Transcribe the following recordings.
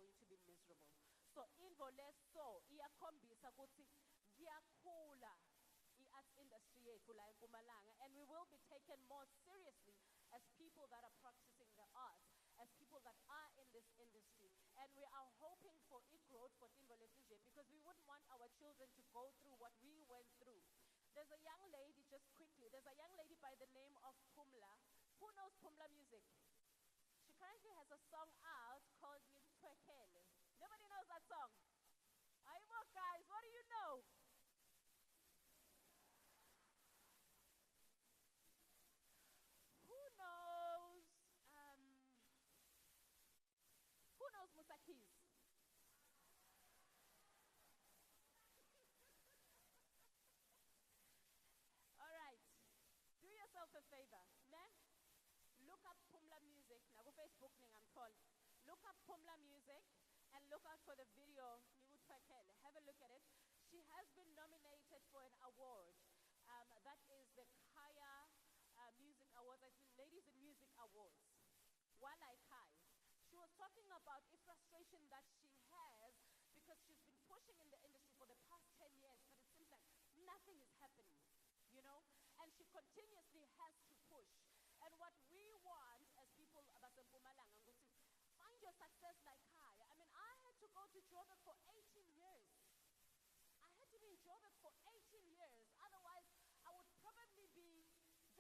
going to be miserable. So invo leso iyakhombisa ukuthi ngiyakhula i-arts industry yethu la eMpumalanga, and we will be taken more seriously as people that are practicing the arts, as people that are in this industry. And we are hoping for growth for Timbo Letinje, because we wouldn't want our children to go through what we went through. There's a young lady, just quickly, there's a young lady by the name of Pumla. Who knows Pumla music? She currently has a song out called Nitwekele. Nobody knows that song? Aibo guys, what do you know? Who knows Musakis? All right. Do yourself a favor. Look up Pumla Music. Now go Facebook I'm told. Look up Pumla Music and look out for the video. Have a look at it. She has been nominated for an award. That is the Kaya Music Awards. I think Ladies in Music Awards. Walai Kai. She was talking about the frustration that she has because she's been pushing in the industry for the past 10 years, but it seems like nothing is happening, you know? And she continuously has to push. And what we want as people of Mpumalanga, find your success like Kaya. I mean, I had to go to Joburg for 18 years. I had to be in Joburg for 18 years. Otherwise, I would probably be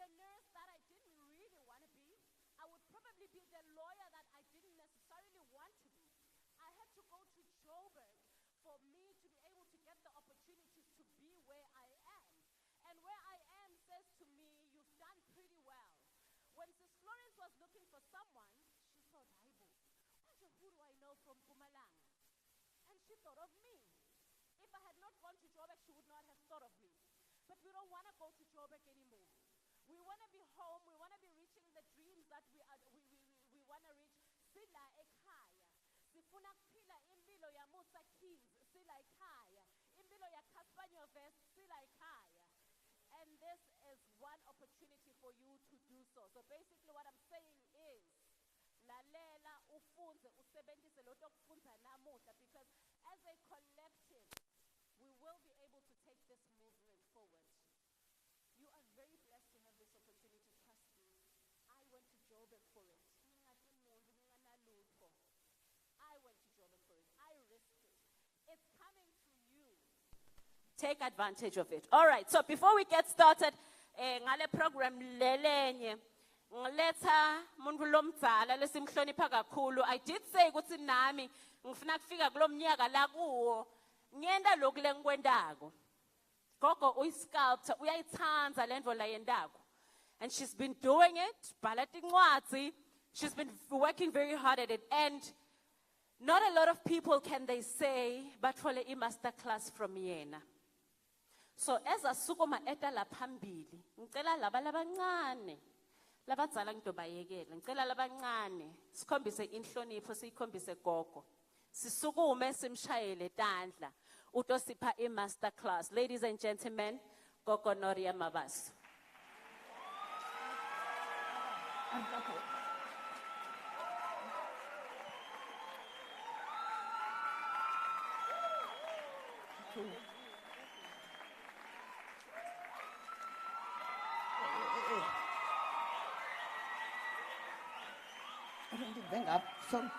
the nurse that I didn't really want to be. I would probably be the lawyer that I didn't necessarily want to be. I had to go to Joburg for me to be able to get the opportunities to be where I am. And where I am says to me, you've done pretty well. When Sis Florence was looking for someone, she thought, who do I know from Mpumalanga? And she thought of me. If I had not gone to Joburg, she would not have thought of me. But we don't want to go to Joburg anymore. We want to be home. We want to be reaching the dreams that we want to reach. Sila ekhaya. Sifuna kuphila impilo ya Musa Kings. Sila ekhaya. Impilo ya Caspanyo Vest. Sila ekhaya. And this is one opportunity for you to do so. So basically what I'm saying is, lalela ufunze usebenzise lo okufunza namuhla, because as a collective we will be able to take this movement forward. You are very blessed to have this opportunity. Trust me. I went to Joburg for it. I went to Joburg for it. I risked it. It's coming to you. Take advantage of it. All right. So before we get started, ngale program lelenye ngiletha umuntu lomdzala lesimhlonipha kakhulu. I did say ukuthi nami ngifuna kufika kulomnyaka la kuwo ngiyenda lokhu lengikwendako. Gogo uyi-sculptor, uyayithanza lento la yendako. And she's been doing it, bhala tincwadzi. She's been working very hard at it. And not a lot of people can they say, bathole i-master class from yena. So as a sukuma eta la phambili, ngicela laba labancane, labadzala ngidobayekela, ngicela labancane, sikhombise inhlonipho, sikhombise gogo. Sisukume simshayele tandla. Utosipha i-master class. Ladies and gentlemen, Gogo Noria Mabas. Bring up, so.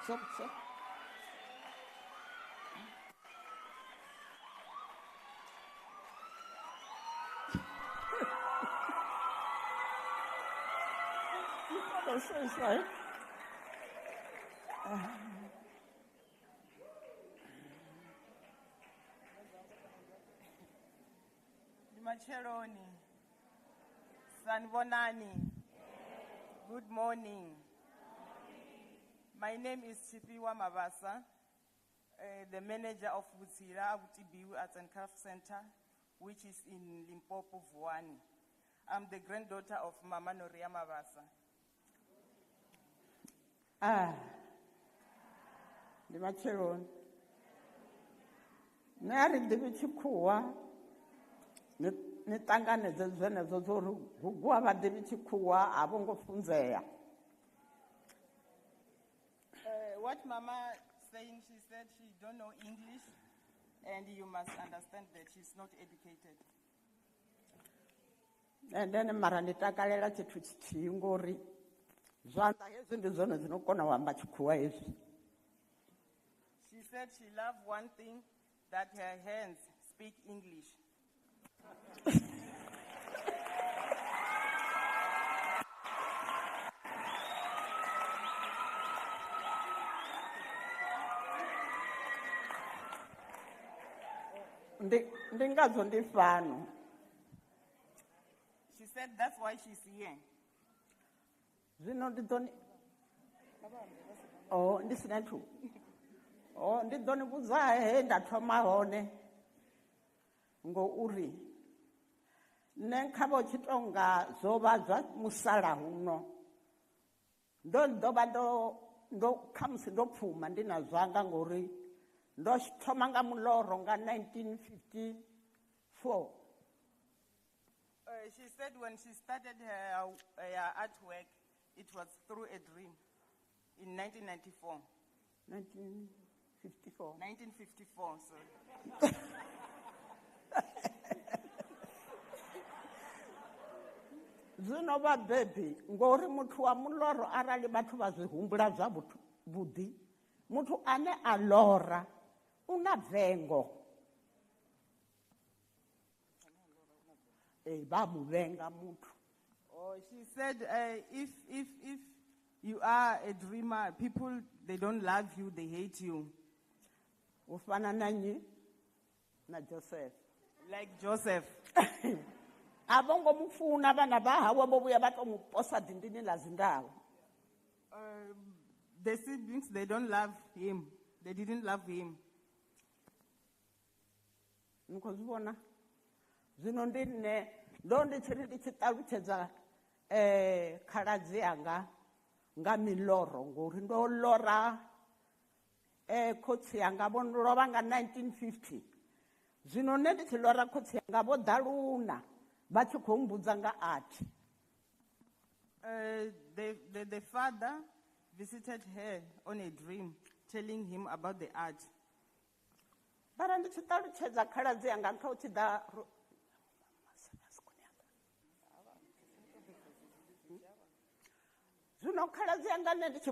So sorry. Macheloni, Sanbonani, good morning. My name is Chipiwa Mabasa, the manager of Butsira Butibiu Arts and Craft Center, which is in Limpopo, Vuani. I'm the granddaughter of Mama Noria Mabasa. The Macheron. Nari Devichikua, Nitangane Venezoru, Guava Devichikua, Abongo Funzea. What Mama saying, she said she don't know English, and you must understand that she's not educated. And then mara ndi takalela tshithu tshithihi ngori zwanḓa hezwi ndi zwone zwino kona u amba tshikhuwa hezwi. She said she loved one thing, that her hands speak English. Ndi ngazwo ndi fano. She said that's why she's here. Zwino ndi ḓo ni ndi sina thu. Ndi ḓo ni vhudza he nda thoma hone ngouri nṋe kha vho tshi tonga zwo vha zwa musalauno ndo vha ndo kha musi ndo pfuma ndi na zwanga ngori ndo thoma nga muḽoro nga 1954. She said when she started her artwork, it was through a dream in 1994. 1954. 1954, sorry. Zwino vhabebi ngori muthu wa muḽoro arali vhathu vha zwi humbula zwavhuḓi muthu ane a ḽora una vengo. Ba mu venga muthu. Oh, she said if you are a dreamer, people, they don't love you, they hate you. U fana na nyi na Joseph. Like Joseph. A vho ngo mufuna vhana vha hawe vho vhuya vha tou mu posa dindini ḽa dzindawo. The siblings, they don't love him. They didn't love him. Ni khou zwi vhona? Zwino ndi nṋe ndo ndi tshi ri ndi tshi ṱalutshedza khaladzi yanga nga miḽoro ngori ndo ḽora khotsi yanga vho lovha nga 1950. Zwino nṋe ndi tshi ḽora khotsi yanga vho ḓa luna vha tshi khou mbudza nga art. The father visited her on a dream, telling him about the art. Bara ndi tshi ṱalutshedza khaladzi yanga kha u tshi ḓa zwino khaladzi yanga nṋe ndi tshi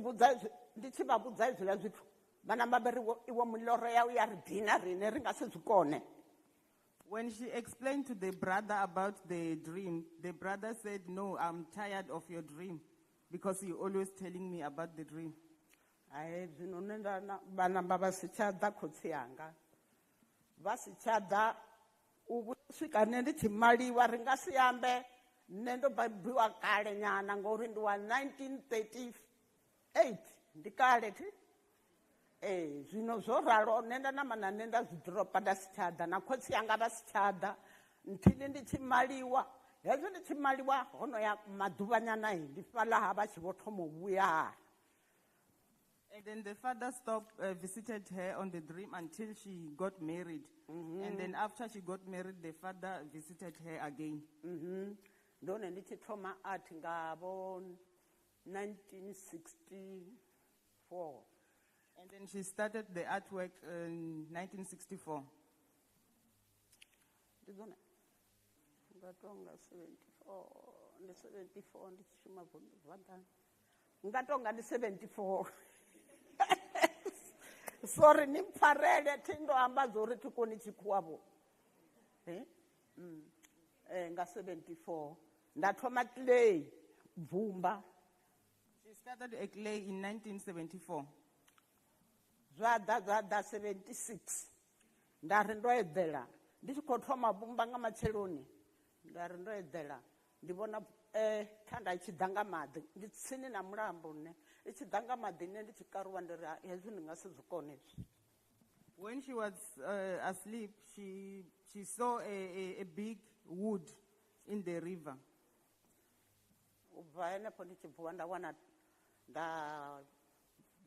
vha vhudza hezwiḽa zwithu vhana vha ri iwe miḽoro yau ya ri dina riṋe ri nga si zwi kone. When she explained to the brother about the dream, the brother said, no, I'm tired of your dream because you're always telling me about the dream. Zwino nṋe vhana vha si tsha ḓa khotsi yanga vha si tsha ḓa u swika nṋe ndi tshi maliwa ri nga si ambe nṋe ndo bebiwa kale nyana ngori ndi wa 1938 ndi kale thi. Zwino zwo ralo nṋe nda nama na nṋe nda zwi dropa nda si tsha ḓa na khotsi yanga vha si tsha ḓa nthini ndi tshi maliwa hezwi ndi tshi maliwa hono ya maḓuvha nyana ndi fhaḽa ha vha tshi vho thoma u vhuya. And then the father visited her on the dream until she got married. And then after she got married, the father visited her again. Ndone ndi tshi thoma art nga vho 1964. And then she started the artwork in 1964. Ndizona ngatonga 74 ndi 74 ndi tshi shuma vhandani ngatonga ndi 74. Sorry ni mpfarele thindo amba zori tikoni tshikhuwavho. Nga 74 ndathoma clay bvumba. She started a clay in 1974. Zwa ḓa 76 nda ri ndo eḓela ndi tshi khou thoma bvumba nga matsheloni nda ri ndo eḓela ndi vhona thanda i tshi ḓa nga maḓi ndi tsini na mulambo nne i tshi ḓa nga maḓi nne ndi tshi karuwa ndi ri hezwi ndi nga si zwi kone hezwi. When she was asleep, she saw a big wood in the river. U bva henefho ndi tshi bvuwa nda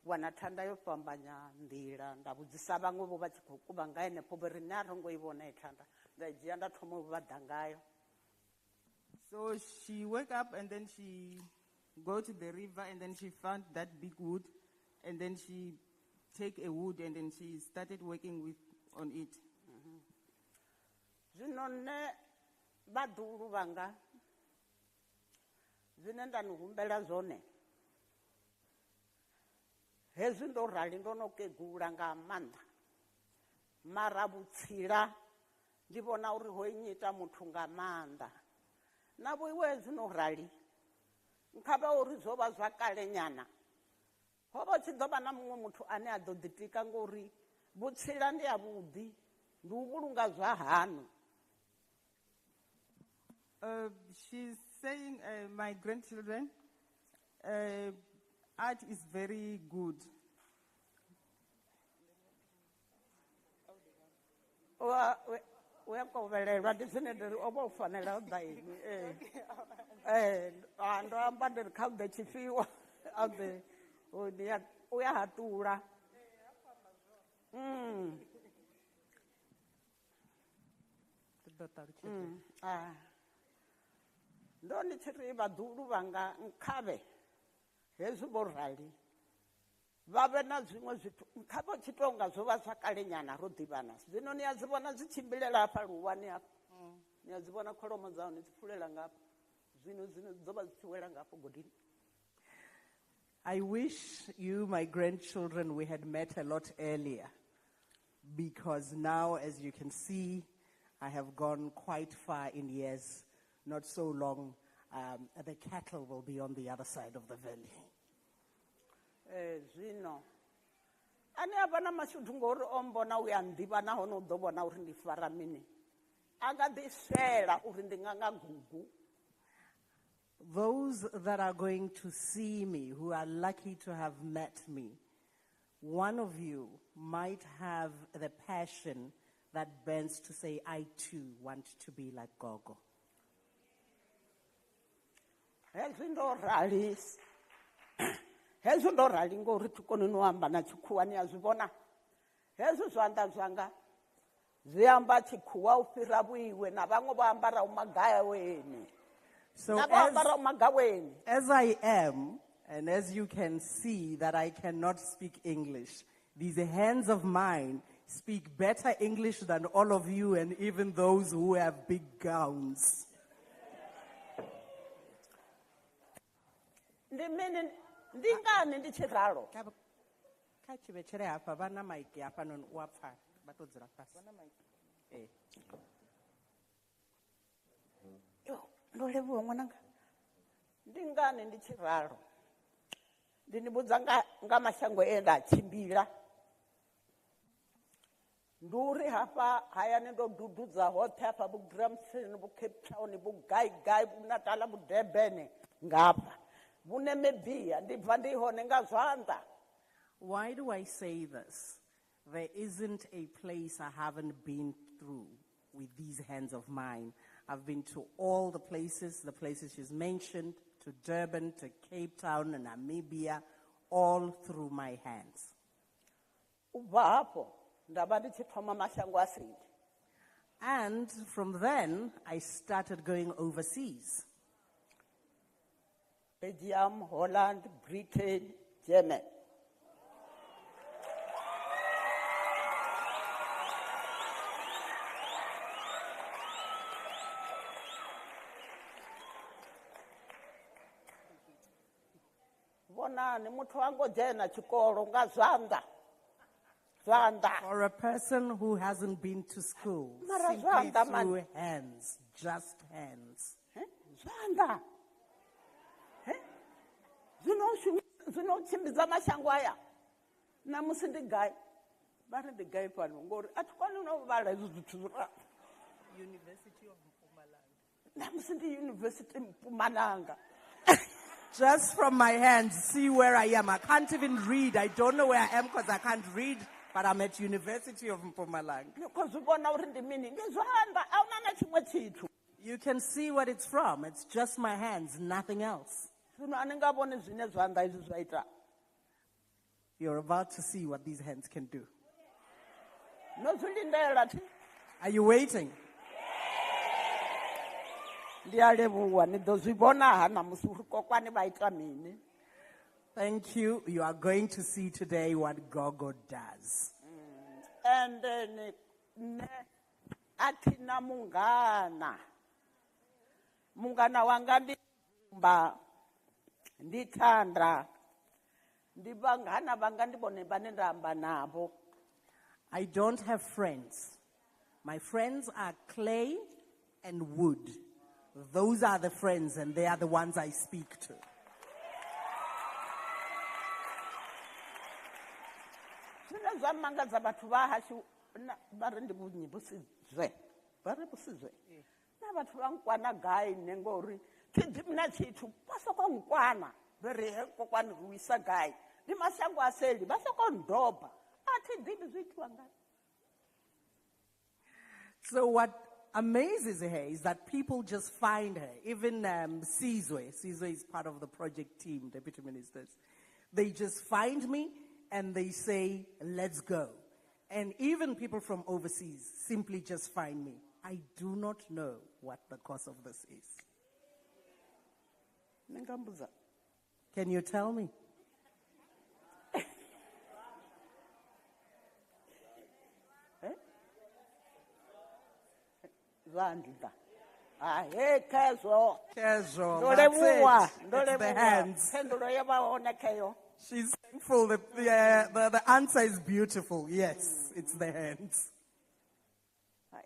wana thanda yo fhambanya nḓila nda vhudzisa vhaṅwe vho vha tshi khou kuvha nga henefho vho ri nṋe a ro ngo i vhona i thanda nda i dzhia nda thoma u vhaḓa ngayo. So she woke up and then she go to the river and then she found that big wood and then she take a wood and then she started working on it. Zwino nne vhaḓuhulu vhanga zwine nda ni humbela zwone hezwi ndo rali ndo no kegula nga maanḓa mara vhutsila ndi vhona uri ho nyita muthu nga maanḓa na vhoiwe hezwi no rali kha vha uri zwo vha zwa kale nyana ho vha tshi ḓo vha na muṅwe muthu ane a ḓo ḓitika ngori vhutsila ndi ya vhuḓi ndi u vhulunga zwa hanu. She's saying, my grandchildren, art is very good. Uyakovhelelwa ndi zwine ndiri o vha u fanela u ḓa ini ndo amba ndiri kha ḓe tshifhiwa a ḓe u ya haṱula ndo ndi tshi ri vhaḓuhulu vhanga nkhavhe hezwi vho rali vha vhe na zwiṅwe zwithu nkhavhe tshi tou nga zwo vha zwa kale nyana ro ḓivhana zwino ni a dzi vhona dzi tshimbilela hafha luwani hafha ni a dzi vhona kholomo dza hone dzi pfulela ngafha zwino dzo vha dzi tshi wela ngafho godini. I wish you, my grandchildren, we had met a lot earlier, because now, as you can see, I have gone quite far in years. Not so long, the cattle will be on the other side of the valley. Zwino ane a vha na mashudu ngori o mbona u ya nḓivha nahone u ḓo vhona uri ndi fara mini a nga ḓi swela uri ndi nga gugu. Those that are going to see me, who are lucky to have met me, one of you might have the passion that bends to say, I too want to be like Gogo. Hezwi ndo rali ngori thi koni no amba na tshikhuwa ni a zwi vhona hezwi zwanḓa zwanga zwi amba tshikhuwa u fhira vhuiwe na vhaṅwe vha ambara magaweni. So as I am, and as you can see that I cannot speak English, these hands of mine speak better English than all of you and even those who have big gowns. Ndingani ndi tshi ralo Kha tshivhetshele hafha vha na maiki hafha noni u a pfala vha to dzula fhasi. ndo levhuwa ṅwananga ndi ngani ndi tshi ralo ndi ni vhudza nga mashango e nda tshimbila ndi uri hafha hayani ndo dududza hoṱhe hafha vho Gramson vho Cape Town vho gai vho Natala vho Durban ngapha vhune mebia ndi bva ndi hone nga zwanḓa. Why do I say this? There isn't a place I haven't been through with these hands of mine. I've been to all the places she's mentioned, to Durban, to Cape Town, and Namibia, all through my hands. And from then, I started going overseas. Belgium, Holland, Britain, Germany. For a person who hasn't been to school, simply through hands, just hands. Zvinochimbidza mashango aya namusi ndi gai vari ndi gai pano ngori atikoni unovala izvi zvithu zvira University of Mpumalanga. namusi ndi University Mpumalanga. Just from my hands, see where I am. I can't even read. I don't know where I am because I can't read, but I'm at University of Mpumalanga. You can see what it's from. It's just my hands, nothing else. You're about to see what these hands can do. Are you waiting? Thank you. You are going to see today what Gogo does. And then atina mungana wanga ndimba ndithanda ndibangana vanga ndibone bane ndihamba nabo. I don't have friends. My friends are clay and wood. Those are the friends, and they are the ones I speak to. Zwine zwa mangadza vhathu vha hashu vha ri ndi vhunyi vhusizwe vha ri vhusizwe na vhathu vha nkwana gai nne ngori thi mna tshithu vha soko nkwana vha ri he kokwani ri wisa gai ndi mashango a seli vha soko ndoba a thi ḓivhi zwi itiwa ngani. So what amazes her is that people just find her. Even Sizwe is part of the project team, deputy ministers. They just find me and they say, let's go. And even people from overseas simply just find me. I do not know what the cause of this is. Ningambuza. Can you tell me? Zandla. Ah, hey, Kezo. Casual, that's it. It's the hands. Pendulo yabaona keyo. She's thankful that the answer is beautiful. Yes, it's the hands.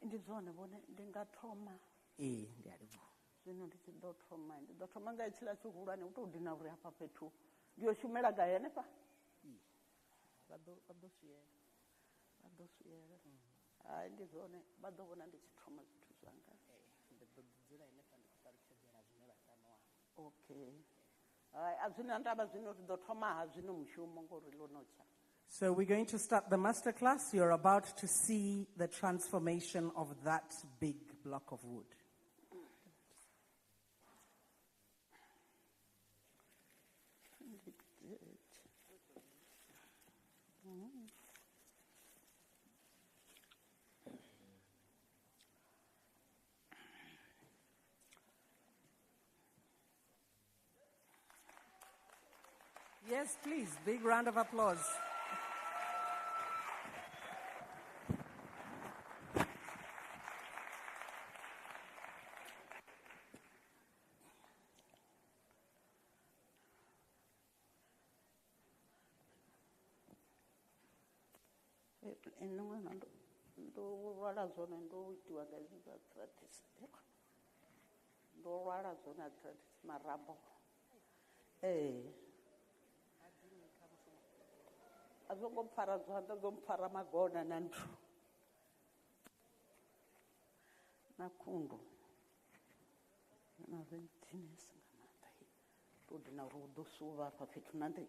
Ndizone bone ndingathoma. Ndiyalibona. Zwino ndithoma nga itshila tshihulwane u tou dina uri hafha fhethu ndiyo shumela gai hanefha. Vha ḓo swiela. Hai ndi zwone vha ḓo vhona ndi tshi thoma zwithu zwanga. Okay. Hai a zwina ndavha zwino ri ḓo thoma ha zwino mushumo ngori ḽo notsha. So we're going to start the masterclass. You're about to see the transformation of that big block of wood. Yes, please. Big round of applause. Ndo lwala zwone ndo itiwa nga zwa arthritis. Ndo lwala zwone arthritis marambo. A zwo ngo mpfara zwanḓa zwo mpfara magona na nthu na khundu na ventiness nga maanḓa to dina uri u ḓo suvha hafha fhethu na ndi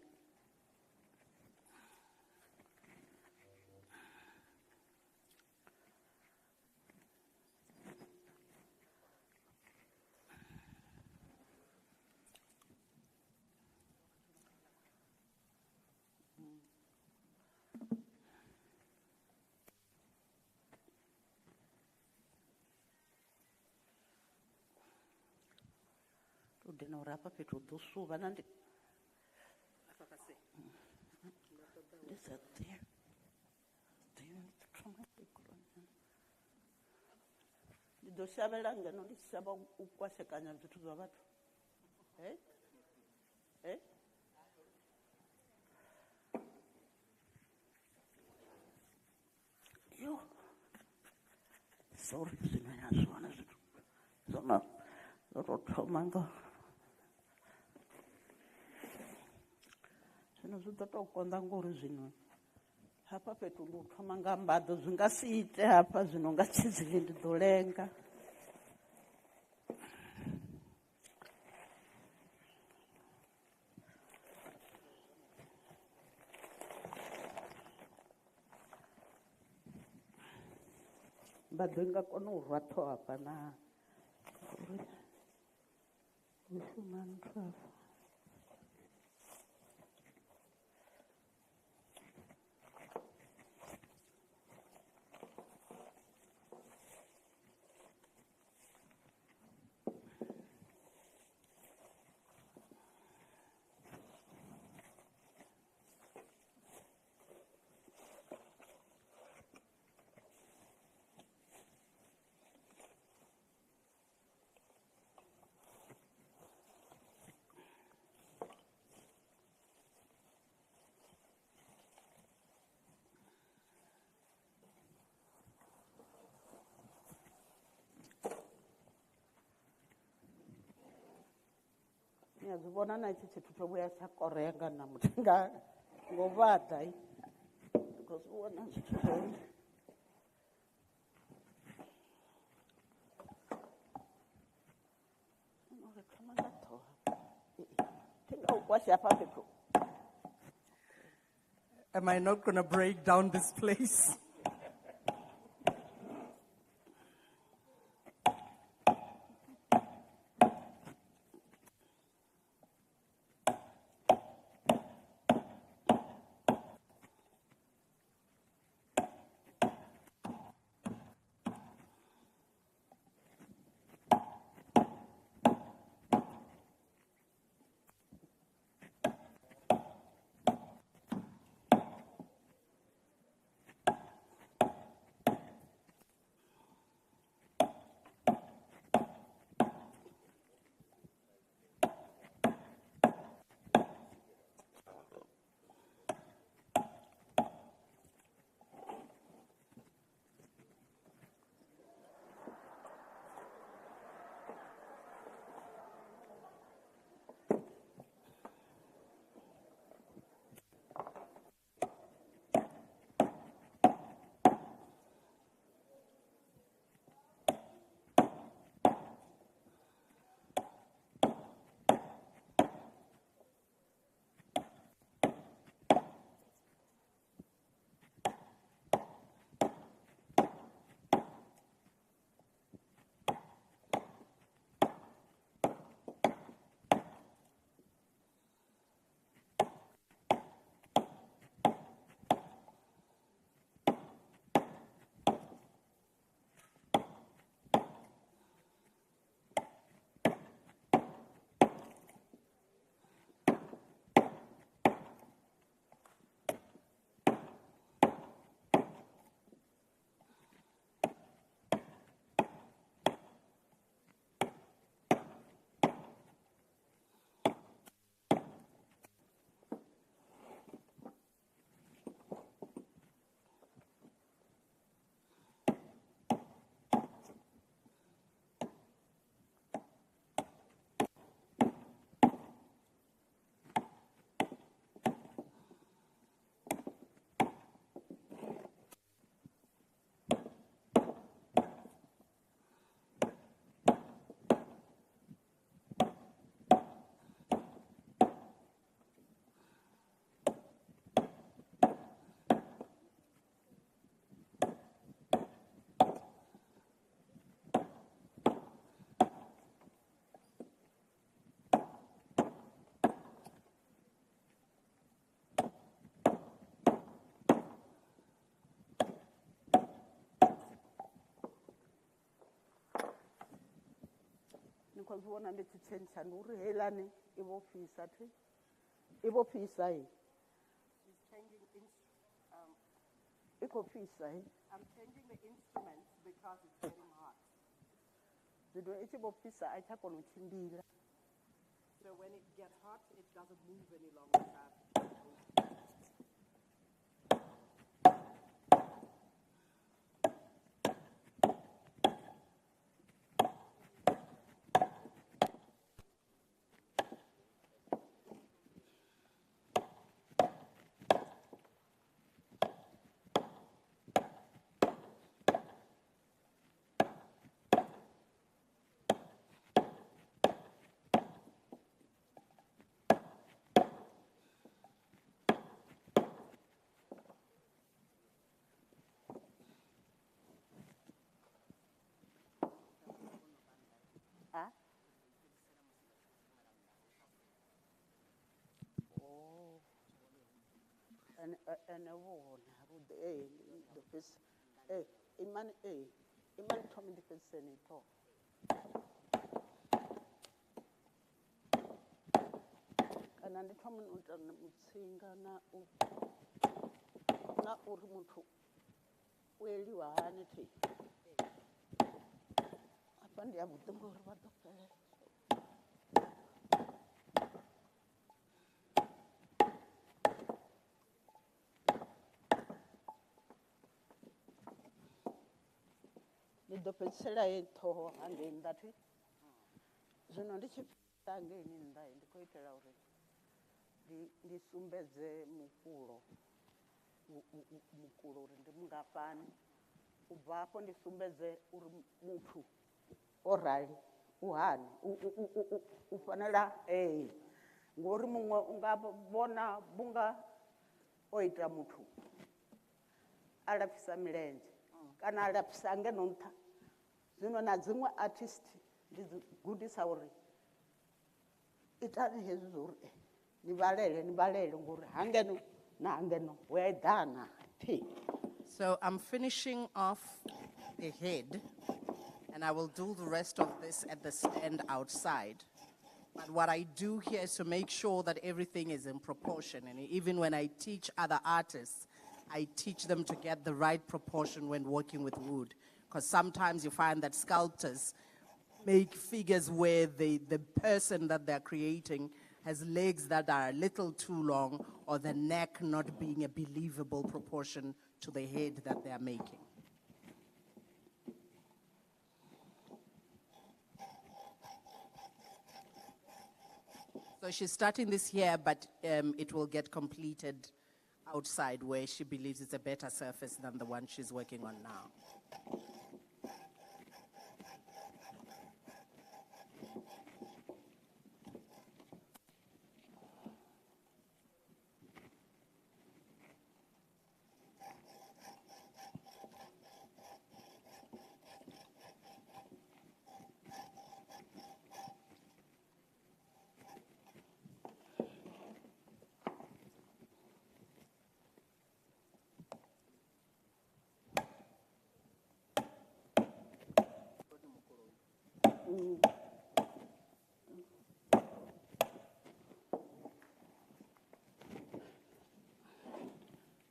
dina uri hafha fhethu u ḓo suvha na ndi ndi ḓo shavhela ngeno ndi tshi shavha u kwashekanya zwithu zwa vhathu. Yo sorry zwino ya zwona zwithu zwono ḓo tou thoma ngo zwino zwi ḓo tou konḓa ngori zwino hafha fhethu ndi u thoma nga mbaḓo zwi nga si ite hafha zwino nga tshizili ndi ḓo lenga. Mbaḓo i nga kona u rwa ṱhoho hafha na uri u shuma nthu hafha. ni a zwi vhona na itshi tshithu tsho vhuya tsha korea nga na muthu ngo vhaḓa because u vhona zwithu zwo uri thoma nga ṱhoha thinga u kwasha hafha fhethu. Am I not going to break down this place? Because one and it's change and Helani, Ivo Fisa, Ivo Fisa. She's changing Ivo Fisa. I'm changing the instruments because it's getting hot. The Ivo Fisa, I take on Chindila. So when it gets hot, it doesn't move any longer. Oh, and a woman, the first, Iman told me the first senator. And I'm coming on the singer na Urmutu. Where you are, Anity. I found the Abu Dumbo. The Pesera to and in that. Zonodic ḓisa hangeini nnḓa ndi khou itela uri ndi sumbedze mukulo uri ndi mungafhani u bva hafho ndi sumbedze uri muthu o rali u hani u fanela ngori muṅwe u nga vhona bunga o ita muthu a lapfisa milenzhe kana a lapfisa ngeno nṱha zwino na dziṅwe artist ndi dzi gudisa uri itani hezwi zwo uri ni vhalele ngori hangeno na hangeno hu a eḓana So I'm finishing off the head, and I will do the rest of this at the stand outside. But what I do here is to make sure that everything is in proportion. And even when I teach other artists, I teach them to get the right proportion when working with wood. Because sometimes you find that sculptors make figures where the person that they're creating has legs that are a little too long, or the neck not being a believable proportion to the head that they are making. So she's starting this here, but it will get completed outside where she believes it's a better surface than the one she's working on now.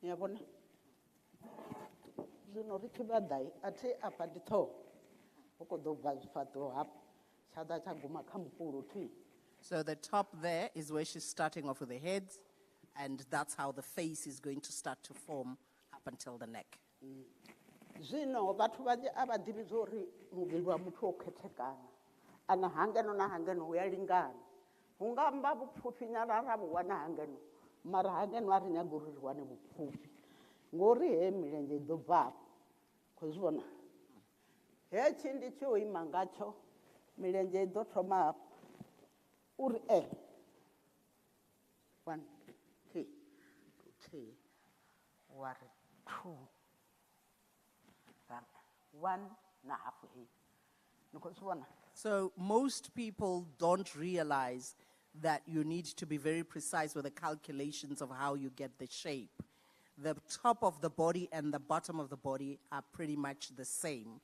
Yabona zwino ri tshi vha ḓai a thi afha ndi ṱhoho hu khou ḓo bva zwifhaṱo hafha tsha ḓa tsha guma kha mukulo thi. So the top there is where she's starting off with the heads, and that's how the face is going to start to form up until the neck. Zwino vhathu vhanzhi a vha ḓivhi zwa uri muvhili wa muthu wo khethekana ana hangeno na hangeno hu ya lingana hu nga mba vhupfhufhi nyana ra vhu wana hangeno mara hangeno a ri nyaga uri ri wane vhupfhufhi ngori he milenzhe i ḓo bva afho khou zwi vhona hetshi ndi tshi o ima ngatsho milenzhe i ḓo thoma hafho uri 1 2 3 wa ri 2 1 na half a. So most people don't realize that you need to be very precise with the calculations of how you get the shape. The top of the body and the bottom of the body are pretty much the same.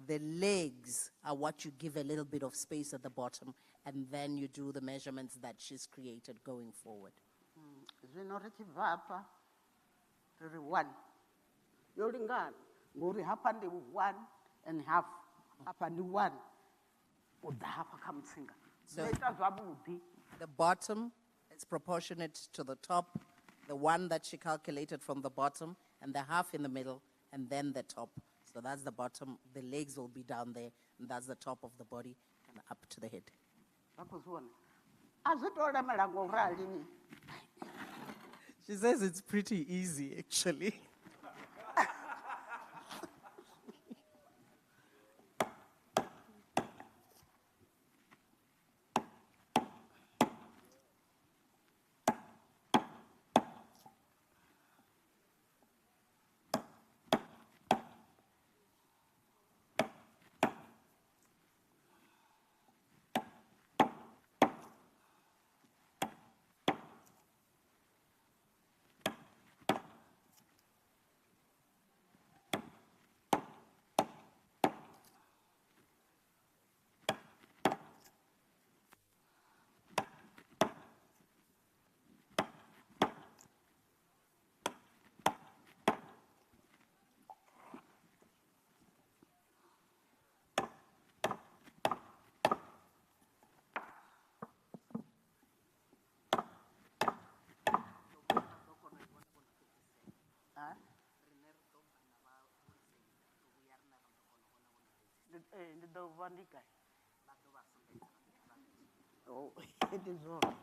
The legs are what you give a little bit of space at the bottom, and then you do the measurements that she's created going forward. Zwino ri tshi bva hafha ri ri 1 yo lingana ngori hafha ndi 1 and half hafha ndi 1 u ḓa hafha kha mutsinga ita zwavhuḓi. The bottom is proportionate to the top, the one that she calculated from the bottom, and the half in the middle, and then the top. So that's the bottom. The legs will be down there, and that's the top of the body, and up to the head. She says it's pretty easy, actually. Oh, it is on.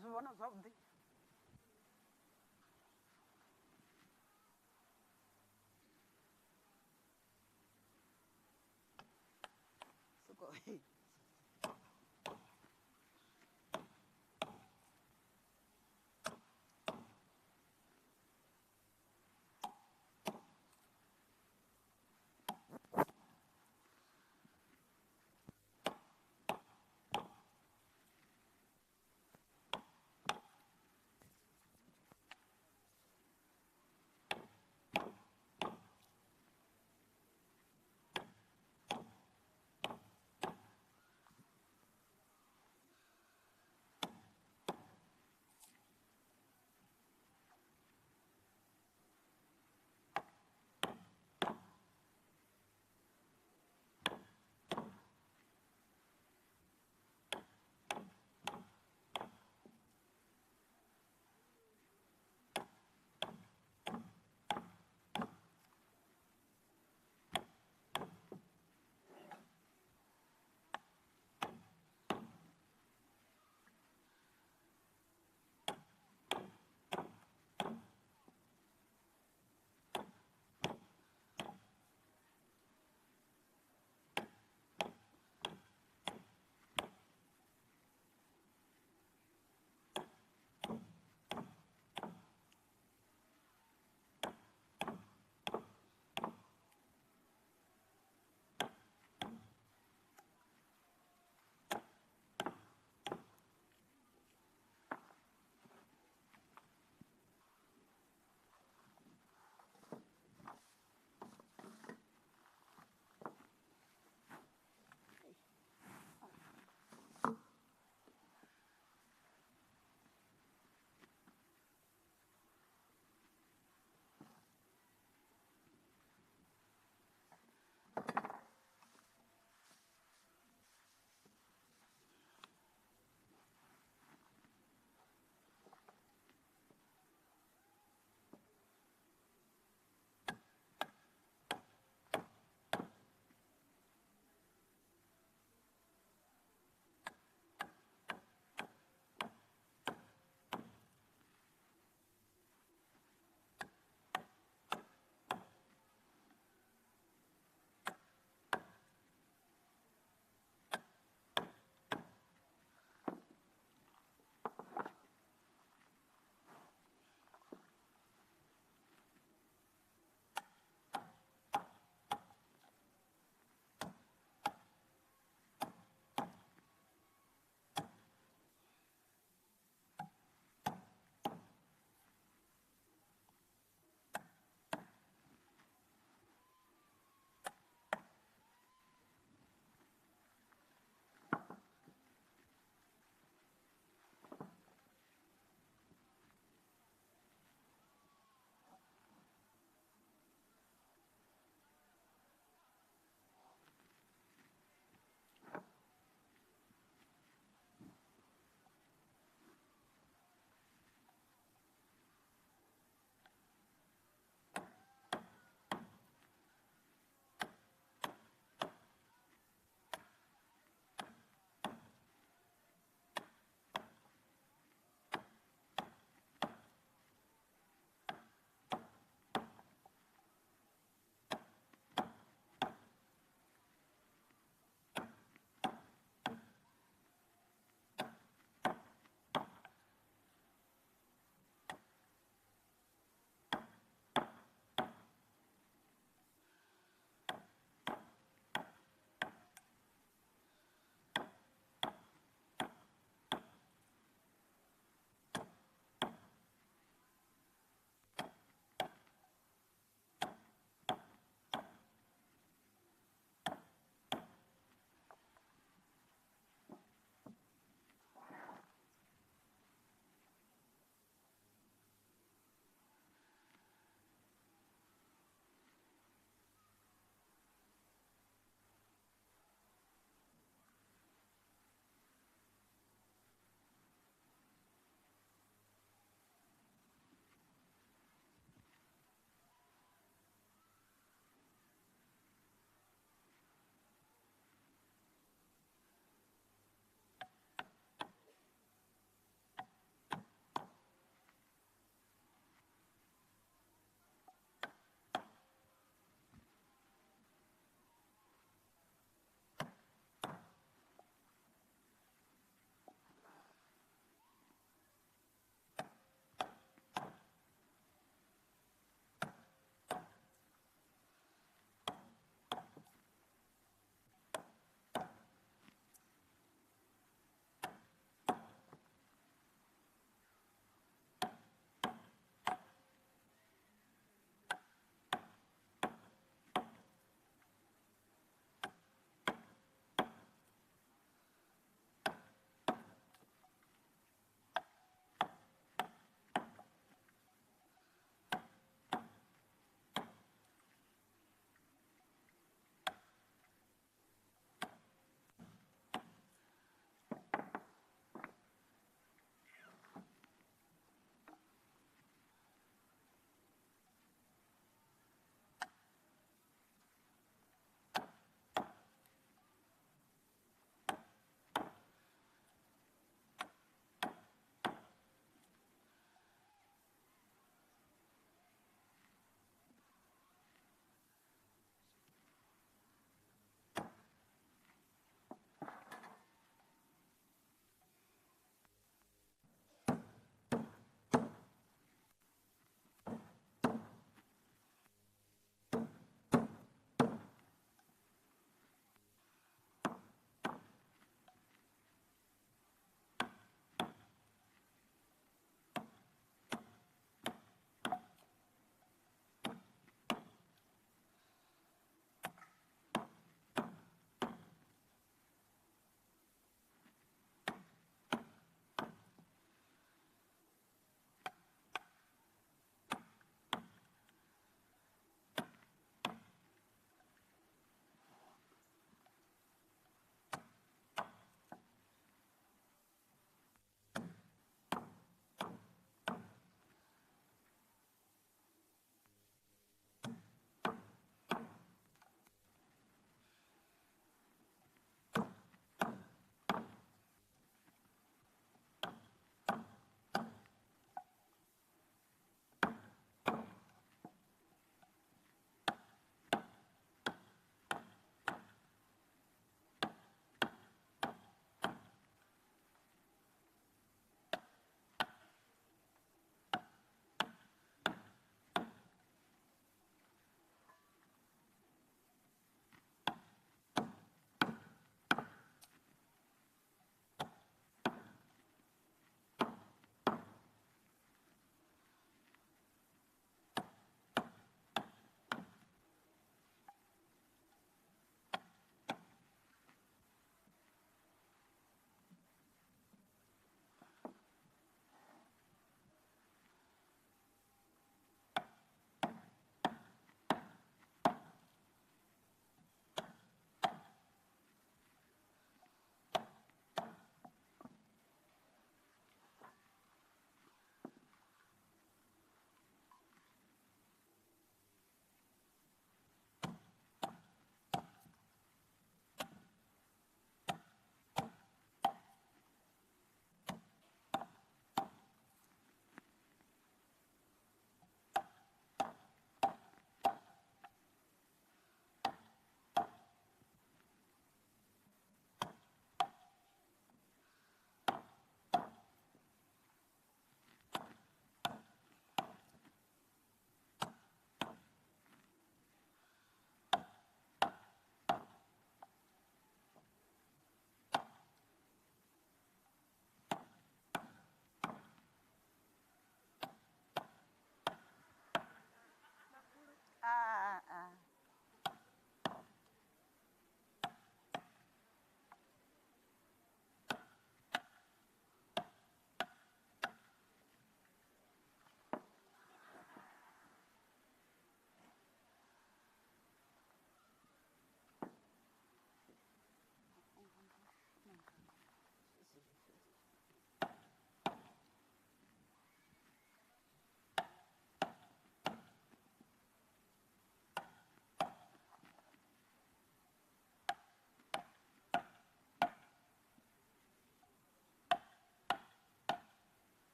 zwi vhona zwavhuḓi Soko-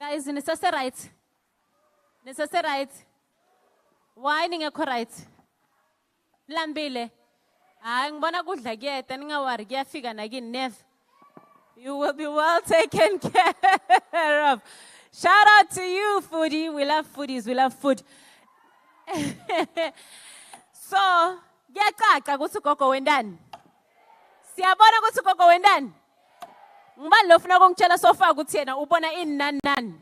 Guys, nisase right? Nisase right? Why ningekho right? Lambile. Hayi ngibona kudla kuyeta ningawari kuyafika nakini never. You will be well taken care of. Shout out to you, foodie. We love foodies. We love food. So, kuyacaca ukuthi ugogo wendani. Siyabona ukuthi ugogo wendani. Ngibani lo ufuna ukungitshela sofa ukuthi yena ubona ini nani nani.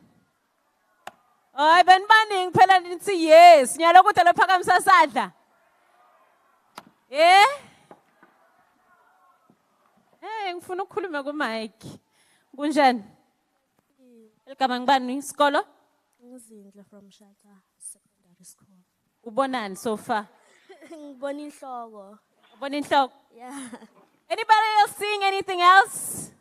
Hayi benibani ngiphela nithi yes, nyalo ukuthi lo phakamisa sadla. Ngifuna ukukhuluma ku mic. Kunjani? Eligama ngibani isikolo? Ngizindle from Shaka Secondary School. Ubonani so far? Ngibona inhloko. Ubona inhloko? Yeah. Anybody else seeing anything else?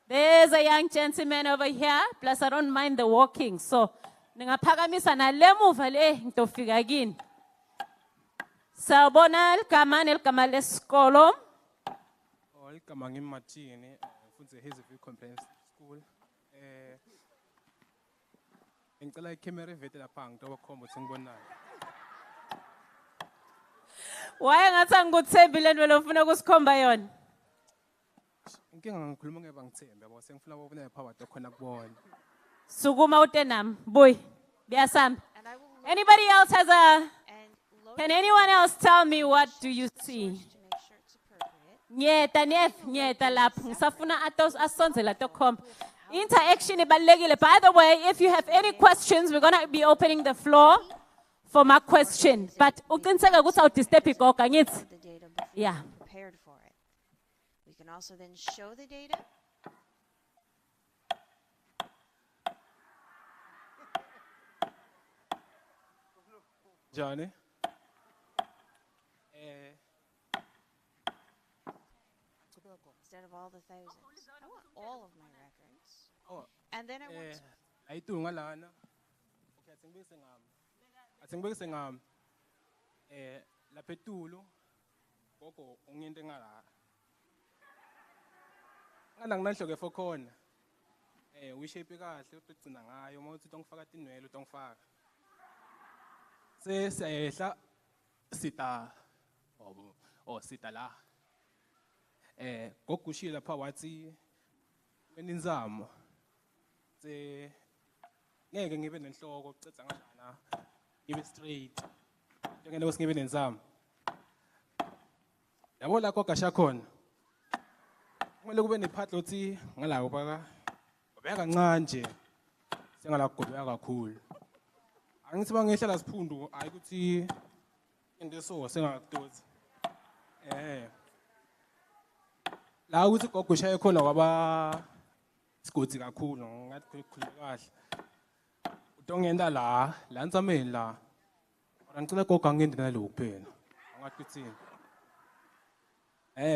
There's a young gentleman over here. Plus, I don't mind the walking. So, ningaphakamisa na lemuva le ngitofika kini. Sawubona eligama lesikolo. Igama ngiMartini mfundise Hazelview Comprehensive School. Ngicela ikhamera evete lapha ngitobakhomba ukuthi ngibonayo. Why ngathi angikuthembile lo ufuna ukusikhomba yona? Inkinga ngikhuluma ngeke bangithembe yabo sengifuna ukubona phakathi khona kubona. Sukuma utenam, boy. Biyasamba. Anybody else has a Can anyone else tell me what do you see? Nyeta nyeta lapho ngisafuna asonzela tokhomba. Interaction ibalekile. By the way, if you have any questions, we're going to be opening the floor for my question. But uqiniseka ukuthi awudisturb igoga ngithi. The data before Yeah. you're prepared for it. We can also then show the data. Johnny. Instead of all the thousands. I want all of my records. Oh. And then I want Ayitunga lana. Okay, athengibekise ngami. Lapha eTulu gogo ungento engala. Ngala nginahloke for khona. Uyishape kahle uqigcina ngayo uma uthi ungifaka tinwele utongifaka. Siyehla sita sita la. Gogo ushila lapha wathi weninzamo. Ngeke ngibe nenhloko ucetha kanjana. Ngibe straight. Ngeke ngibe nenzamo. Yabo la gogo asha khona. Kumele kube nephathi lothi ngalawo baka ubeka kancane nje. Sengala kugobeka kakhulu. Angithi bangehlala siphundu hayi ukuthi into so sengakutothi. La ukuthi gogo shaye khona kwaba sigodi kakhulu ngathi kukhuluma kahle. Utongenda la nsameni la. Ngicela gogo angende nalo kuphela. Angathi kuthini.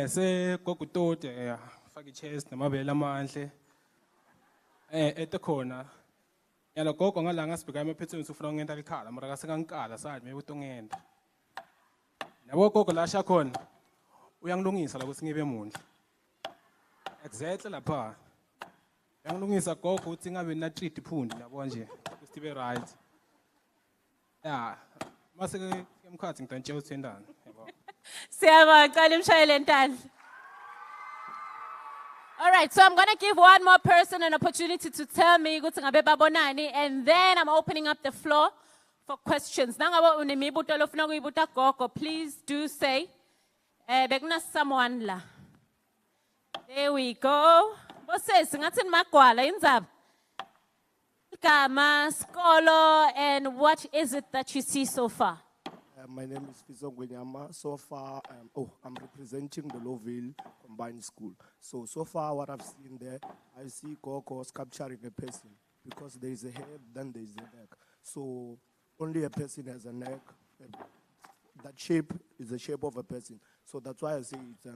Se gogo utote faka ichest namabele amanhle. Etekhona. Yalo gogo ngala ngasibheka emaphethweni ufuna ungenda likhala mara kasengangikala sathi maybe utongenda. Yabo gogo la sha khona. Uyangilungisa la ukuthi ngibe mundla. Exactly lapha. Uyangilungisa gogo ukuthi ngabe na treat iphundi yabo nje. Ukuthi be right. Yeah. Mase ke emkhathi ngidantshela uthendana yabo. Siyabonga cala imshayele ntandla. All right, so I'm going to give one more person an opportunity to tell me ukuthi ngabe babonani, and then I'm opening up the floor for questions. Nangabe unemibuto lofuna kuyibuta gogo, please do say. Bekuna someone la. There we go. Bosesi ngathi magwala indzaba. Igama, skolo, and what is it that you see so far? My name is Fiso Gwenyama. So far, I'm representing the Lowville Combined School. So far what I've seen there, I see Gogo sculpturing a person because there is a head, then there is a neck. So only a person has a neck. That shape is the shape of a person. So that's why I say it's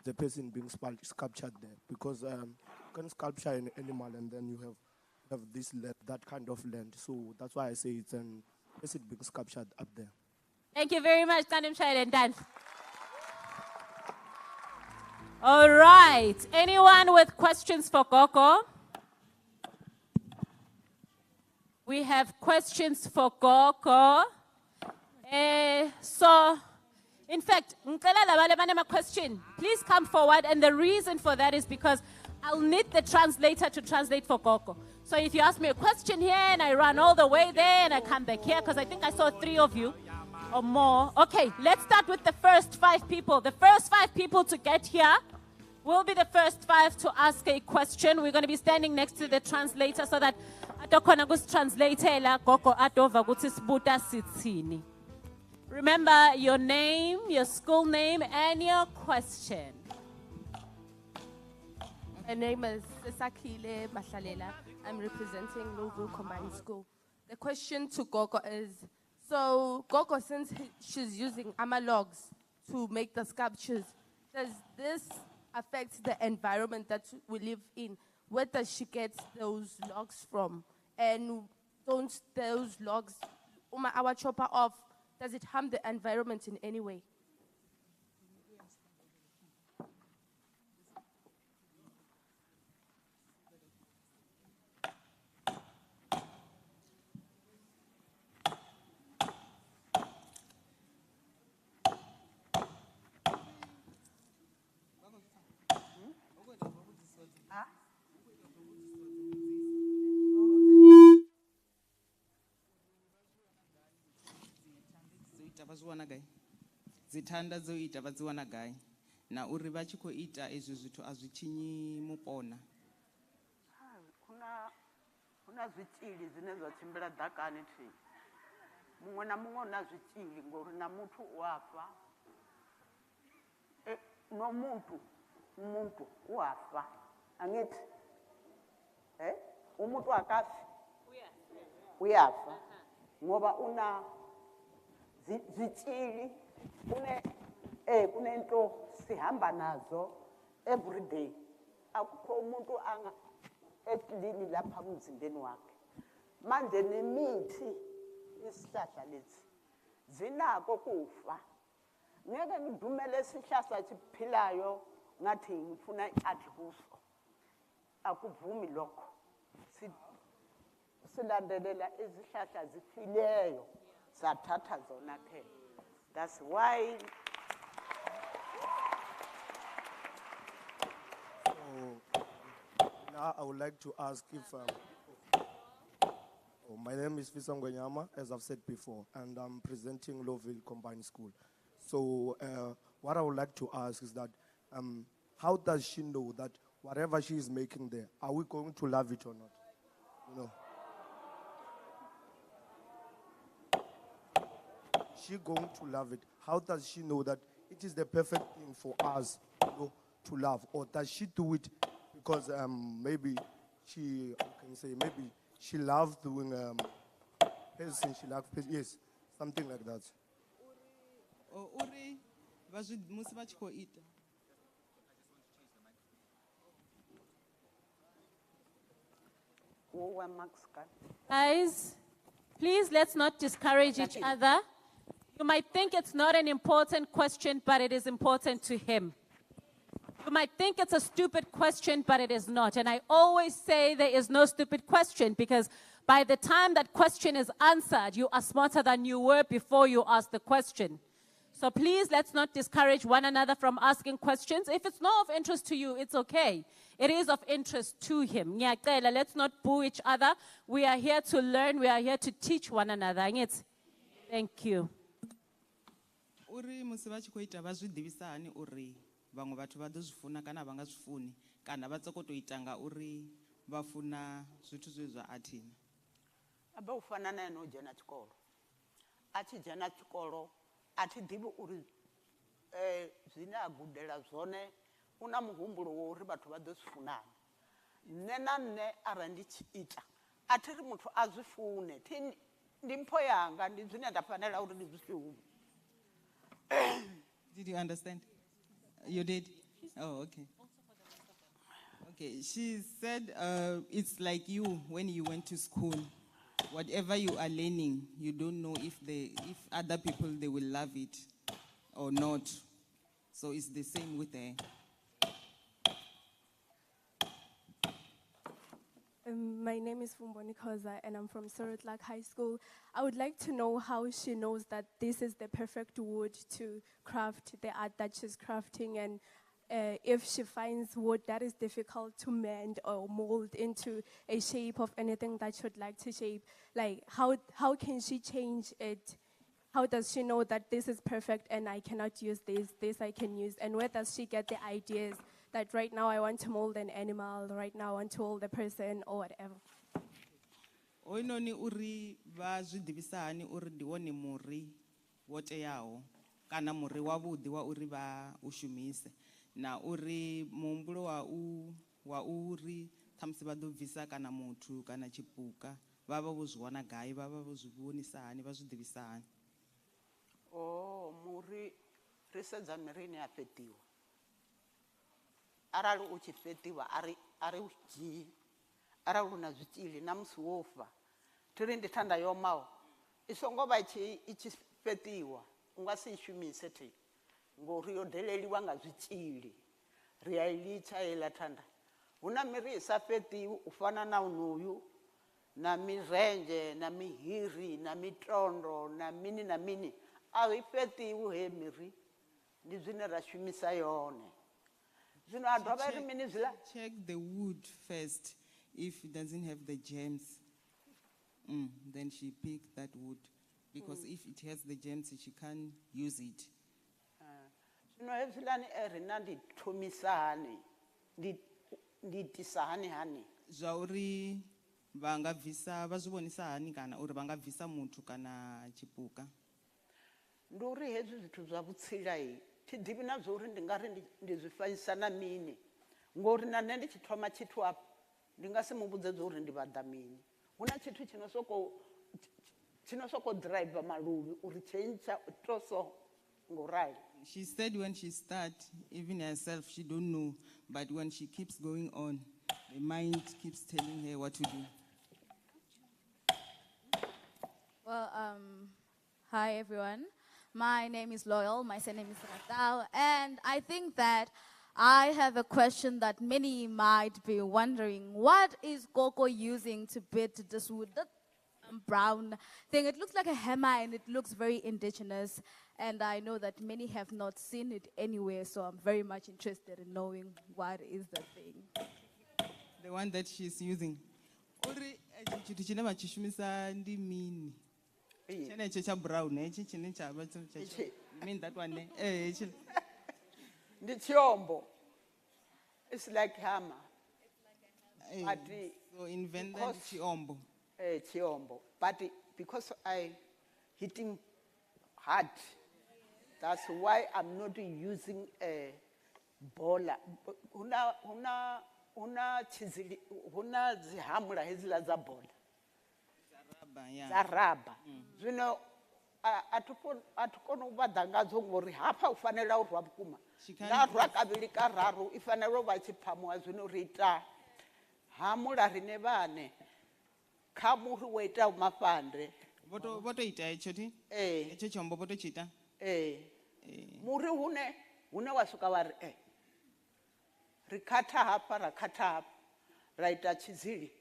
a person being sculptured there because you can sculpture an animal and then you have this that kind of land. So that's why I say it's a person being sculptured up there. Thank you very much, Tanim Shailen Dan. All right. Anyone with questions for Gogo? We have questions for Gogo. So, in fact, ngicela laba abanama question, please come forward. And the reason for that is because I'll need the translator to translate for Gogo. So if you ask me a question here and I run all the way there and I come back here, because I think I saw 3 of you or more. Okay, let's start with the first 5 people. The first 5 people to get here will be the first 5 to ask a question. We're going to be standing next to the translator so that atokhona kusitranslateela Gogo atova ukuthi sibuta sithini. Remember your name, your school name, and your question. My name is Sakile Mahlalela. I'm representing Lowville Combined School. The question to Gogo is, so Gogo, since she's using amalogs to make the sculptures, does this affect the environment that we live in? Where does she get those logs from? And don't those logs, our chopper off, does it harm the environment in any way? Zithanda zoita vadziwana gai na uri vha tshi khou ita ezwi zwithu a zwi tshinyi mupona. Kuna zwitzhili zwine zwa tshimbila ḓakani thi. Muṅwe na muṅwe na zwitzhili ngori na muthu u afa. No umuntu uyafa. Angithi? Umuntu akafi. Uyafa. Ngoba una zwitzhili kunento sihamba nazo every day. Akukho umuntu anga eklini lapha emzimbeni wakhe. Manje nemithi isihlahla lezi zinako kufa. Ngeke ngidumele isihlahla siphilayo ngathi ngifuna iathi kuso. Akuvumi lokho. Silandelela izihlahla zifileyo sathatha zona ke. That's why now I would like to ask if my name is Fisangwenyama, as I've said before, and I'm presenting Lowville Combined School. So what I would like to ask is that how does she know that whatever she is making there, are we going to love it or not? You know. She going to love it? How does she know that it is the perfect thing for us, to love? Or does she do it because maybe she, maybe she loves doing person, she loves person, yes, something like that. Uri musi vha tshi khou ita. Guys, please let's not discourage each other. You might think it's not an important question, but it is important to him. You might think it's a stupid question, but it is not. And I always say there is no stupid question because by the time that question is answered, you are smarter than you were before you asked the question. So please, let's not discourage one another from asking questions. If it's not of interest to you, it's okay. It is of interest to him. Ngiyacela, let's not boo each other. We are here to learn. We are here to teach one another. Thank you. Uri musi vha tshi khou ita vha zwi ḓivhisa hani uri vhaṅwe vhathu vha ḓo zwi funa kana vha nga zwi funi kana vha tsoko to ita nga uri vha funa zwithu zwe zwa athina. Abe u fana na ene o dzhena tshikolo. A tshi dzhena tshikolo a thi ḓivhi uri zwine a gudela zwone una muhumbulo wo uri vhathu vha ḓo zwi funana. Nne na nne arali ndi tshi ita a thi ri muthu a zwi fune ndi mpho yanga ndi zwine nda fanela uri ndi zwi shume. Did you understand? You did? Oh, okay. Okay, she said it's like you when you went to school. Whatever you are learning, you don't know if other people, they will love it or not. So it's the same with her. My name is Fumboni Koza and I'm from Sorotlak High School. I would like to know how she knows that this is the perfect wood to craft the art that she's crafting, and if she finds wood that is difficult to mend or mold into a shape of anything that she would like to shape, like how can she change it? How does she know that this is perfect and I cannot use this I can use? And where does she get the ideas that right now I want to mold an animal, right now I want to mold a person or whatever? Oinoni uri va zwi divisa hani uri ndi wone muri wo teaho kana muri wavhuḓi wa uri vha u shumise, na uri muhumbulo wa uri ṱhamusi vha ḓo bvisa kana muthu kana tshipuka vha vha vho zwi wana gai, vha vha vho zwi vhonisa hani, vha zwi ḓivhisa hani? Muri ri sedza miri ine ya fheṱiwa, arali u tshi fheṱiwa ari u dzhii, arali u na zwitzhili na musi wo fa thiri ndi thanda yo maho i songo vha i tshi fheṱiwa u nga si i shumise thi ngori yo deleliwa nga zwitzhili, ri a i litsha heiḽa thanda. Hu na miri i sa fheṱiwi u fana na unuyu na mirendzhe na mihiri na mitondo na mini na mini, a i fheṱiwi he miri, ndi zwine ra shumisa yone. Zwino a dovha ri mini zwiḽa? Check the wood first if it doesn't have the gems. Then she pick that wood because if it has the gems she can't use it. Zwino hezwiḽani rina ndi thomisa hani, ndi itisa hani hani? Zwa uri vha nga bvisa vha zwi vhonisa hani kana uri vha nga bvisa muthu kana tshipuka? Ndi uri hezwi zwithu zwa vhutsila thi ḓivhi na zwo uri ndi nga ri ndi zwi fanyisa na mini, ngori na nṋe ndi tshi thoma tshithu afho ndi nga si mu vhudze zwo uri ndi vhaḓa mini. Hu na tshithu tshino soko drive maluvhi uri tshentsha toso ngorali. She said when she start, even herself she don't know, but when she keeps going on, the mind keeps telling her what to do. Well, hi everyone. My name is Loyal, my surname is Ratal, and I think that I have a question that many might be wondering. What is Coco using to bit this wood? That brown thing, it looks like a hammer and it looks very indigenous, and I know that many have not seen it anywhere, so I'm very much interested in knowing what is the thing. The one that she's using. Uri chithu chine vha tshi shumisa ndi mini? Chenetsho cha brown hechi chine cha vha you mean that one? Ndi chiombo. It's like hammer. But so invented chiombo. Chiombo. But because I hitting hard, that's why I'm not using a bola. Huna chizili, huna zihamula hezila za bola. Za raba. Zwino atukona ubada ngadzo ngori hapa ufanela urwa vhukuma. Na rwa kavhili kararu ifanela vha tshiphamuwa zwino ri ita hamula rine vhane kha muri wo ita mafhande. Voto ita hecho thi? Hecho chombo voto chita? Muri hune wasuka wari ri khatha hapa ra khatha hapa ra ita tshizili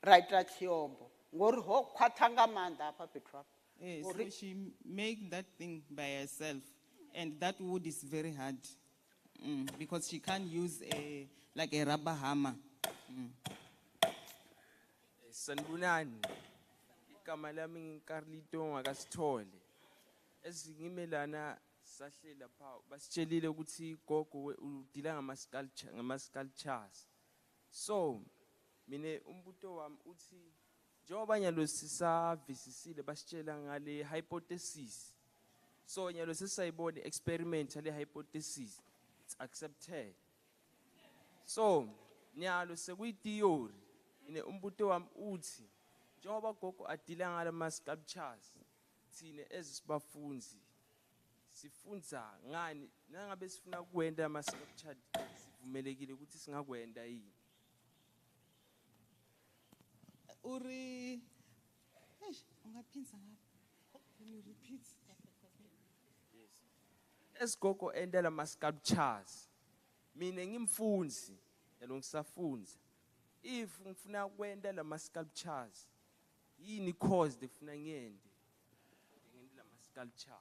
ra ita chiombo ngori ho khwaṱha nga maanḓa hapa fhethu hapa. So she make that thing by herself, and that wood is very hard because she can't use like a rubber hammer. Sanibonani, igama lami ngiNkarlito ngakasithole. Ezingimelana sahlela pha basitshelile ukuthi gogo udila ngama-sculptures. So mina umbuto wami uthi njengoba nyalo sisavisisile basitshela ngale hypothesis. So nyalo sesayibona experiment le hypothesis, it's accepted. So nyalo sekuyi theory. Ine umbuto wami uthi njengoba gogo adila ngala ma-sculptures, thina ezisibafunzi sifunza ngani nangabe sifuna kwenda ama-sculpture sivumelekile ukuthi singakwenda yini? Uri ungaphinza ngapha? Can you repeat? Yes. Esigogo endela ma-sculptures, mina ngimfunzi yalo ngisafunza, if ngifuna kwenda lama sculptures yini cause defuna ngiyende ngende lama sculptures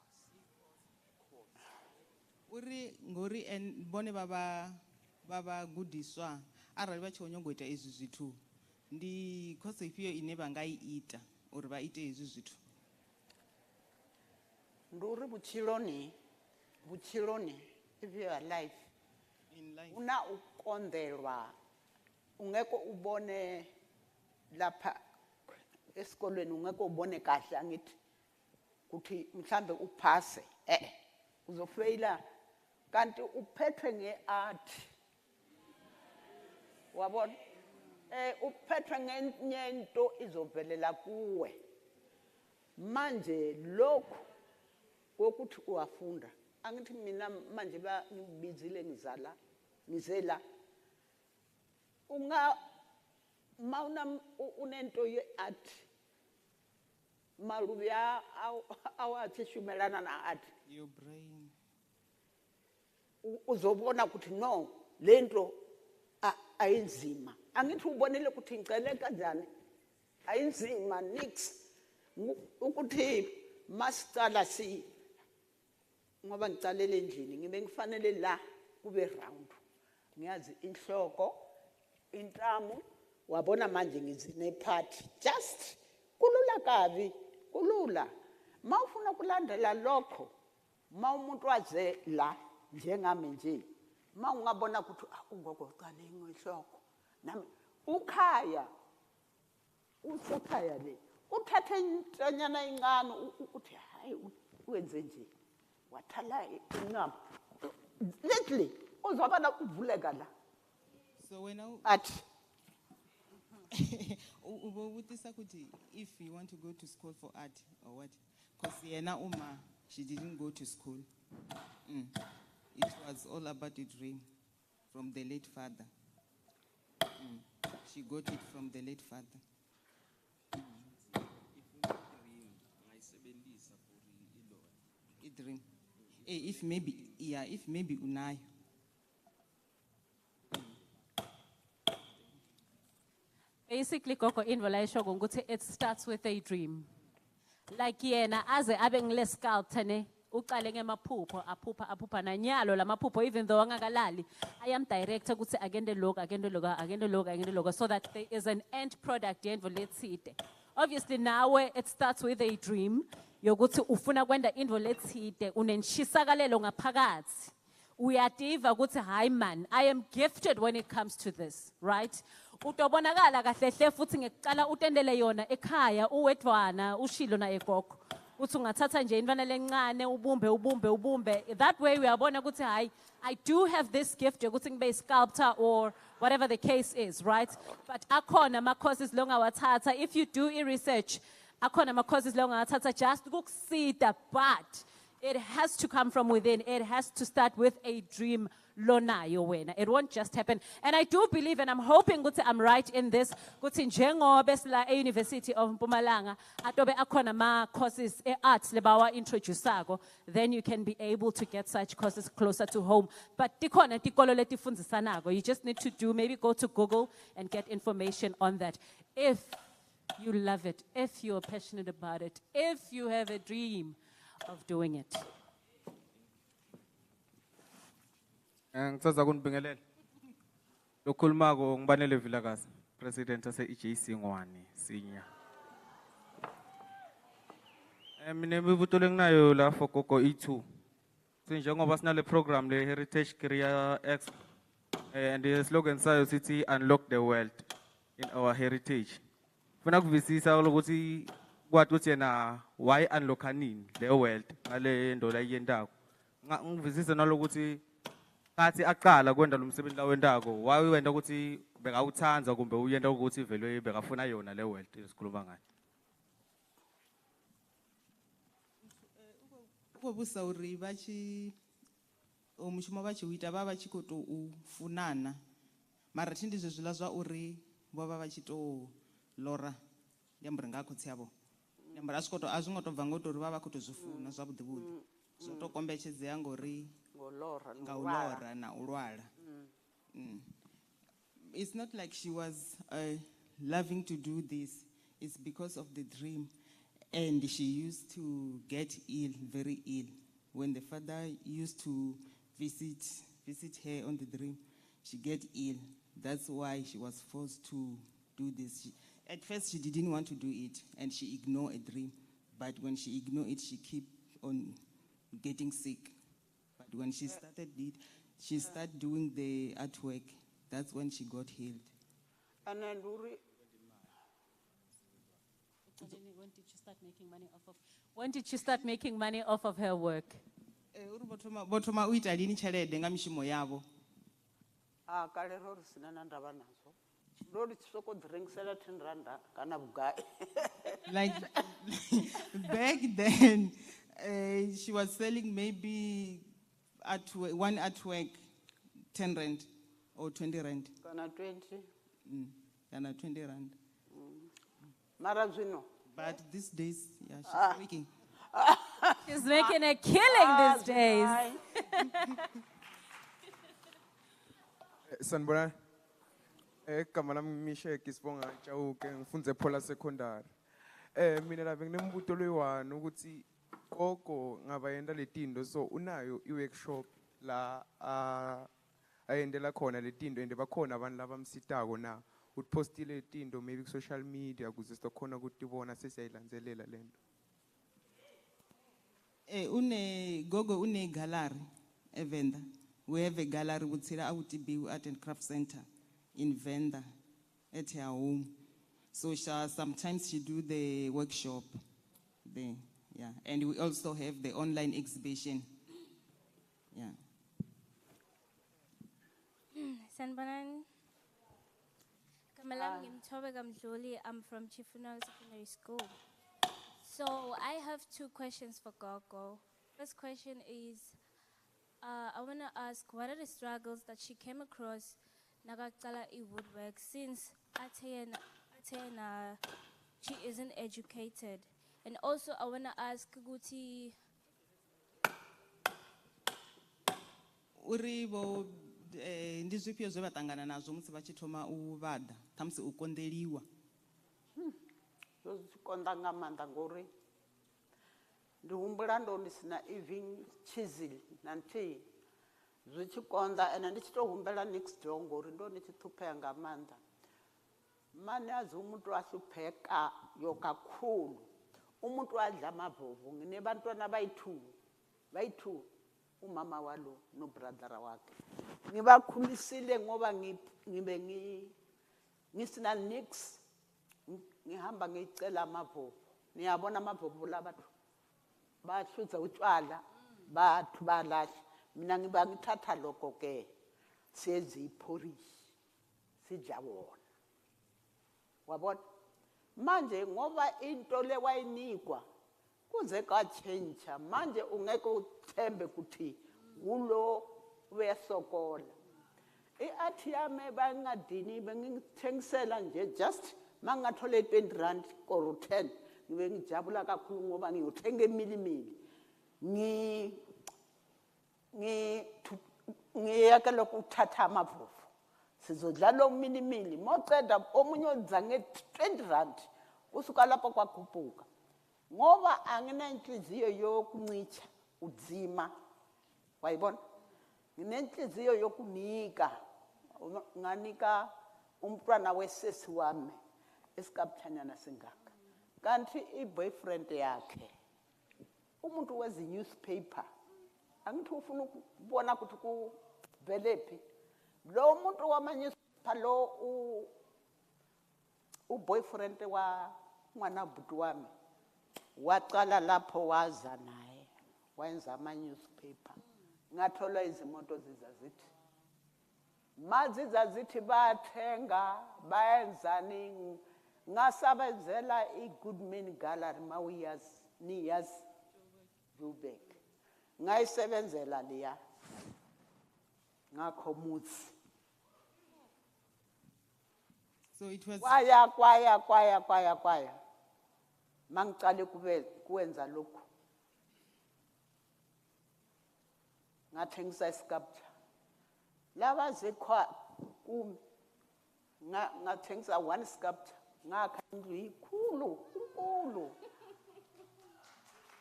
uri ngori en bone baba gudiswa arali vha tshi nyongo ita izwi zwithu ndi course ifhio ine vha nga ita uri vha ite izwi zwithu ndi uri vhutshiloni if you are alive in life una ukondelwa ungeke ubone lapha esikolweni ungeke ubone kahle angithi ukuthi mhlambe uphase uzofeyila kanti uphethwe ngeart wabona uphethwe ngenye into izovelela kuwe manje lokho ukuthi uwafunda angithi mina manje ngibizile ngizela mauna unento ye-art malubi awathi shumelana na-art your brain uzobona ukuthi no lento ayinzima angithi ubonile ukuthi ngicele kanjani ayinzima nix ukuthi masicala ngoba ngicalele endlini ngibe ngifanele la kube round ngiyazi inhloko intamo wabona manje ngizine part just kulula kabi kulula mawufuna kulandela lokho umuntu waze la njengami nje mawungabona ukuthi ungoko uqale inhloko nami ukhaya usekhaya le uthathe intanyana incane uthi hayi wenze nje wathala incamo lately uzobana uvuleka la so when athi ubutisa ukuthi if you want to go to school for art or what because yena uma she didn't go to school it was all about a dream from the late father she got it from the late father dream if maybe unayo Basically, Gogo involation ukuthi it starts with a dream. Like yena aze abe ngile sculptor ne uqale ngemaphupho aphupha nanyalo lamaphupho even though angakalali I am director ukuthi agende lokho so that there is an end product yenvo letside. Obviously now it starts with a dream yokuthi ufuna kwenda into letside unenshisakalelo ngaphakathi uyativa ukuthi hayi man I am gifted when it comes to this right utobonakala kahle hle futhi ngekuqala utendele yona ekhaya uwedwana ushilo na egogo uthi ungathatha nje intwana lencane ubumbe that way uyabona ukuthi hayi I do have this gift yokuthi ngibe sculptor or whatever the case is right but akhona ama courses longawathatha if you do research akhona ama courses longawathatha just ukukusida but it has to come from within. It has to start with a dream. Lonayo wena. It won't just happen. And I do believe, and I'm hoping ukuthi I'm right in this, ukuthi njengoba sila University of Mpumalanga, atobe akhona ma courses e-arts lebawa introduceako, then you can be able to get such courses closer to home. But tikhona tikolo letifundisanako. You just need to maybe go to Google and get information on that. If you love it, if you're passionate about it, if you have a dream of doing it. Ngitsaza kunibingelela. Lokhulumako ngibanele Vilakazi, President ase EJC Ngwane Senior. Mina imibuto lenginayo la for Gogo E2. Njengoba sinale program le Heritage Career Expo and the slogan sayo sithi unlock the world in our heritage. Funa kuvisisa ukuthi kwathi uthi yena why unlocka nini the world ngale ndola yendako. Ngivisisa nalokuthi kathi aqala kwenda lo msebenzi la wendako why wenda ukuthi bekawuthanza kumbe uyenda ukuthi vele bekafuna yona le world esikhuluma ngayo. Ubusa uri bachi omushumo bachi uita baba chiko to ufunana mara tindizwe zwila zwa uri baba bachi to lora yambri ngakho tsiabo yambra asikoto azwingoto bva ngoto uri baba khoto zwifuna zwa budibudi zwo to kombetshedzea ngori ngolora ngaulora na ulwala it's not like she was loving to do this. It's because of the dream. And she used to get ill, very ill. When the father used to visit her on the dream, she get ill. That's why she was forced to do this. At first, she didn't want to do it, and she ignored a dream. But when she ignored it, she kept on getting sick. But when she started it, she started doing the artwork. That's when she got healed. And then When did you start making money off of? When did you start making money off of her work? Bothoma o ita lini tshelede nga mishumo yavo? kale ro ri sina na ndavha nazo ro ri soko drinksela 10 randa kana bugai. Like back then, she was selling maybe one artwork, 10 rand or 20 rand. Kana 20. Kana 20 rand. Mara zwino. But these days, yeah, she's making. She's making a killing these days. Sanibonani. Igama lami Mishek Sibonga Chauke ngifunze Phola Secondary. Mina la benginembuto loyiwani ukuthi gogo ngabayenda letindo so unayo iworkshop la ayendela khona letindo and bakhona abantu labamsitako na utpostile letindo maybe ku social media kuze sizokhona ukutibona sesiyayilandzelela lento. Gogo une gallery eVenda. We have a gallery with Awutibiu Art and Craft Center in Venda at her home. So sometimes she do the workshop there, yeah. And we also have the online exhibition, yeah. Sanbanan. Kamalam Ngimtobe Gamjoli, I'm from Chifunang Secondary School. So I have 2 questions for Gogo. First question is, I want to ask, what are the struggles that she came across Nagakala woodwork since Atena she isn't educated? And also I want to ask Guti Uribo ndizwipio zwe batangana nazo musi bachithoma u vhada thamsi u kondeliwa. Konda nga manda ngori ndi humbula ndo ndi sina even chisel na nthihi zwi tshi konda ene ndi tshi tou humbela next door ngori ndo ndi tshi ṱhuphea nga maanḓa. Mane azi umuntu ahlupheka yo kakhulu umuntu adla amavovo ngine bantwana bayi-2 umama walo nobrother wakhe ngibakhulisile ngoba ngibe ngisina nix ngihamba ngicela amavovo niyabona amavovo labantu bahluza utshwala bathu balahla mina ngiba ngithatha lokho ke senze iphorishi sijabona wabona manje ngoba into le wayinikwa kuze ka-change manje ungeke uthembe ukuthi ulo uyasokola i-art yami bangadini bengithengisela nje just mangathole 20 rand or 10 ngibe ngijabula kakhulu ngoba ngiyothenga emilimili ngiyeke lokhu uthatha amavovo sizodlala omilimili moceda omunye odza nge-20 rand kusuka lapho kwakhuphuka ngoba anginenhliziyo yokuncicha udzima wayibona nginenhliziyo yokunika nganika umntwana wesesi wami esikabthanyana singaka kanti i-boyfriend yakhe umuntu wezi-newspaper angithi ufuna ukubona ukuthi kuvelephi lo muntu wama-newspaper lo uboyfriend wa mwana bhuti wami waqala lapho waza naye wayenza ama-newspaper ngathola izimoto zizazithi mazizazithi bathenga bayenzani ngasabenzela i-Goodman Gallery niyazi Joburg ngayisebenzela leya ngakho muthi so it was kwaya mangicale kuwenza lokhu ngathengisa isculpture laba zekho kumi ngathengisa one sculpture ngakha indlu ikhulu inkulu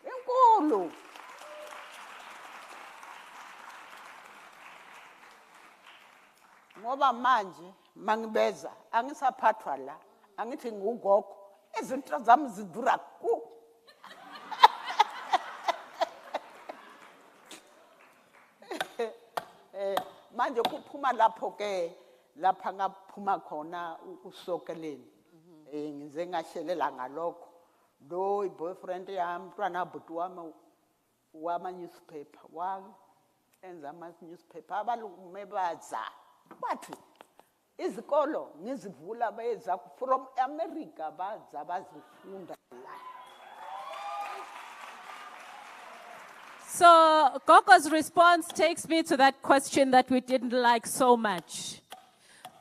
inkulu ngoba manje mangibeza angisaphathwa la angithi ngugogo izinto zami zidura ku manje kuphuma lapho ke lapha ngaphuma khona ukusokeleni ngize ngashelela ngalokho lo boyfriend yami mntwana bhuti wami wama newspaper enza ama newspaper abalume baza bathi izikolo ngizivula beza from America baza bazifunda la. So Gogo's response takes me to that question that we didn't like so much.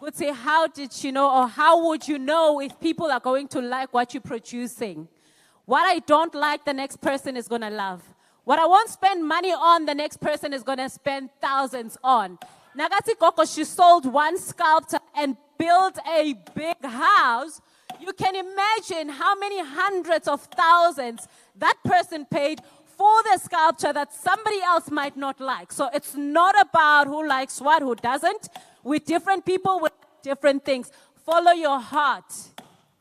Would say, how did you know, or how would you know if people are going to like what you're producing? What I don't like, the next person is going to love. What I won't spend money on, the next person is going to spend thousands on. Nagati Gogo, she sold one sculpture and built a big house. You can imagine how many hundreds of thousands that person paid for the sculpture that somebody else might not like. So it's not about who likes what, who doesn't. With different people, with different things. Follow your heart.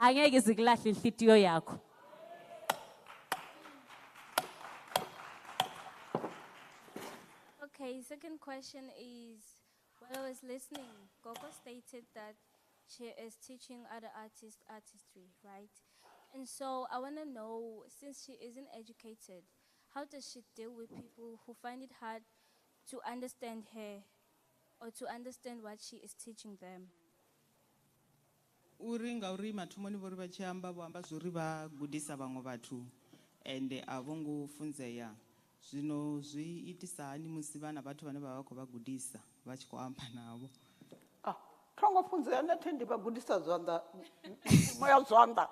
Okay, second question is, while I was listening, Gogo stated that she is teaching other artists artistry, right? And so I want to know, since she isn't educated, how does she deal with people who find it hard to understand her or to understand what she is teaching them? Uringa uri mathomoni vori vachiamba vamba zvori vagudisa vamwe vathu ende avongo funzeya zvino zviitisa hani musi vana vathu vane vavako vagudisa vachikoamba navo tongofunzeya nethi ndivagudisa zwanḓa moya zwanḓa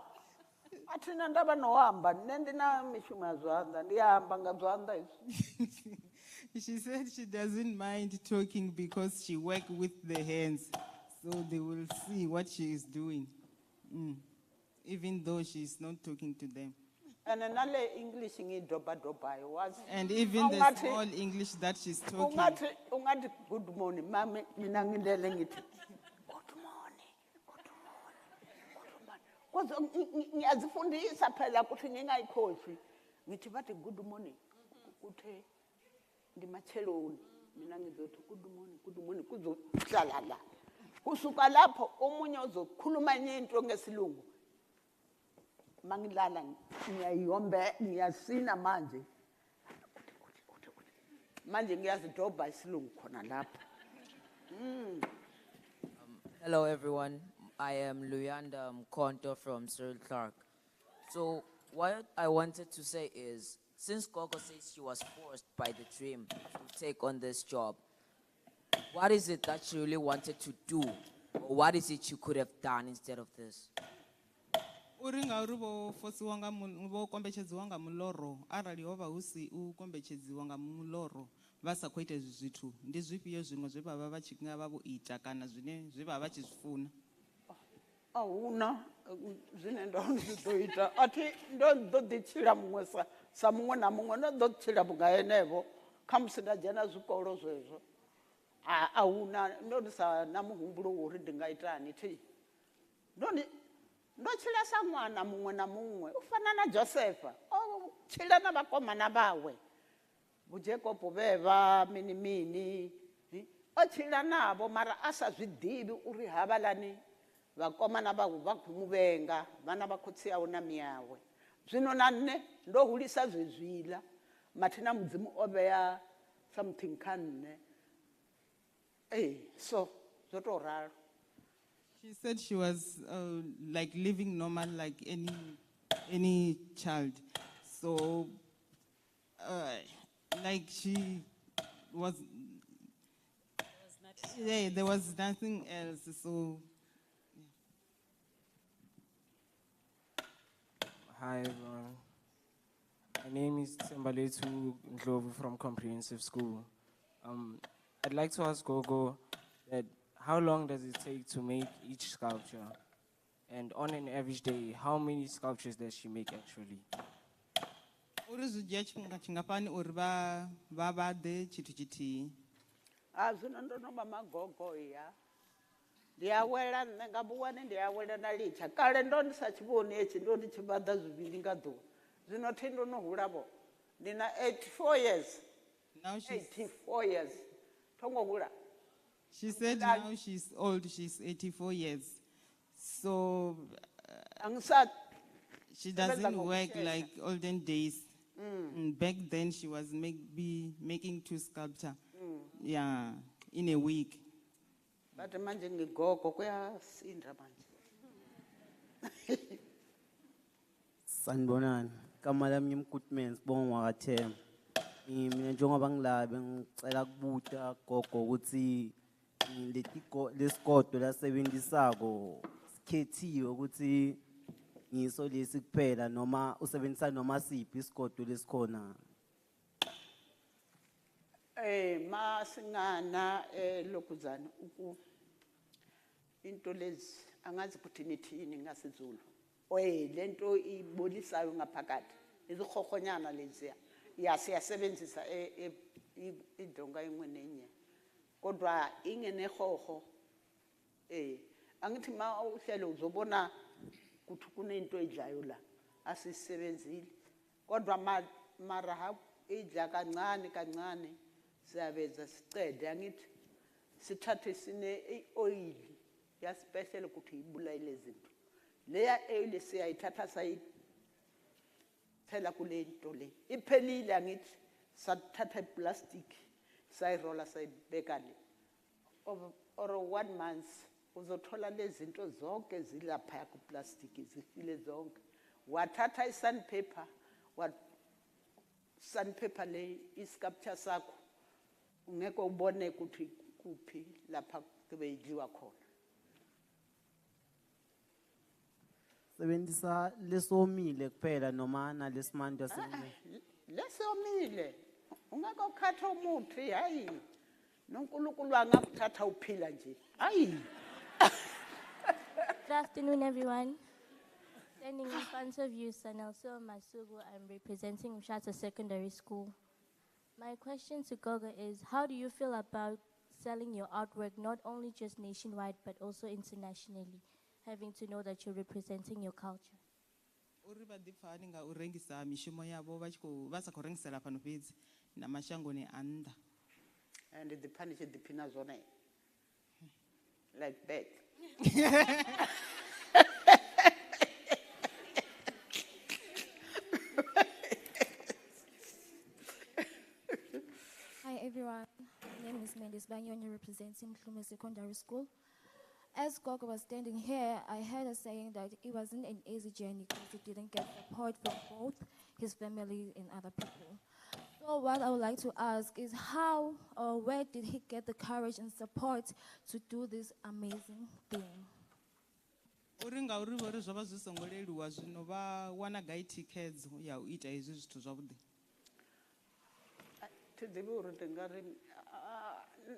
athina ndavha noamba nne ndina mishumo ya zwanḓa ndiyamba nga zwanḓa izwi. She said she doesn't mind talking because she works with the hands, so they will see what she is doing, even though she is not talking to them. And another English was. And even the small English that she's talking. Good morning, mama. Good morning. Good morning. Ngiyazifundisa phela ukuthi ngingayikhohlwi ngithi bathi good morning uthe ngimacheloni mina ngizothi good morning kuzohlala la kusuka lapho omunye uzokhuluma into ngesilungu mangilala ngiyayombe ngiyasina manje ngiyazidobha isilungu khona lapho. Hello everyone, I am Luyanda Mkonto from Cyril Clark. So what I wanted to say is, since Gogo says she was forced by the dream to take on this job, what is it that she really wanted to do? Or what is it she could have done instead of this? Uringa uri vo fosiwa nga vo kombechedziwa nga muloro arali hova husi u kombechedziwa nga muloro vasa khou ita izwi zwithu ndi zwifhio zwiṅwe zwe vha vha vha tshi nga vha vho ita kana zwine zwe vha vha tshi zwifuna? Ahuna zwine ndo ndo ita athi ndo ḓo tshila muṅwe sa muṅwe na muṅwe ndo ḓo tshila vhuga henevho kha musi nda dzhena zwikolo zwezwo ahuna ndo sa na muhumbulo uri ndi nga itani thi ndo tshila sa ṅwana muṅwe na muṅwe u fana na Josepha o tshila na vhakomana vawe Jacob veva mini o tshila navho mara a sa zwi ḓivhi uri havhalani vakomana vawe vha khou muvenga vhana vha khotsi yawe na miyawe zwino na nne ndo hulisa zwezwila mathina mudzimu o vhea something kha nne so zwo to ralo. She said she was like living normal like any child, so like she was there was nothing else, so Hi everyone, my name is Tsembaletu Ndlovu from Comprehensive School. I'd like to ask Gogo that how long does it take to make each sculpture? And on an average day, how many sculptures does she make actually? Uri zwi dzhia tshifhinga tshingafhani uri vha vhaḓe tshithu tshithihi? Zwino ndo no vha magogo ya ndi awela nṋe nga vhuwane ndi awela na litsha kale ndo ndi sa tshi vhoni hetshi ndo ndi tshi vhaḓa zwivhili nga ḓuvha zwino thi ndo no hula vho ndi na 84 years. Now she's 84 years thongo hula. She said now she's old, she's 84 years. So she doesn't work like olden days. Back then she was making 2 sculptures. Yeah, in a week. But manje ngigogo kuyasinda manje. Sanibonani. Igama lami ngimGoodman Sibongo wakaThemba. Mina njengoba ngilabe ngicela kubuta gogo ukuthi lesigodo lasebenzisako sikhethiwe ukuthi ngiso lesi kuphela noma usebenzisa noma siphi isigodo lesikhona. Masingana lokuzana into lezi angazi ukuthi nithini ngasiZulu. Lento ibolisayo ngaphakathi izikhokonyana leziya siyasebenzisa idonga enye nenye kodwa ingene hoho angithi ma uhlelo uzobona ukuthi kunento edlayo la asisebenzile kodwa mara idla kancane kancane siyabeza sicede angithi sithathe sine oil ya special ukuthi ibulayile izinto leya oil siyayithatha sayi phela kule nto le iphelile angithi sathatha iplastic sayirola sayibeka le or 1 month uzothola lezi zinto zonke zilapha ku plastic zifile zonke wathatha i-sandpaper sandpaper le isculpture sakho ungeke ubone ukuthi kuphi lapha kube idliwa khona. Sebenzisa lesomile kuphela noma nalesimanje lesomile ungeke ukhatha umuthi hayi noNkulunkulu angakuthatha uphila nje hayi. Good afternoon, everyone. Standing in front of you, Sanelso Masugu, I'm representing Mshata Secondary School. My question to Gogo is, how do you feel about selling your artwork not only just nationwide but also internationally, having to know that you're representing your culture? Uri vha ḓifhani nga u rengisa mishumo yavho vha sa khou rengisela fhano fhedzi na mashangoni a nnḓa. And the punish the pina zone like that. Hi everyone, my name is Mendes Banyoni representing Klume Secondary School. As Gogo was standing here, I heard her saying that it wasn't an easy journey because he didn't get support from both his family and other people. So what I would like to ask is how or where did he get the courage and support to do this amazing thing? Uri ngauri vhori zwo vha zwi songo leluwa zwino vha wana gai thikhedzo ya u ita hezwi zwithu zwavhuḓi? Thi ḓivhi uri ndi nga ri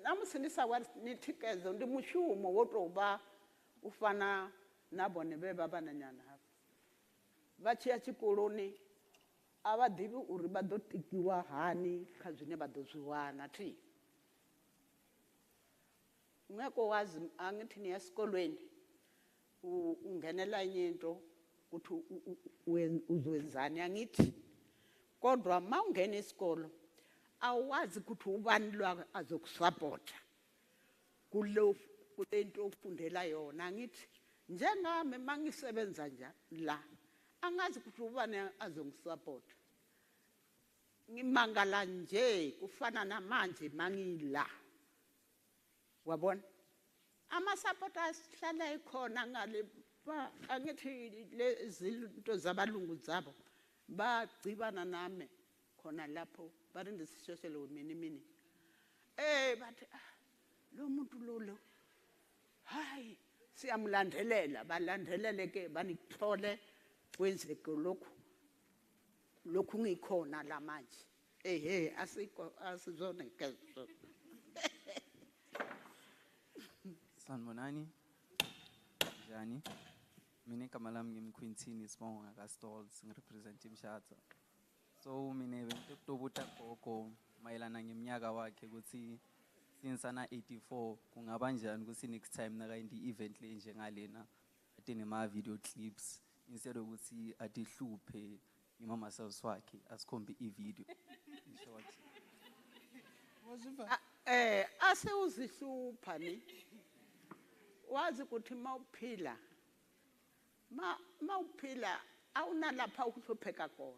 namusi ndi sa wani thikhedzo ndi mushumo wo tou vha u fana na vhone vhe vha vhananyana hafha vha tshi ya tshikoloni a vha ḓivhi uri vha ḓo tikiwa hani kha zwine vha ḓo zwi wana thi ungeke wazi angithi niya esikolweni ungenela enye into ukuthi uzwenzani angithi kodwa ma ungena isikolo awazi ukuthi ubani lwa azokusupporta kule nto ofundela yona angithi njengami mangisebenza nje la angazi ukuthi ubani azongisupport ngimangala nje kufana namanje mangila wabona ama supporters hlala ikhona ngale angithi lezinto zabalungu zabo bagcibana nami khona lapho bari ndisisheshele wemini bathi lo muntu lo hayi siyamlandelela balandelele ke banikuthole kwenzeke lokhu ngikhona la manje asikho asizone kezo. Sanibonani. Njani? Mina igama lami ngimQuintini Sibonga kaStalls ngirepresent iMshata. So mina bente kutobuta gogo mayelana ngeminyaka wakhe ukuthi since ana 84 kungaba njani ukuthi next time nakayindi event le njengalena ade nema video clips instead ukuthi adihluphe imama selves wakhe asikhombe ivideo in short. Ase uzihlupha ni wazi ukuthi mawuphila mawuphila awunalapha ukuhlupheka khona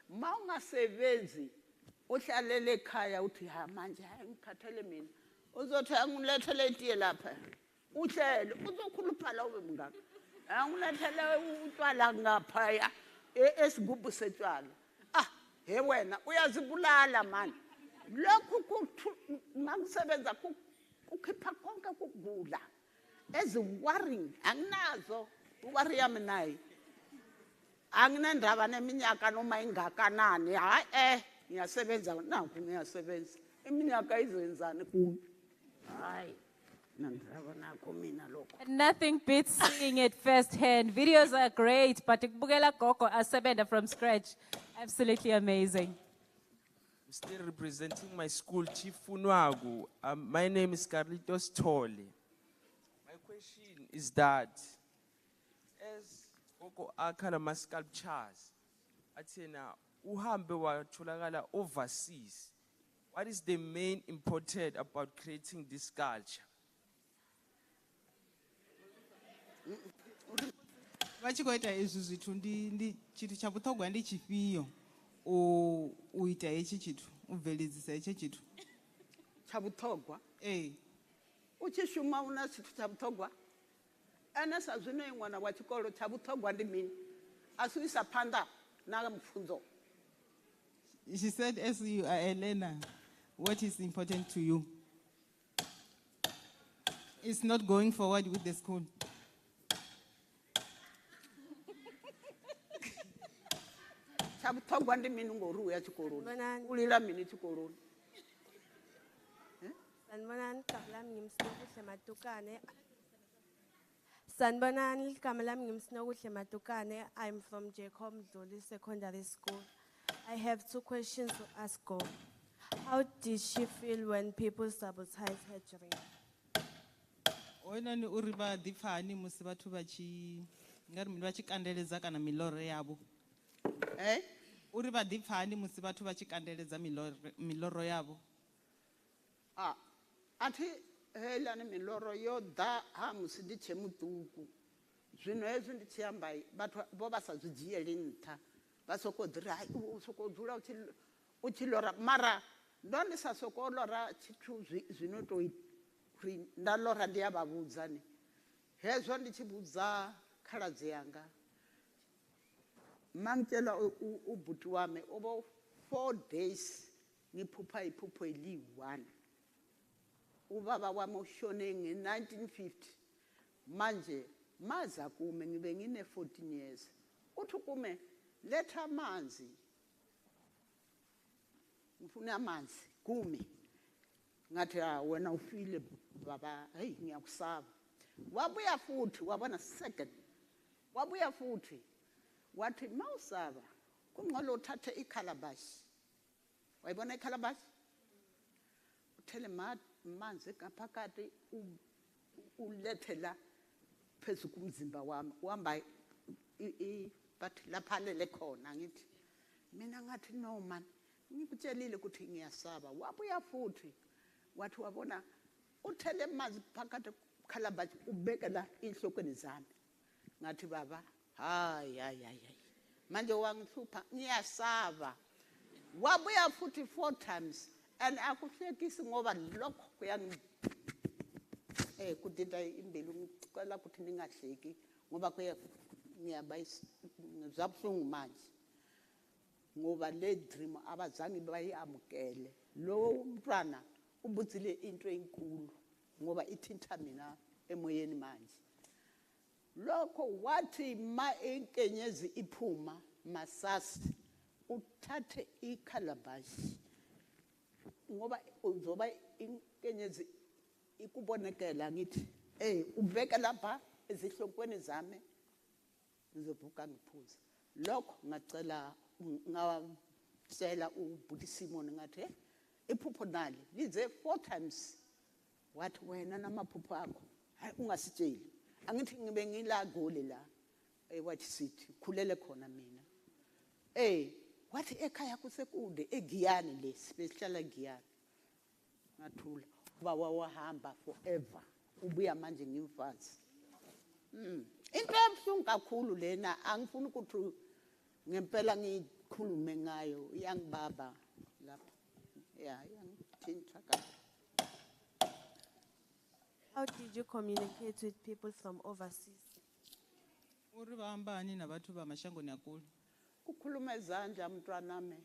mawungasebenzi uhlalele ekhaya uthi ha manje ngikhathele mina uzothi angilethele itiye lapha uhlele uzokhuluphala ube mngaka angilethele utshwala ngapha esigubhu setshwala he wena uyazibulala manje lokhu ngakusebenza kukhipha konke kugula eziworrying anginazo uwari yami naye anginandaba neminyaka noma ingakanani hayi ngiyasebenza nanku ngiyasebenza iminyaka izenzani kimi hayi nandaba nakho mina lokho. Nothing beats seeing it firsthand. Videos are great, but ukubukela gogo asebenza from scratch, absolutely amazing. I'm still representing my school, Chief Funwagu. My name is Carlitos Tole. My question is that, as Gogo Akalama sculptures, Atena, uhambe watholakala overseas, what is the main important about creating this sculpture? Vachikoita izvi zvithu ndi chithu cha vhuṱhogwa ndi chifhio u ita hetshi chithu u bveledzisa hetshi chithu cha vhuṱhogwa u tshi shuma una tshithu cha vhuṱhogwa ene sa zwino ṅwana wa tshikolo cha vhuṱhogwa ndi mini a si isa phanḓa na mfunzo. She said, as you are a learner, what is important to you? It's not going forward with the school. Chabuthogwa ndi mini ngori uya tshikoloni ulila mini tshikoloni Sanibonani igama lami ngimsinokuhle Matukane. Sanibonani igama lami ngimsinokuhle Matukane. I'm from Jacob Mdluli Secondary School. I have 2 questions to ask her. How did she feel when people sabotage her dream? Oinani uri vha ḓipfani musi vhathu vha tshi ngari mini vha tshi kandeledza kana miloro yavho uri vha ḓipfani musi vhathu vha tshi kandeledza miloro yavho athi helani miloro yo ḓa ha musi ndi tshe muṱuku zwino hezwi ndi tshi amba vhathu vho vha sa zwi dzhieli nṱha vha sokou ḓiri hai u sokou dzula u tshi lora mara ndo ndi sa sokou lora tshithu zwino tou uri nda lora ndi a vha vhudza ni hezwo ndi tshi vhudza khaladzi yanga mangitshela ubhuti wami ubo 4 days ngiphupha iphupho eli-1 ubaba wami ushone nge-1950 manje maza kume ngibe ngine-14 years uthi kume letha amanzi ngifuna amanzi kume ngathi wena ufile baba hey ngiyakusaba wabuya futhi wabona second wabuya futhi wathi mawusaba kungcono uthathe ikhalabashi wayibona ikhalabashi uthele manzi ngaphakathi ulethela phezu kumzimba wami uhamba bathi laphalele khona ngithi mina ngathi no man ngikutshelile ukuthi ngiyasaba wabuya futhi wathi wabona uthele manzi phakathi khalabashi ubekela inhlokweni zami ngathi baba hayi manje wangihlupha ngiyasaba wabuya futhi 4 times and akuhlekisi ngoba lokho kuyangi kudida imbelu ngicela ukuthi ningahleki ngoba ngiyabayisa zabuhlungu manje ngoba le dream abazange bayamukele lo mntwana ubudzile into enkulu ngoba ithinta mina emoyeni manje lokho wathi ma enkenyezi iphuma masasi uthathe ikhalabashi ngoba uzoba inkenyezi ikubonekela ngithi ubeke lapha ezihlokweni zami ngizovuka ngiphuza lokho ngacela ngacela ubhuti Simon ngathi iphupho nali lize 4 times wathi wena namaphupho akho hayi ungasitsheli angithi ngibe ngila goli la wathi sithi khulele khona mina wathi ekhaya kusekude eGiyani lesi besihlala Giyani ngathula uba wawahamba forever ubuya manje ngimfazi into ebuhlungu kakhulu lena angifuni ukuthi ngempela ngikhulume ngayo iyangibaba lapha iyangithinta kakhulu. How did you communicate with people from overseas? Uri bahambani nabantu bamashangoni akulu. Kukhuluma izandla mntwanami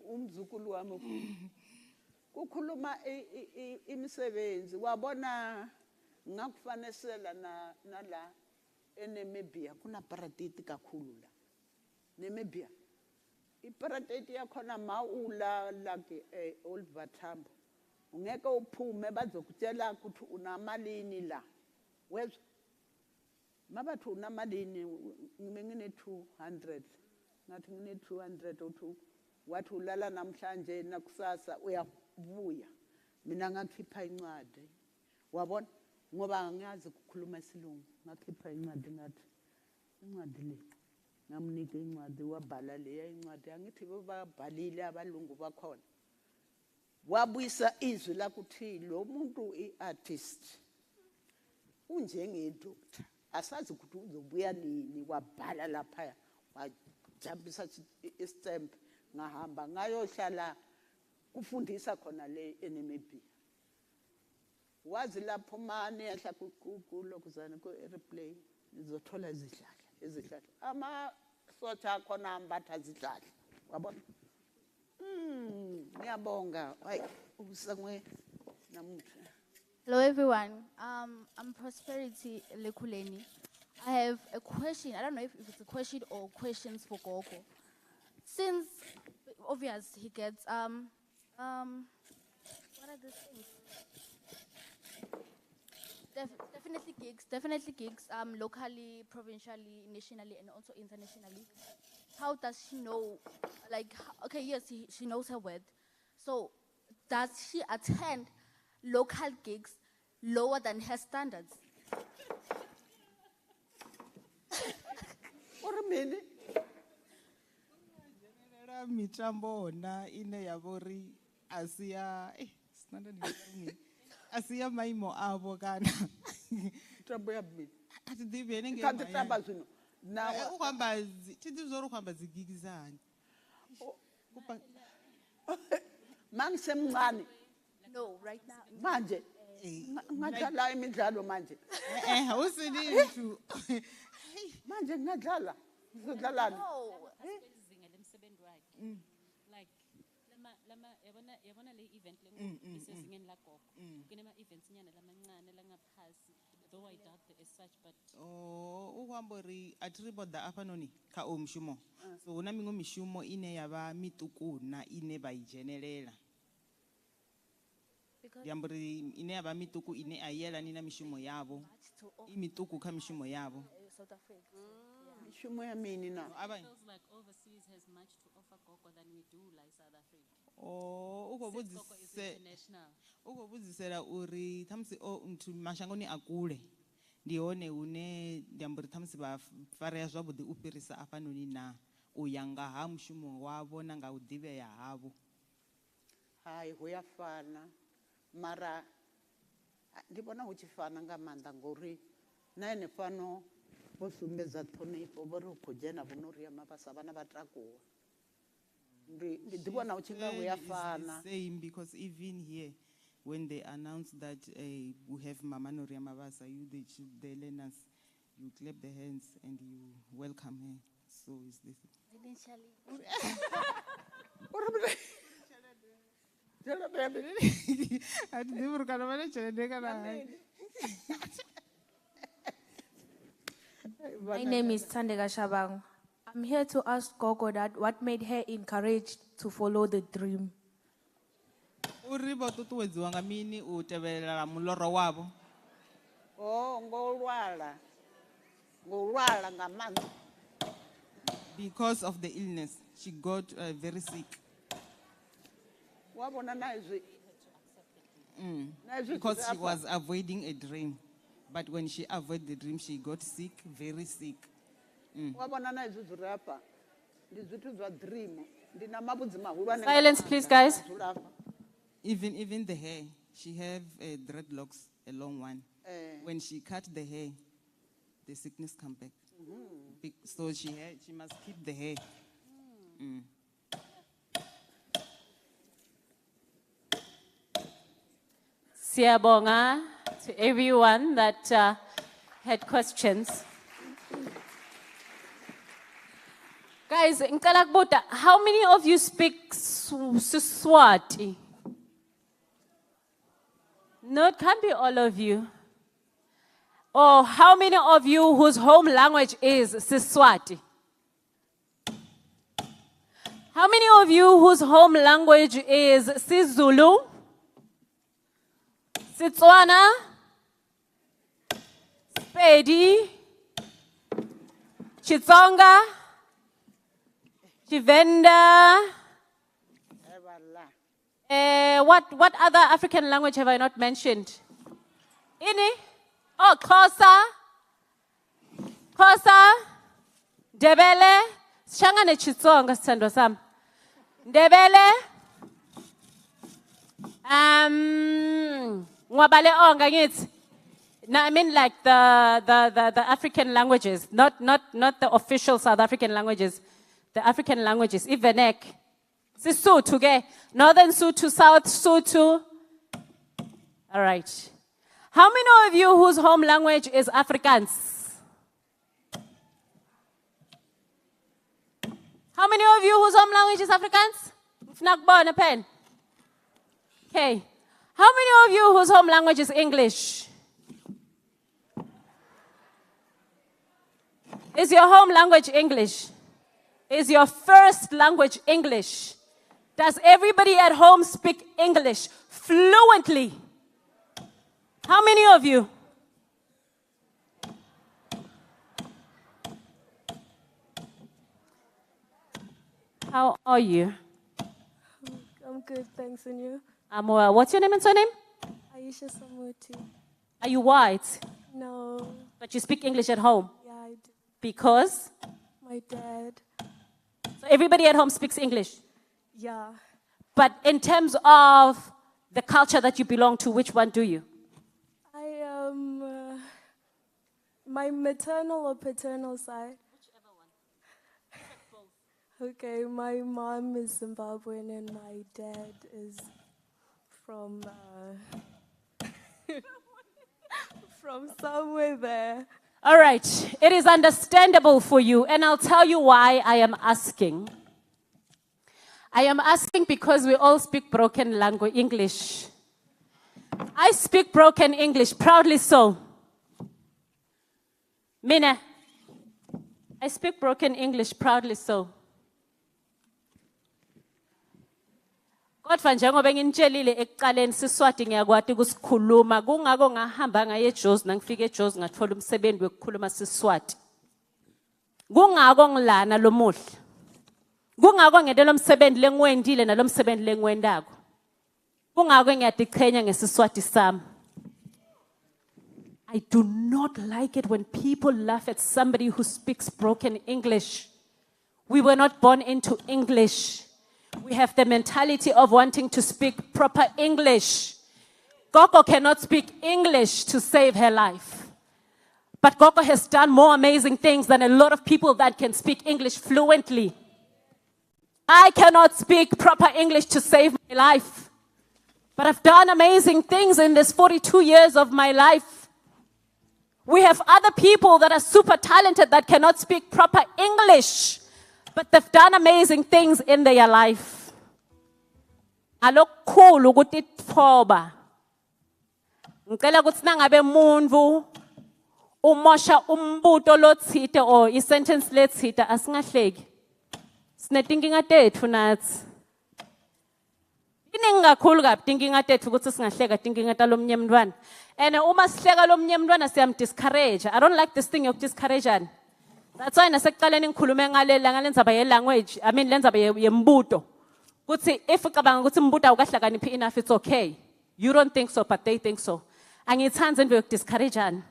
umzukulu wami kukhuluma imisebenzi wabona ngakufanesela nala eNamibia kuna paradise kakhulu la Namibia iparadise yakhona maula like Oliver Tambo ungeke uphume bazokutshela ukuthi unamalini la wezwa mabathi unamalini ngine 200 ngathi ngine 200 uthi wathi ulala namhlanje nakusasa uyabuya mina ngakhipha incwadi wabona ngoba ngiyazi ukukhuluma isilungu ngakhipha incwadi ngathi incwadi le ngamnika incwadi wabhala leya incwadi angithi babhalile abalungu bakhona wabuyisa izwi lakuthi lo muntu iartist unjengedoctor asazi ukuthi uzobuya nini wabhala lapha wajambisa istamp ngahamba ngayohlala kufundisa khona le eNamibia wazi lapho mane yahla kulokuzana ku-airplane izothola izihlahla amasotsha akhona ambatha izihlahla wabona ngiyabonga hayi usangwe namuhla. Hello everyone, I'm Prosperity Lekuleni. I have a question. I don't know if it's a question or questions for Gogo. Since obvious he gets what are the things? Definitely gigs, locally, provincially, nationally, and also internationally. How does she know, like, okay, yes, she knows her worth. So does she attend local gigs lower than her standards? What a minute. Mitambo na ine yabori asia asia maimo abo kana mitambo ya bini ati divene nge kanti tamba zino na ukwamba tindi zoro kwamba zigigizana mangisemncane no right now manje ngadlala imidlalo manje awusilithu manje ngadlala ngizodlalana like lama yabona le event le isezingeni la gogo kunema events nyana lamancane langaphasi though I doubt there is such but ukwamba ri atriboda apa noni kha omshumo so una mingo mishumo ine yaba mituku na ine ba igenelela yambri ine yaba mituku ine ayela nina mishumo yabo imituku kha mishumo yabo South Africa. Mishumo ya mini na feels like overseas has much to offer Gogo than we do like South Africa. Ukobuzisela uri thamsi untu mashangoni akule ndione une ndiamburi thamsi ba farea zwabudi u fhirisa afha noni na u yanga ha mushumo wavo na nga u ḓivhea havho. hayi huyafana mara ndi vhona hu tshi fana nga maanḓa ngori na ene fano vho sumbedza ṱhonifho vho ri hu khou dzhena vho no ri ya mabasa vhana vha takuwa ndi ḓi vhona hu tshi nga huyafana. Same because even here when they announced that we have Mama Noria Mabasa, the learners, you clap the hands and you welcome her. So is this. My name is Tandega Shabang. I'm here to ask Gogo that what made her encouraged to follow the dream. ngolwala ngamandla. Because of the illness, she got very sick. Wabona na izwi. Because she was avoiding a dream. But when she avoided the dream, she got sick, very sick. Wabona na izwi zurapa. Ndizwitu zwa dream. Ndina mabudzi mahulwane. Silence, please, guys. Even the hair, she have dreadlocks, a long one. When she cut the hair, the sickness come back. So she must keep the hair. Siyabonga to everyone that had questions. Guys, ngicela kubuza, how many of you speak Siswati? No, it can't be all of you. Or how many of you whose home language is Siswati? How many of you whose home language is Sizulu? Setswana? Sepedi? Chitsonga? Chivenda? What other African language have I not mentioned? Ini? Oh, Xhosa? Xhosa? Ndebele? Shangane Chitsonga sithandwa sami. Ndebele? Ngwabale onga ngithi. No, I mean like the African languages, not the official South African languages. The African languages, Ivenek. Sisuthu ke, Northern Sotho, South Sotho. All right. How many of you whose home language is Afrikaans? How many of you whose home language is Afrikaans? Funa kubona pen. Okay. How many of you whose home language is English? Is your home language English? Is your first language English? Does everybody at home speak English fluently? How many of you? How are you? I'm good, thanks, and you? I'm well. What's your name and surname? Aisha Samuti. Are you white? No. But you speak English at home? Yeah, I do. Because? My dad. So everybody at home speaks English? Yeah. But in terms of the culture that you belong to, which one do you? I am my maternal or paternal side. Whichever one. Okay, my mom is Zimbabwean and my dad is from from somewhere there. All right, it is understandable for you, and I'll tell you why I am asking. I am asking because we all speak broken language, English. I speak broken English, proudly so. Mina, I speak broken English, proudly so. Kodwa njengoba nginitshelile ekuqaleni Siswati ngiyakwati ukusikhuluma kungako ngahamba ngaye eJozi nangifika eJozi ngathola umsebenzi wokukhuluma Siswati. Kungako ngilana lomuhle. Kungako ngedela umsebenzi lengiwendile nalomsebenzi lengiwendako. Kungako ngiyadiqhenya ngeSiswati sami. I do not like it when people laugh at somebody who speaks broken English. We were not born into English. We have the mentality of wanting to speak proper English. Gogo cannot speak English to save her life. But Gogo has done more amazing things than a lot of people that can speak English fluently. I cannot speak proper English to save my life. But I've done amazing things in this 42 years of my life. We have other people that are super talented that cannot speak proper English. But they've done amazing things in their life. Alokukhulu ukuthi ithoba. Ngicela ukuthi nangabe umuntu umosha umbuto lothite or isentence lethite asingahleki. Sinetinkinga tethu nathi. Iningi kakhulu kabi tinkinga tethu ukuthi singahleka tinkinga talomnye mntwana. And uma sihleka lomnye umntwana siyam-discourage. I don't like this thing yoku-discourage. That's why nasekuqaleni ngikhulume ngalendzaba ye-language, I mean lendzaba yembuto. Kuthi if ucabanga ukuthi umbuto awukahlakaniphi enough, it's okay. You don't think so, but they think so. Angithandi into yoku-discourage.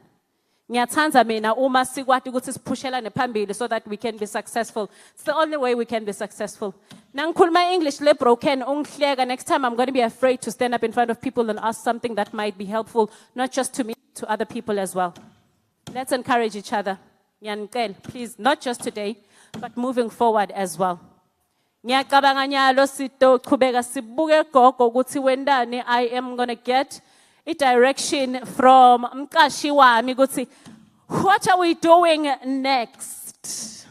Ngiyathanda mina uma sikwati ukuthi sipushelane phambili so that we can be successful. It's the only way we can be successful. Nangikhuluma English le broken ungihleka. Next time I'm going to be afraid to stand up in front of people and ask something that might be helpful, not just to me, to other people as well. Let's encourage each other. Ngiyanicela, please, not just today, but moving forward as well. Ngiyacabanga nyalo sitoqhubeka sibuke gogo ukuthi wendani I am going to get a direction from mqashi wami ukuthi what are we doing next?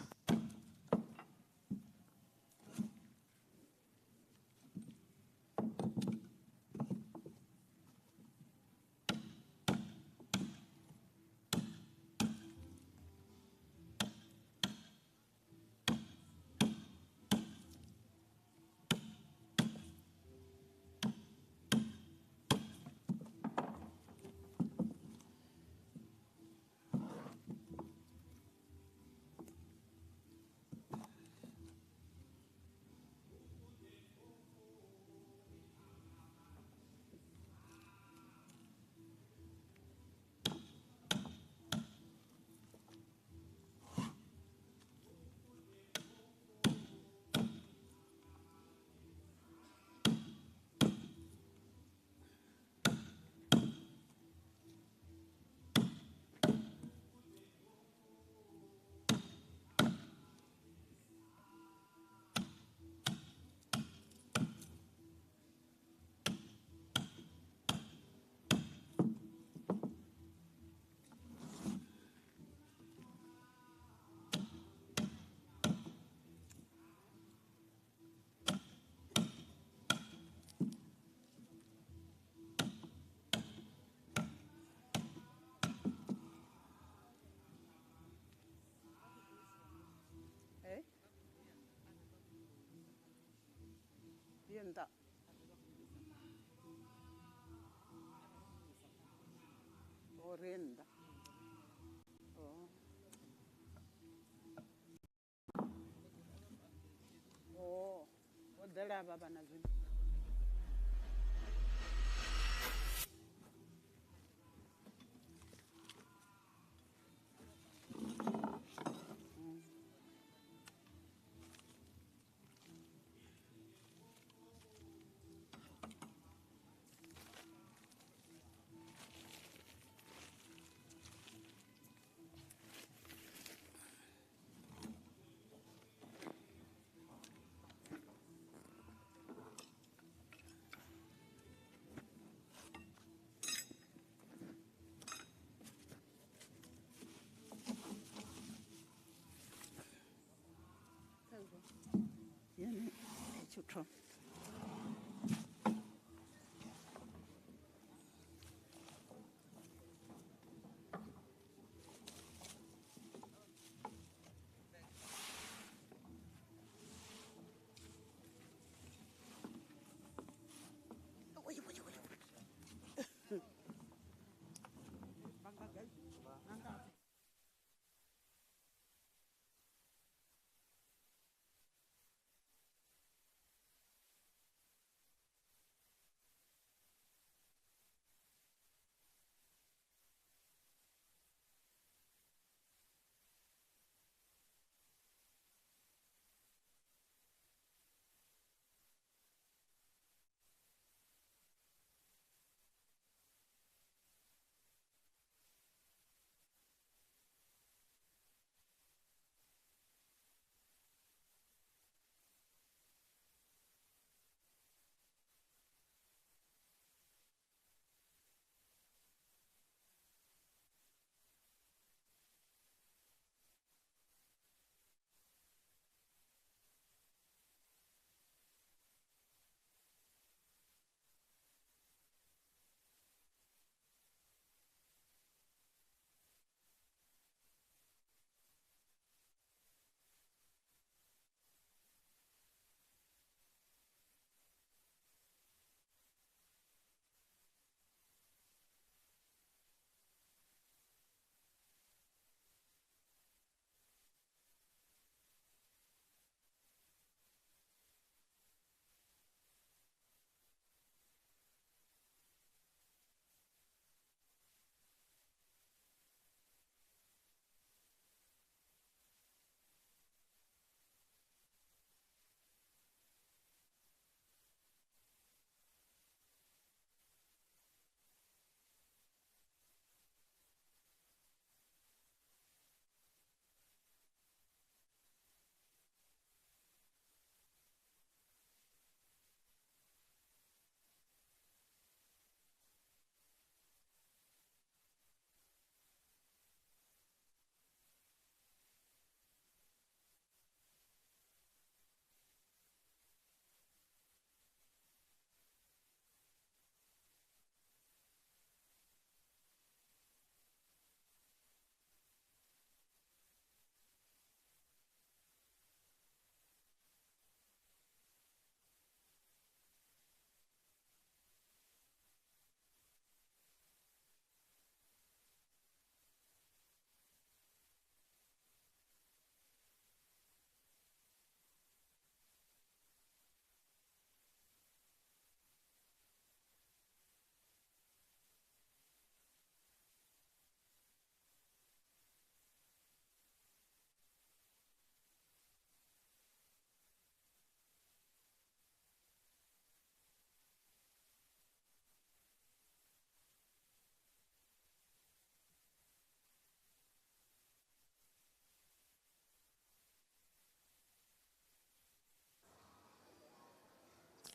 Orenda. Oh, odela baba na zwi. Yani, chutro.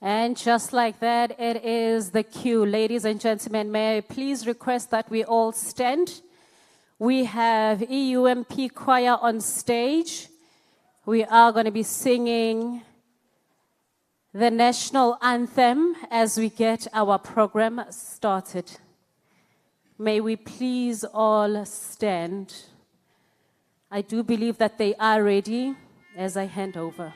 And just like that, it is the cue. Ladies and gentlemen, may I please request that we all stand. We have EUMP choir on stage. We are going to be singing the national anthem as we get our program started. May we please all stand. I do believe that they are ready as I hand over.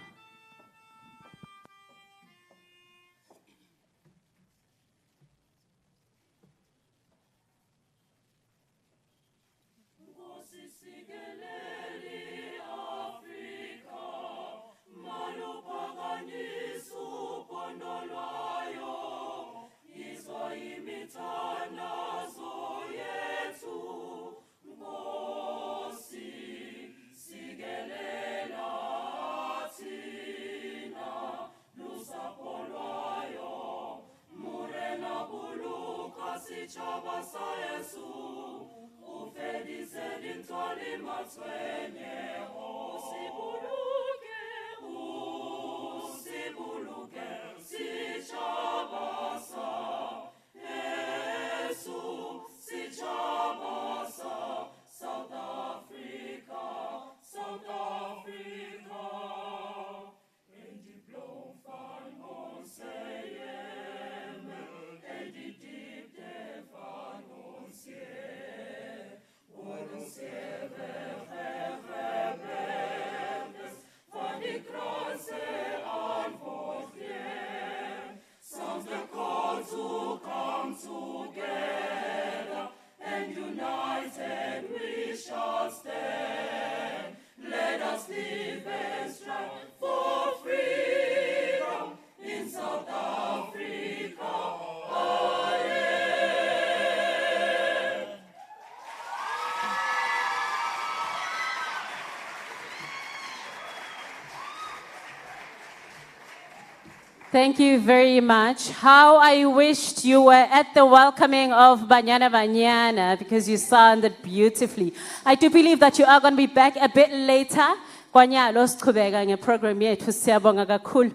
Thank you very much. How I wished you were at the welcoming of Banyana Banyana because you sounded beautifully. I do believe that you are going to be back a bit later. Kwanyalo siqhubeka ngeprogram yethu siyabonga kakhulu.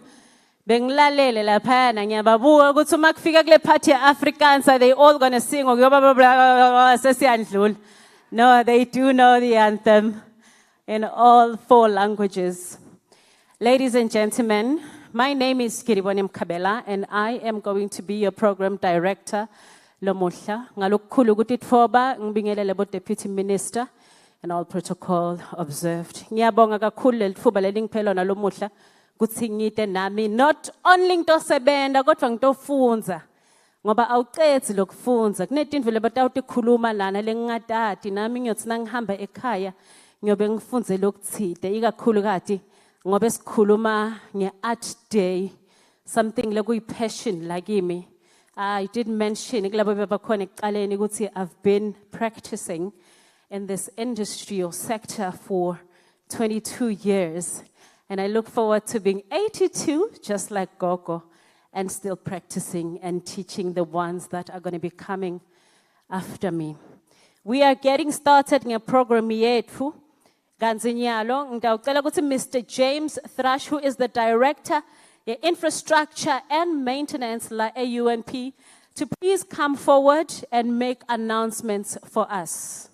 Bengilalele lapha ngiyababuka ukuthi uma kufika kule party Africans are they all going to sing sesiyandlula. No, they do know the anthem in all 4 languages. Ladies and gentlemen, my name is Kiriboni Mkabela, and I am going to be your program director, Lomuhla. Ngalukhulu ukuthi itfoba ngibingelele bo deputy minister and all protocol observed. Ngiyabonga kakhulu lethuba lelingiphelwa nalomuhla kuthi ngite nami not only ngitosebenta kodwa ngitofunza. Ngoba awuqedzi lokufunza kunetinto lebatawutikhuluma lana lengingatati nami ngiyothi nangihamba ekhaya ngiyobe ngifunze lokuthide ikakhulu ngoba sikhuluma nge-art day, something lekuyipassion lakimi. I did mention kulabo bebakhona ekuqaleni ukuthi I've been practicing in this industry or sector for 22 years. And I look forward to being 82, just like Gogo, and still practicing and teaching the ones that are going to be coming after me. We are getting started in a program yethu. Mr. James Thrush, who is the Director of Infrastructure and Maintenance at AUNP, to please come forward and make announcements for us.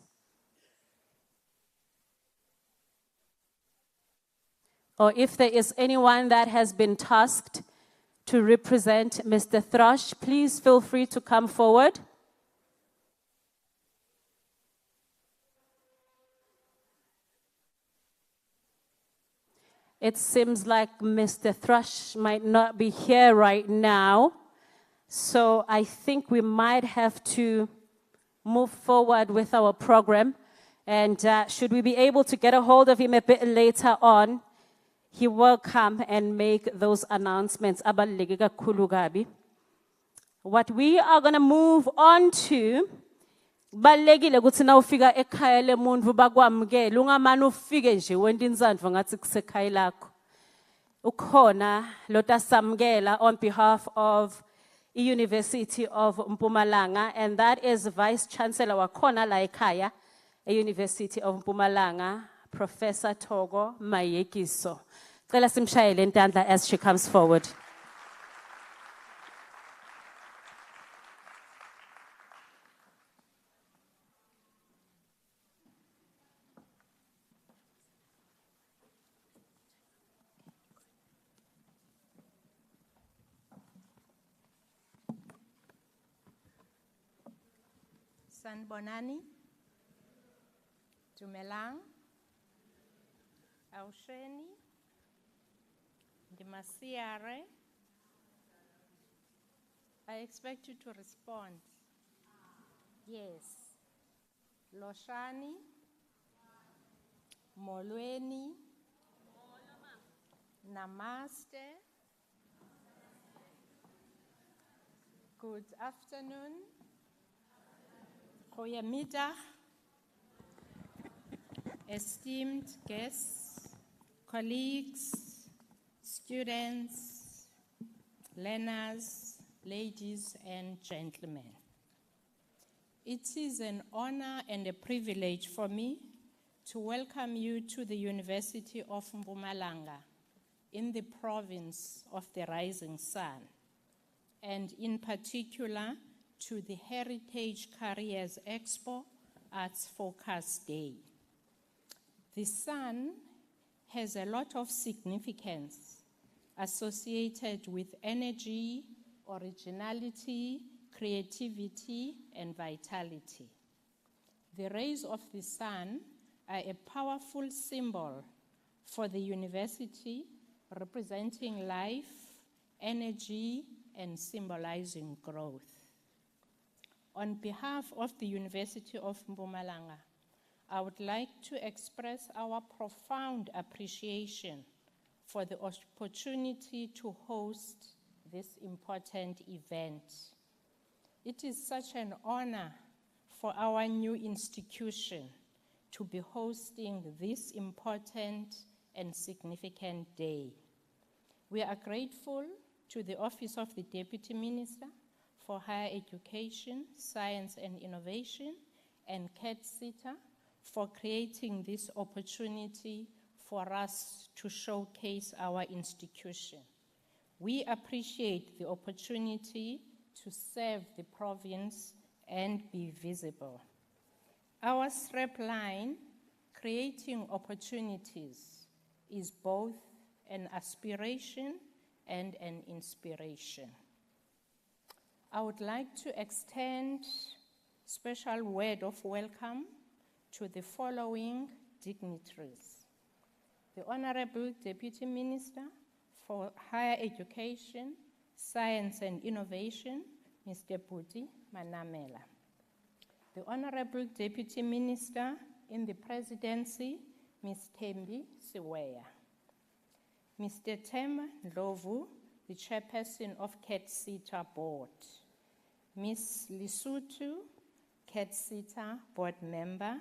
Or if there is anyone that has been tasked to represent Mr. Thrush, please feel free to come forward. It seems like Mr. Thrush might not be here right now, so I think we might have to move forward with our program. And should we be able to get a hold of him a bit later on, he will come and make those announcements. What we are going to move on to, balekile ukuthi na ufika ekhaya lemuntu bakwamukela ungamane ufike nje wenda inzandvo ngathi kusekhaya lakho. Ukhona lotasamukela on behalf of University of Mpumalanga, and that is Vice Chancellor wakhona la ekhaya University of Mpumalanga, Professor Togo Mayekiso. Cela simshayele intandla as she comes forward. Sanbonani, Dumelang, Ausheni, Dimasiare. I expect you to respond. Yes. Loshani, Molweni, Namaste. Good afternoon. Goeiemiddag. Esteemed guests, colleagues, students, learners, ladies and gentlemen. It is an honor and a privilege for me to welcome you to the University of Mpumalanga in the province of the Rising Sun, and in particular to the Heritage Careers Expo Arts Focus Day. The sun has a lot of significance associated with energy, originality, creativity, and vitality. The rays of the sun are a powerful symbol for the university, representing life, energy, and symbolizing growth. On behalf of the University of Mpumalanga, I would like to express our profound appreciation for the opportunity to host this important event. It is such an honor for our new institution to be hosting this important and significant day. We are grateful to the Office of the Deputy Minister for Higher Education, Science and Innovation, and CAT-SITA for creating this opportunity for us to showcase our institution. We appreciate the opportunity to serve the province and be visible. Our strap line, creating opportunities, is both an aspiration and an inspiration. I would like to extend special word of welcome to the following dignitaries. The Honorable Deputy Minister for Higher Education, Science and Innovation, Mr. Buti Manamela. The Honorable Deputy Minister in the Presidency, Ms. Thembi Siweya. Mr. Tem Ndlovu, the Chairperson of CAT-SITA Board. Ms. Lisutu, CAT-SITA Board Member.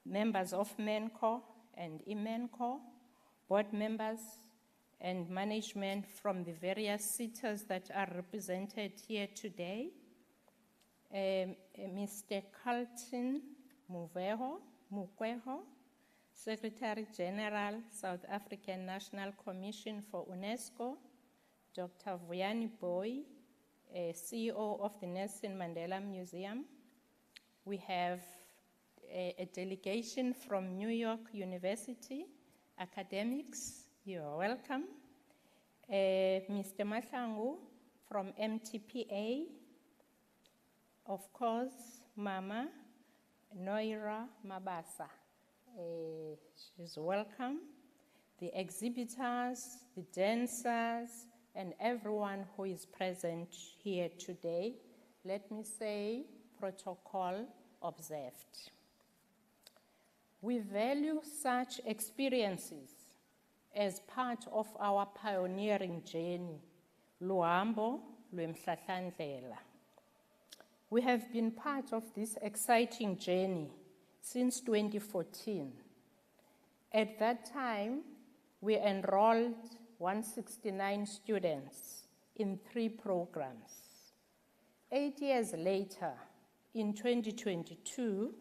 Members of MENCO and IMENCO, board members and management from the various SITAs that are represented here today. Mr. Carlton Mukweho, Secretary General, South African National Commission for UNESCO, Dr. Vuyani Boy, CEO of the Nelson Mandela Museum. We have a delegation from New York University, academics, you are welcome. Mr. Mahlangu from MTPA, of course, Mama Noira Mabasa. She's welcome. The exhibitors, the dancers, and everyone who is present here today. Let me say, protocol observed. We value such experiences as part of our pioneering journey, Luambo Lwemhlahlandlela. We have been part of this exciting journey since 2014. At that time, we enrolled 169 students in 3 programs. 8 years later, in 2022,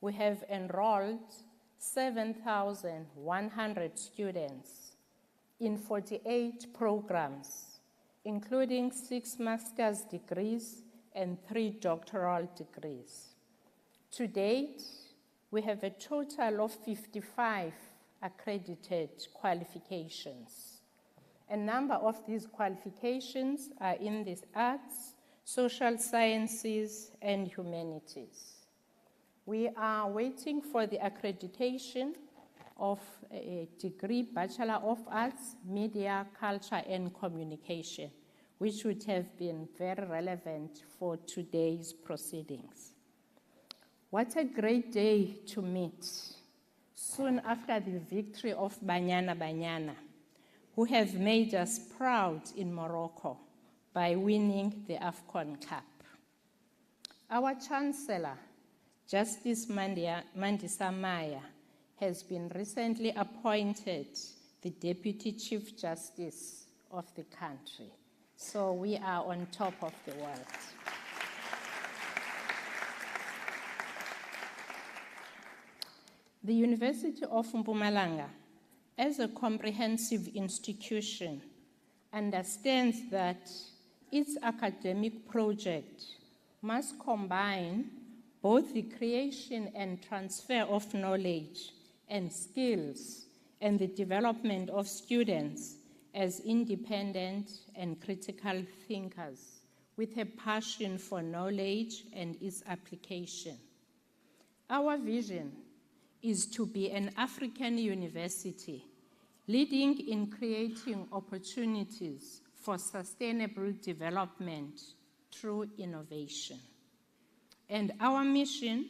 we have enrolled 7,100 students in 48 programs, including 6 master's degrees and 3 doctoral degrees. To date, we have a total of 55 accredited qualifications. A number of these qualifications are in the arts, social sciences, and humanities. We are waiting for the accreditation of a degree, Bachelor of Arts, Media, Culture, and Communication, which would have been very relevant for today's proceedings. What a great day to meet, soon after the victory of Banyana, who have made us proud in Morocco by winning the AFCON Cup. Our Chancellor, Justice Mandisa Maya, has been recently appointed the Deputy Chief Justice of the country. So we are on top of the world. The University of Mpumalanga, as a comprehensive institution, understands that its academic project must combine both the creation and transfer of knowledge and skills and the development of students as independent and critical thinkers with a passion for knowledge and its application. Our vision is to be an African university leading in creating opportunities for sustainable development through innovation. And our mission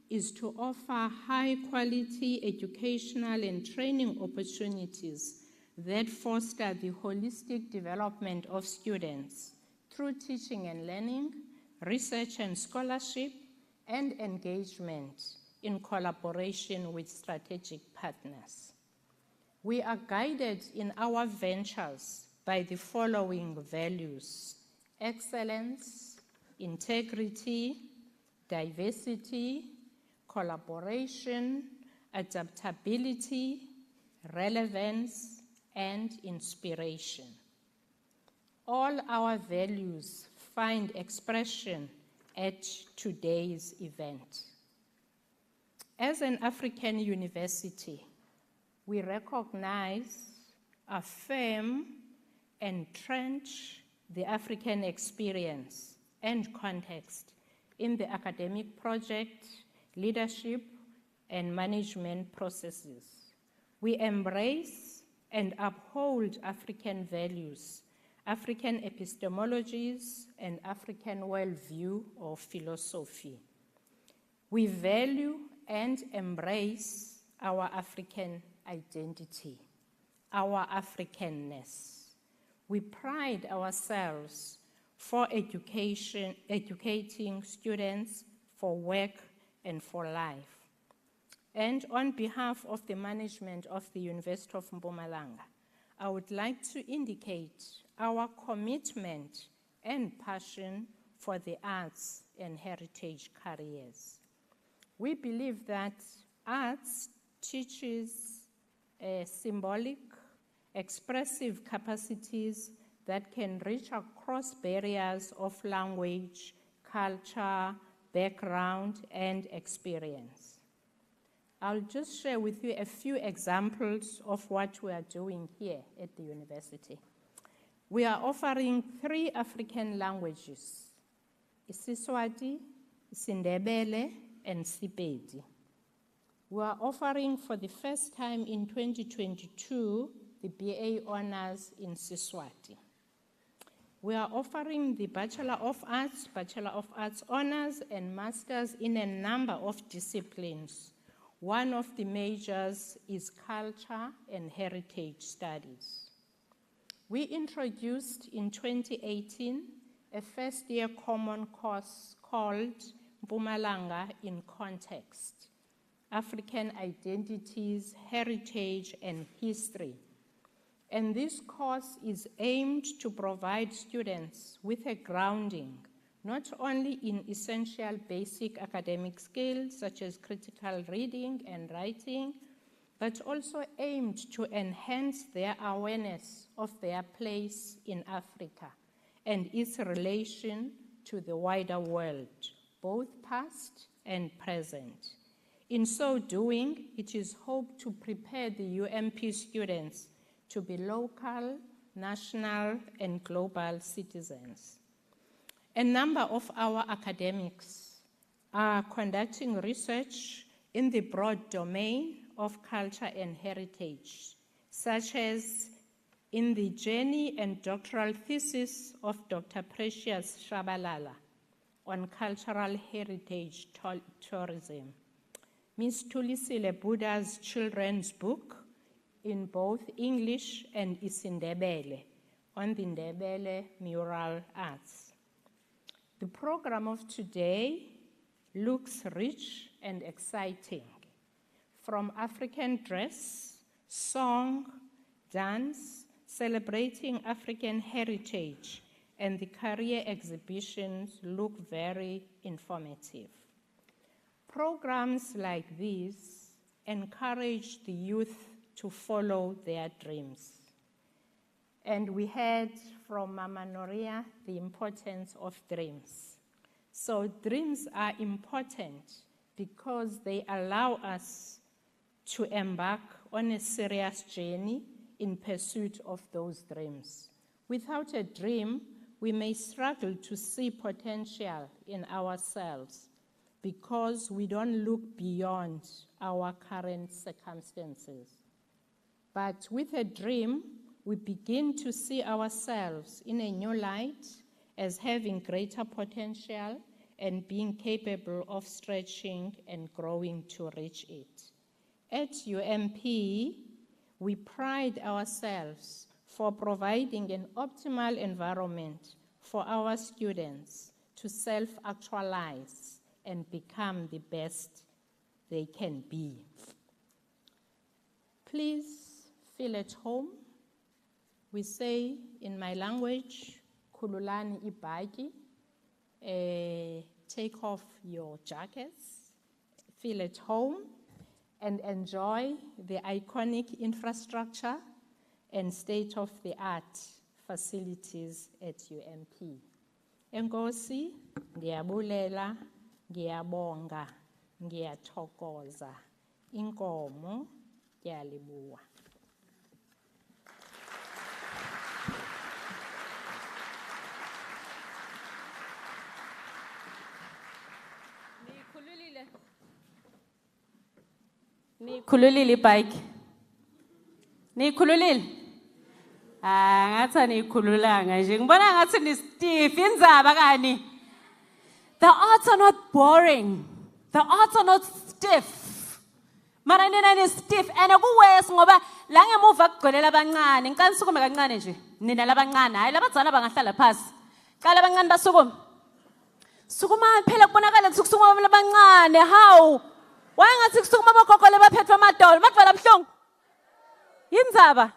is to offer high-quality educational and training opportunities that foster the holistic development of students through teaching and learning, research and scholarship, and engagement in collaboration with strategic partners. We are guided in our ventures by the following values: excellence, integrity, diversity, collaboration, adaptability, relevance, and inspiration. All our values find expression at today's event. As an African university, we recognize, affirm, and entrench the African experience and context in the academic project, leadership, and management processes. We embrace and uphold African values, African epistemologies, and African worldview or philosophy. We value and embrace our African identity, our Africanness. We pride ourselves for educating students for work and for life. And on behalf of the management of the University of Mpumalanga, I would like to indicate our commitment and passion for the arts and heritage careers. We believe that arts teaches symbolic, expressive capacities that can reach across barriers of language, culture, background, and experience. I'll just share with you a few examples of what we are doing here at the university. We are offering 3 African languages: isiSwati, isiNdebele, and Sepedi. We are offering for the first time in 2022 the BA Honours in Siswati. We are offering the Bachelor of Arts Honours, and Masters in a number of disciplines. One of the majors is Culture and Heritage Studies. We introduced in 2018 a first-year common course called Mpumalanga in Context: African Identities, Heritage, and History. And this course is aimed to provide students with a grounding, not only in essential basic academic skills such as critical reading and writing, but also aimed to enhance their awareness of their place in Africa and its relation to the wider world, both past and present. In so doing, it is hoped to prepare the UMP students to be local, national, and global citizens. A number of our academics are conducting research in the broad domain of culture and heritage, such as in the journey and doctoral thesis of Dr. Precious Shabalala on cultural heritage tourism. Ms. Tulisile Buddha's children's book in both English and isiNdebele on the Ndebele mural arts. The program of today looks rich and exciting, from African dress, song, dance, celebrating African heritage, and the career exhibitions look very informative. Programs like these encourage the youth to follow their dreams. And we heard from Mama Noria the importance of dreams. So dreams are important because they allow us to embark on a serious journey in pursuit of those dreams. Without a dream, we may struggle to see potential in ourselves because we don't look beyond our current circumstances. But with a dream, we begin to see ourselves in a new light as having greater potential and being capable of stretching and growing to reach it. At UMP, we pride ourselves for providing an optimal environment for our students to self-actualize and become the best they can be. Please feel at home. We say in my language, khululani ibhaki, take off your jackets, feel at home, and enjoy the iconic infrastructure and state-of-the-art facilities at UMP. Enkosi, ngiyabulela, ngiyabonga, ngiyathokoza, inkomo, ngiyalibuwa. Nikhululile bike. Nikhululile. Ngathi nikhululanga nje. Ngibona ngathi ni stiff indzaba kani. The arts are not boring. The arts are not stiff. Mara nina ni stiff and kuwes ngoba la ngemuva kugcwelela abancane. Ngicela nisukume kancane nje. Nina labancane hayi labadzala bangahlala phansi. Kala abancane basukume. Sukuma phela kubonakala ukuthi kusukuma labancane. How? Wangathi kusukuma bogogo lebaphethwe amadolo bakuvala buhlungu. Yindzaba.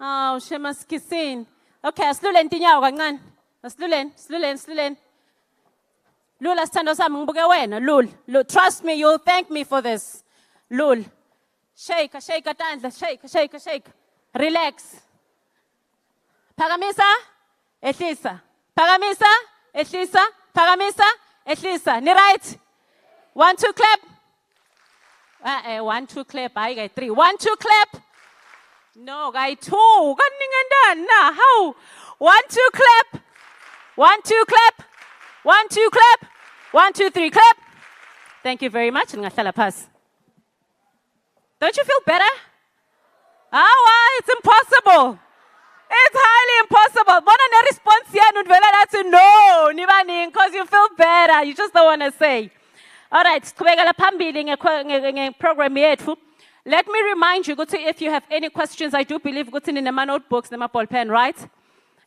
Oh, shema skisini. Okay, asiluleni tinyawo kancane. Asiluleni. Lula sithando sami ngibuke wena, Lul. Trust me, you'll thank me for this. Lul. Shake tandla, shake. Relax. Phakamisa, ehlisa. Phakamisa, ehlisa. Phakamisa, ehlisa. Ni right? 1, 2, clap. 1, 2, clap. Hayi guy 3. 1, 2, clap. No, guy 2. Kaningandana. How? 1, 2, clap. 1, 2, clap. 1, 2, clap. 1, 2, 3, clap. Thank you very much. Don't you feel better? It's impossible. It's highly impossible. Bona response yenu ndivela nathi no, nibaning, because you feel better. You just don't want to say. All right, siqhubekela phambili ngeprogram yethu. Let me remind you, if you have any questions, I do believe in my notebooks, my ball pen, right?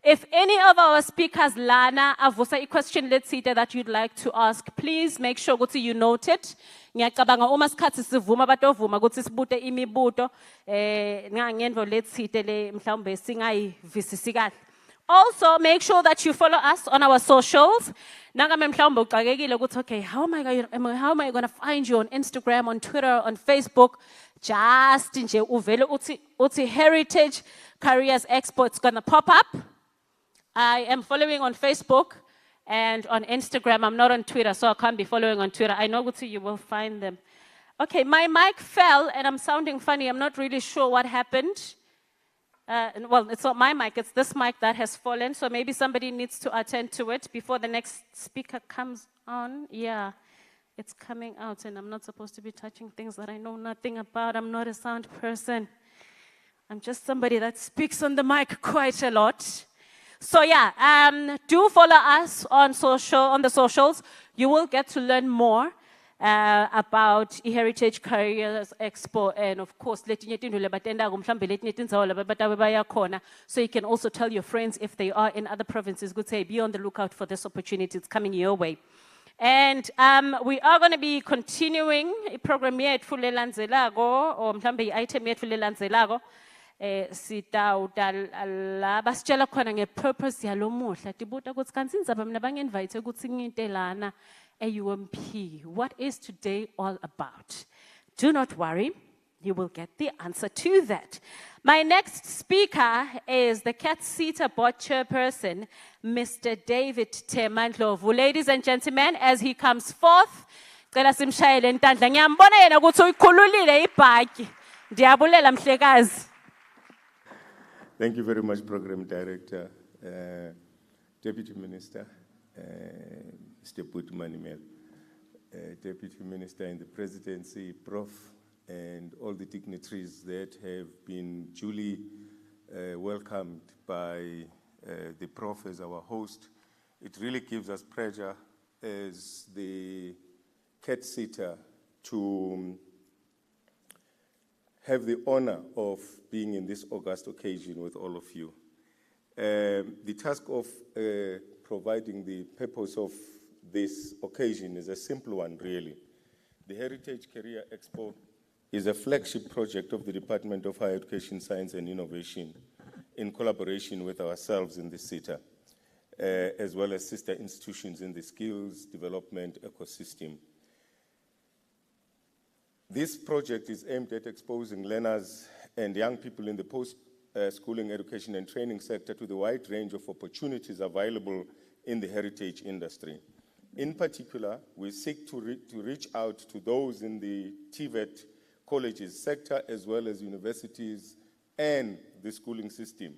If any of our speakers, Lana, avusa a question, let's see that you'd like to ask, please make sure you note it. Ngiyacabanga uma sikhathi sivuma batovuma ukuthi sibude imibuto ngangenvo letsite mhlawumbe singayivisisi kahle. Also, make sure that you follow us on our socials. Nangame mhlawumbe uxakekile ukuthi okay, how am I going to find you on Instagram, on Twitter, on Facebook? Just nje uvele uthi Heritage Careers Expo, it's going to pop up. I am following on Facebook and on Instagram. I'm not on Twitter, so I can't be following on Twitter. I know you will find them. Okay, my mic fell and I'm sounding funny. I'm not really sure what happened. Well, it's not my mic, it's this mic that has fallen, so maybe somebody needs to attend to it before the next speaker comes on. Yeah, it's coming out, and I'm not supposed to be touching things that I know nothing about. I'm not a sound person. I'm just somebody that speaks on the mic quite a lot. So yeah, do follow us on the socials. You will get to learn more about Heritage Careers Expo, and of course, so you can also tell your friends if they are in other provinces, good say, be on the lookout for this opportunity. It's coming your way. And we are going to be continuing a program here at Fulelanzelago, or mhlambe item yethu lelanzelago. Sitawuta basitshela khona nge-purpose yalomuhla tibuta ukuthi kanti indzaba mina bangi-invite ukuthi nginte lana e-UMP. What is today all about? Do not worry, you will get the answer to that. My next speaker is the Cat Seater Board Chairperson, Mr. David Temandlovu. Ladies and gentlemen, as he comes forth, cela simshayele intandla. Ngiyambona yena ukuthi uyikhululile ibhaki. Ndiyabulela mhlekazi. Thank you very much, Program Director, Deputy Minister, Mr. Manamela, Deputy Minister in the Presidency, Prof, and all the dignitaries that have been duly welcomed by the Prof as our host. It really gives us pleasure as the cat sitter to have the honor of being in this august occasion with all of you. The task of providing the purpose of this occasion is a simple one, really. The Heritage Career Expo is a flagship project of the Department of Higher Education, Science and Innovation in collaboration with ourselves in the SETA, as well as sister institutions in the skills development ecosystem. This project is aimed at exposing learners and young people in the post-schooling education and training sector to the wide range of opportunities available in the heritage industry. In particular, we seek to reach out to those in the TVET colleges sector as well as universities and the schooling system.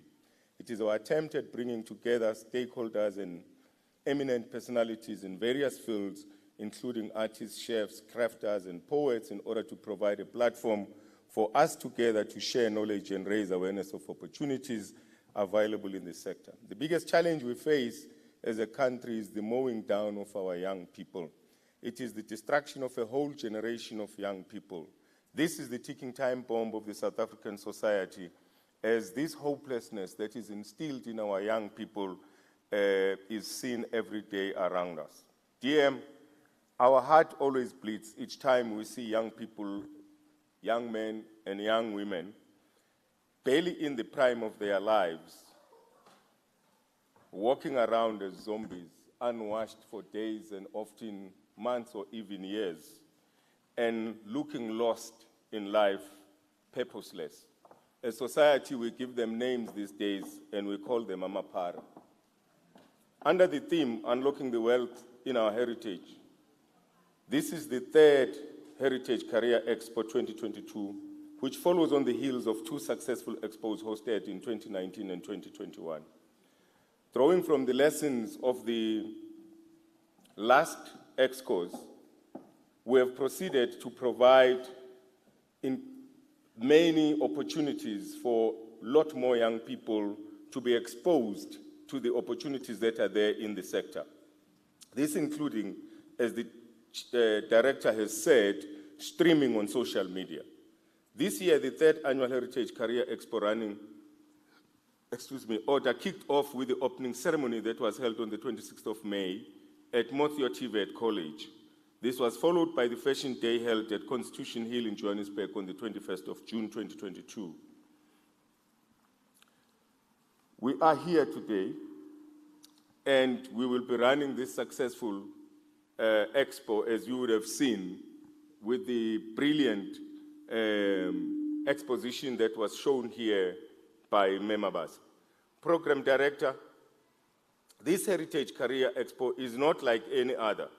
It is our attempt at bringing together stakeholders and eminent personalities in various fields, including artists, chefs, crafters, and poets, in order to provide a platform for us together to share knowledge and raise awareness of opportunities available in the sector. The biggest challenge we face as a country is the mowing down of our young people. It is the destruction of a whole generation of young people. This is the ticking time bomb of the South African society, as this hopelessness that is instilled in our young people is seen every day around us. DM, our heart always bleeds each time we see young people, young men and young women, barely in the prime of their lives, walking around as zombies, unwashed for days and often months or even years, and looking lost in life, purposeless. As society, we give them names these days, and we call them Amapara. Under the theme, Unlocking the Wealth in Our Heritage, this is the third Heritage Career Expo 2022, which follows on the heels of two successful expos hosted in 2019 and 2021. Drawing from the lessons of the last expos, we have proceeded to provide in many opportunities for a lot more young people to be exposed to the opportunities that are there in the sector. This including, as the director has said, streaming on social media. This year, the third annual Heritage Career Expo order kicked off with the opening ceremony that was held on the 26th of May at Mothio TVET College. This was followed by the Fashion Day held at Constitution Hill in Johannesburg on the 21st of June 2022. We are here today, and we will be running this successful expo, as you would have seen, with the brilliant exposition that was shown here by Memabas. Program Director, this Heritage Career Expo is not like any other.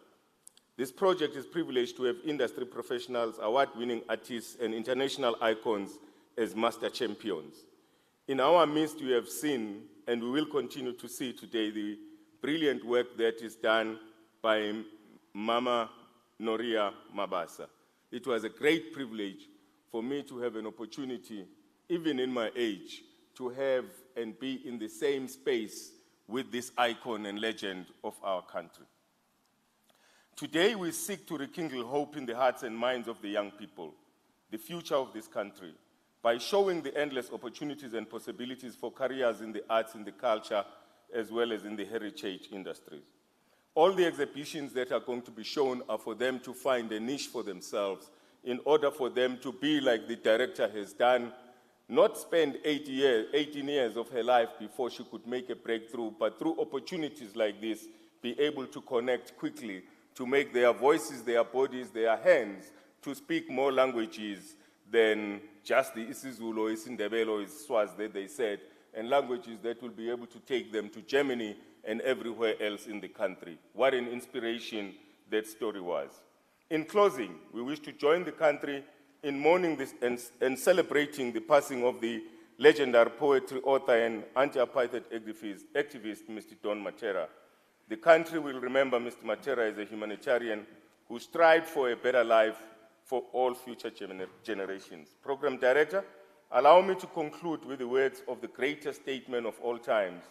This project is privileged to have industry professionals, award-winning artists, and international icons as master champions. In our midst, we have seen, and we will continue to see today, the brilliant work that is done by Mama Noria Mabasa. It was a great privilege for me to have an opportunity, even in my age, to have and be in the same space with this icon and legend of our country. Today, we seek to rekindle hope in the hearts and minds of the young people, the future of this country, by showing the endless opportunities and possibilities for careers in the arts, in the culture, as well as in the heritage industries. All the exhibitions that are going to be shown are for them to find a niche for themselves in order for them to be like the director has done, not spend 18 years of her life before she could make a breakthrough, but through opportunities like this, be able to connect quickly, to make their voices, their bodies, their hands, to speak more languages than just the isiZulu or isiNdebele or Iswazi that they said, and languages that will be able to take them to Germany and everywhere else in the country. What an inspiration that story was. In closing, we wish to join the country in mourning this and celebrating the passing of the legendary poetry, author, and anti-apartheid activist, Mr. Don Matera. The country will remember Mr. Matera as a humanitarian who strived for a better life for all future generations. Program Director, allow me to conclude with the words of the greatest statesman of all times,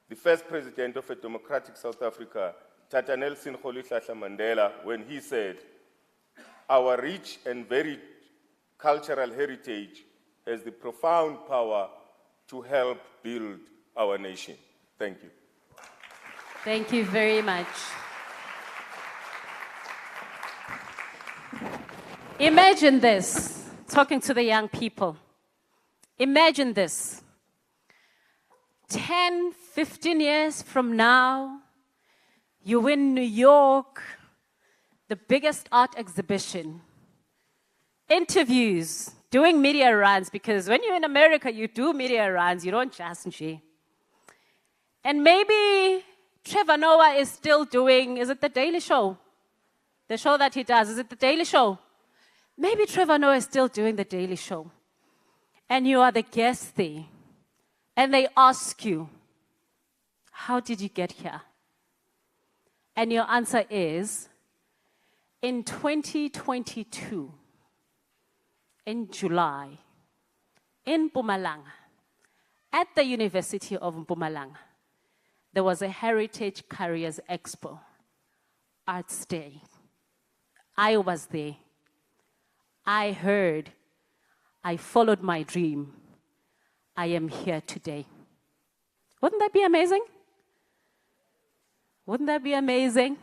the first president of a democratic South Africa, Tata Nelson Rolihlahla Mandela, when he said, "Our rich and varied cultural heritage has the profound power to help build our nation." Thank you. Thank you very much. Imagine this, talking to the young people. Imagine this. 10, 15 years from now, you're in New York, the biggest art exhibition, interviews, doing media runs, because when you're in America, you do media runs, you don't just G. And maybe Trevor Noah is still doing, is it The Daily Show? The show that he does, is it The Daily Show? Maybe Trevor Noah is still doing The Daily Show. And you are the guest there. And they ask you, how did you get here? And your answer is, in 2022, in July, in Mpumalanga, at the University of Mpumalanga, there was a Heritage Careers Expo, Arts Day. I was there. I heard. I followed my dream. I am here today. Wouldn't that be amazing? Wouldn't that be amazing?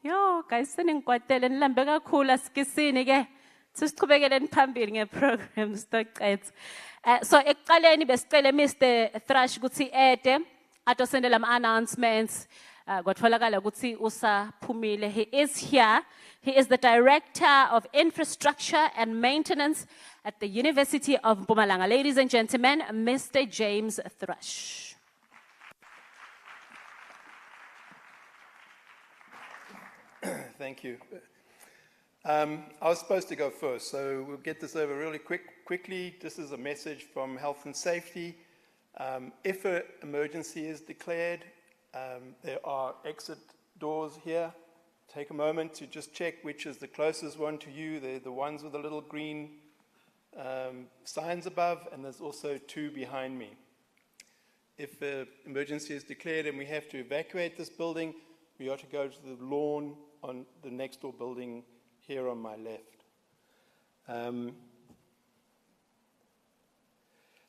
Yo, guys, senikwatele nilambe kakhulu asikisini ke. Sisiqhubekele phambili ngeprograms toqetha. So ekuqaleni besicela Mr. Thrush ukuthi ede atosendela ama announcements. Kwatholakala ukuthi usaphumile. He is here. He is the Director of Infrastructure and Maintenance at the University of Mpumalanga. Ladies and gentlemen, Mr. James Thrush. Thank you. I was supposed to go first, so we'll get this over really quickly. This is a message from Health and Safety. If an emergency is declared, there are exit doors here. Take a moment to just check which is the closest one to you. They're the ones with the little green signs above, and there's also two behind me. If an emergency is declared and we have to evacuate this building, we are to go to the lawn on the next door building here on my left.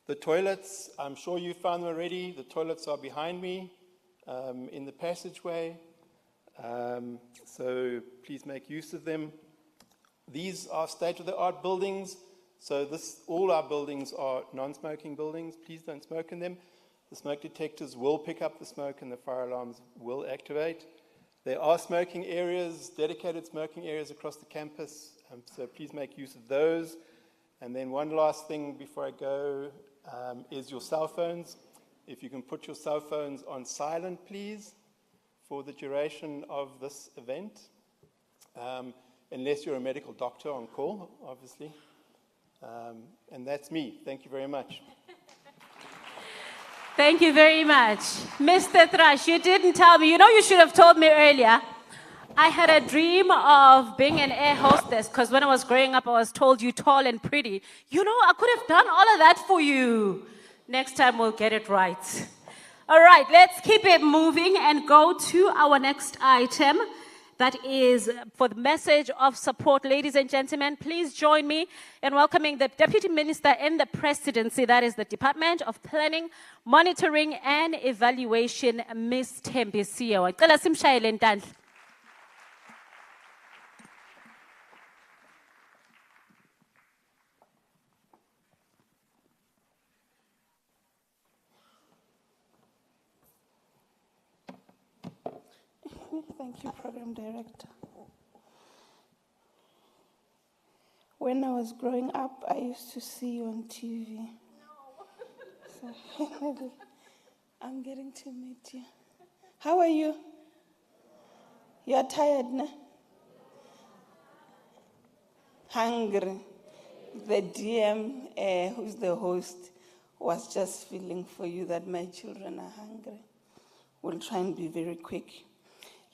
The toilets, I'm sure you found them already. The toilets are behind me in the passageway. So please make use of them. These are state-of-the-art buildings. So all our buildings are non-smoking buildings. Please don't smoke in them. The smoke detectors will pick up the smoke and the fire alarms will activate. There are smoking areas, dedicated smoking areas across the campus, so please make use of those. And then one last thing before I go is your cell phones. If you can put your cell phones on silent, please, for the duration of this event, unless you're a medical doctor on call, obviously. And that's me. Thank you very much. Thank you very much. Mr. Thrush, you didn't tell me. You know, you should have told me earlier. I had a dream of being an air hostess because when I was growing up, I was told you're tall and pretty. You know, I could have done all of that for you. Next time, we'll get it right. All right, let's keep it moving and go to our next item. That is for the message of support. Ladies and gentlemen, please join me in welcoming the Deputy Minister in the Presidency, that is the Department of Planning, Monitoring and Evaluation, Ms. Thembisiwe. Cela simshayele ntandla. Thank you, Program Director. When I was growing up, I used to see you on TV. So finally, I'm getting to meet you. How are you? You're tired, no? Hungry. The DM, who's the host, was just feeling for you that my children are hungry. We'll try and be very quick.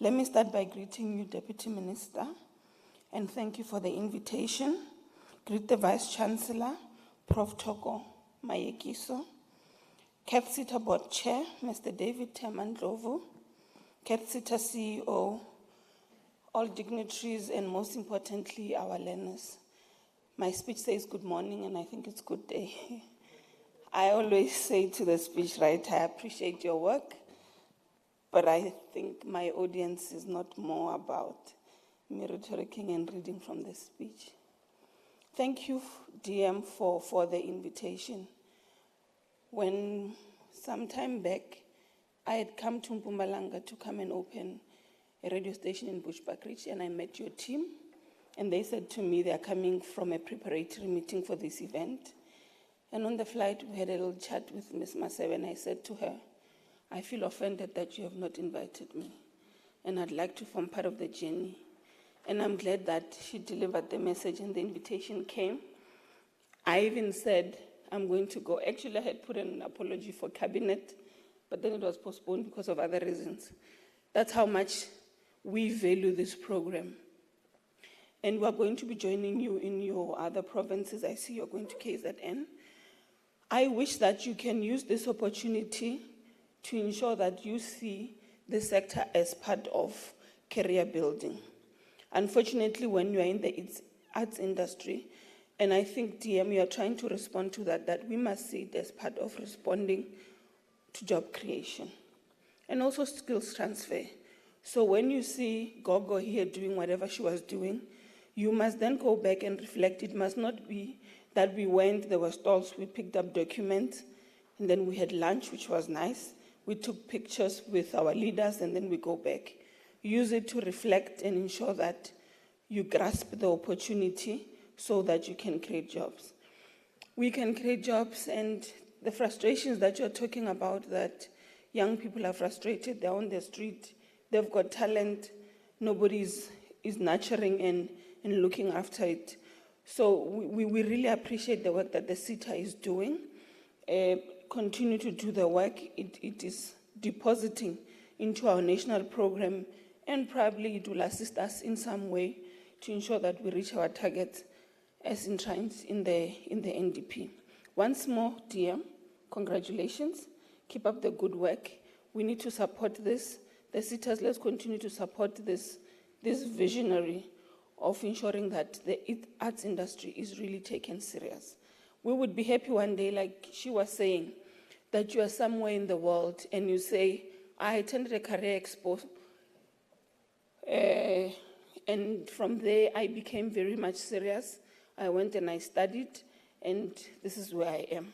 Let me start by greeting you, Deputy Minister, and thank you for the invitation. Greet the Vice Chancellor, Prof. Toko Mayekiso, Capsita Board Chair, Mr. David Temandlovu, Capsita CEO, all dignitaries, and most importantly, our learners. My speech says good morning, and I think it's good day. I always say to the speechwriter, I appreciate your work, but I think my audience is not more about me rhetoricking and reading from the speech. Thank you, DM, for the invitation. When some time back, I had come to Mpumalanga to come and open a radio station in Bushbuckridge, and I met your team, and they said to me they are coming from a preparatory meeting for this event. And on the flight, we had a little chat with Ms. Masebe, and I said to her, I feel offended that you have not invited me, and I'd like to form part of the journey. And I'm glad that she delivered the message and the invitation came. I even said, I'm going to go. Actually, I had put in an apology for cabinet, but then it was postponed because of other reasons. That's how much we value this program. And we're going to be joining you in your other provinces. I see you're going to KZN. I wish that you can use this opportunity to ensure that you see the sector as part of career building. Unfortunately, when you're in the arts industry, and I think, DM, you are trying to respond to that we must see it as part of responding to job creation and also skills transfer. So when you see Gogo here doing whatever she was doing, you must then go back and reflect. It must not be that we went, there were stalls, we picked up documents, and then we had lunch, which was nice. We took pictures with our leaders, and then we go back. Use it to reflect and ensure that you grasp the opportunity so that you can create jobs. We can create jobs, and the frustrations that you're talking about, that young people are frustrated, they're on the street, they've got talent, nobody is nurturing and looking after it. So we really appreciate the work that the CETA is doing. Continue to do the work. It is depositing into our national program, and probably it will assist us in some way to ensure that we reach our targets as enshrined in the NDP. Once more, DM, congratulations. Keep up the good work. We need to support this. The CETAs, let's continue to support this visionary of ensuring that the arts industry is really taken serious. We would be happy one day, like she was saying, that you are somewhere in the world and you say, I attended a career expo, and from there I became very much serious. I went and I studied, and this is where I am.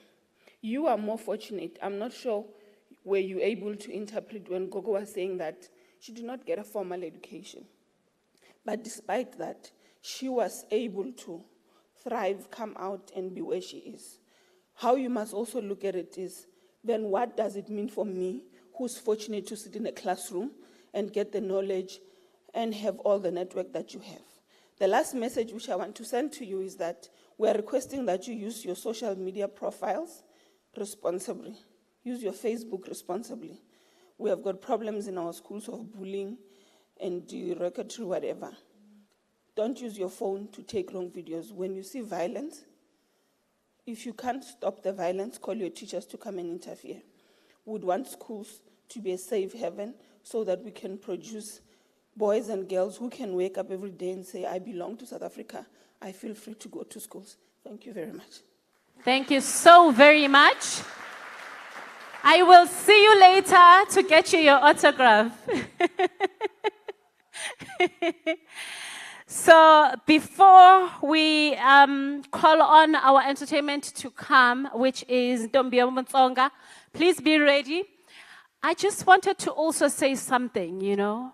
You are more fortunate. I'm not sure were you able to interpret when Gogo was saying that she did not get a formal education. But despite that, she was able to thrive, come out, and be where she is. How you must also look at it is, then what does it mean for me, who's fortunate to sit in a classroom and get the knowledge and have all the network that you have? The last message which I want to send to you is that we are requesting that you use your social media profiles responsibly. use your Facebook responsibly. We have got problems in our schools of bullying and derogatory whatever. Don't use your phone to take wrong videos. When you see violence, if you can't stop the violence, call your teachers to come and interfere. We would want schools to be a safe haven so that we can produce boys and girls who can wake up every day and say, I belong to South Africa. I feel free to go to schools. Thank you very much. Thank you so very much. I will see you later to get you your autograph. So before we call on our entertainment to come, which is Ntombi Mutsonga, please be ready. I just wanted to also say something, you know.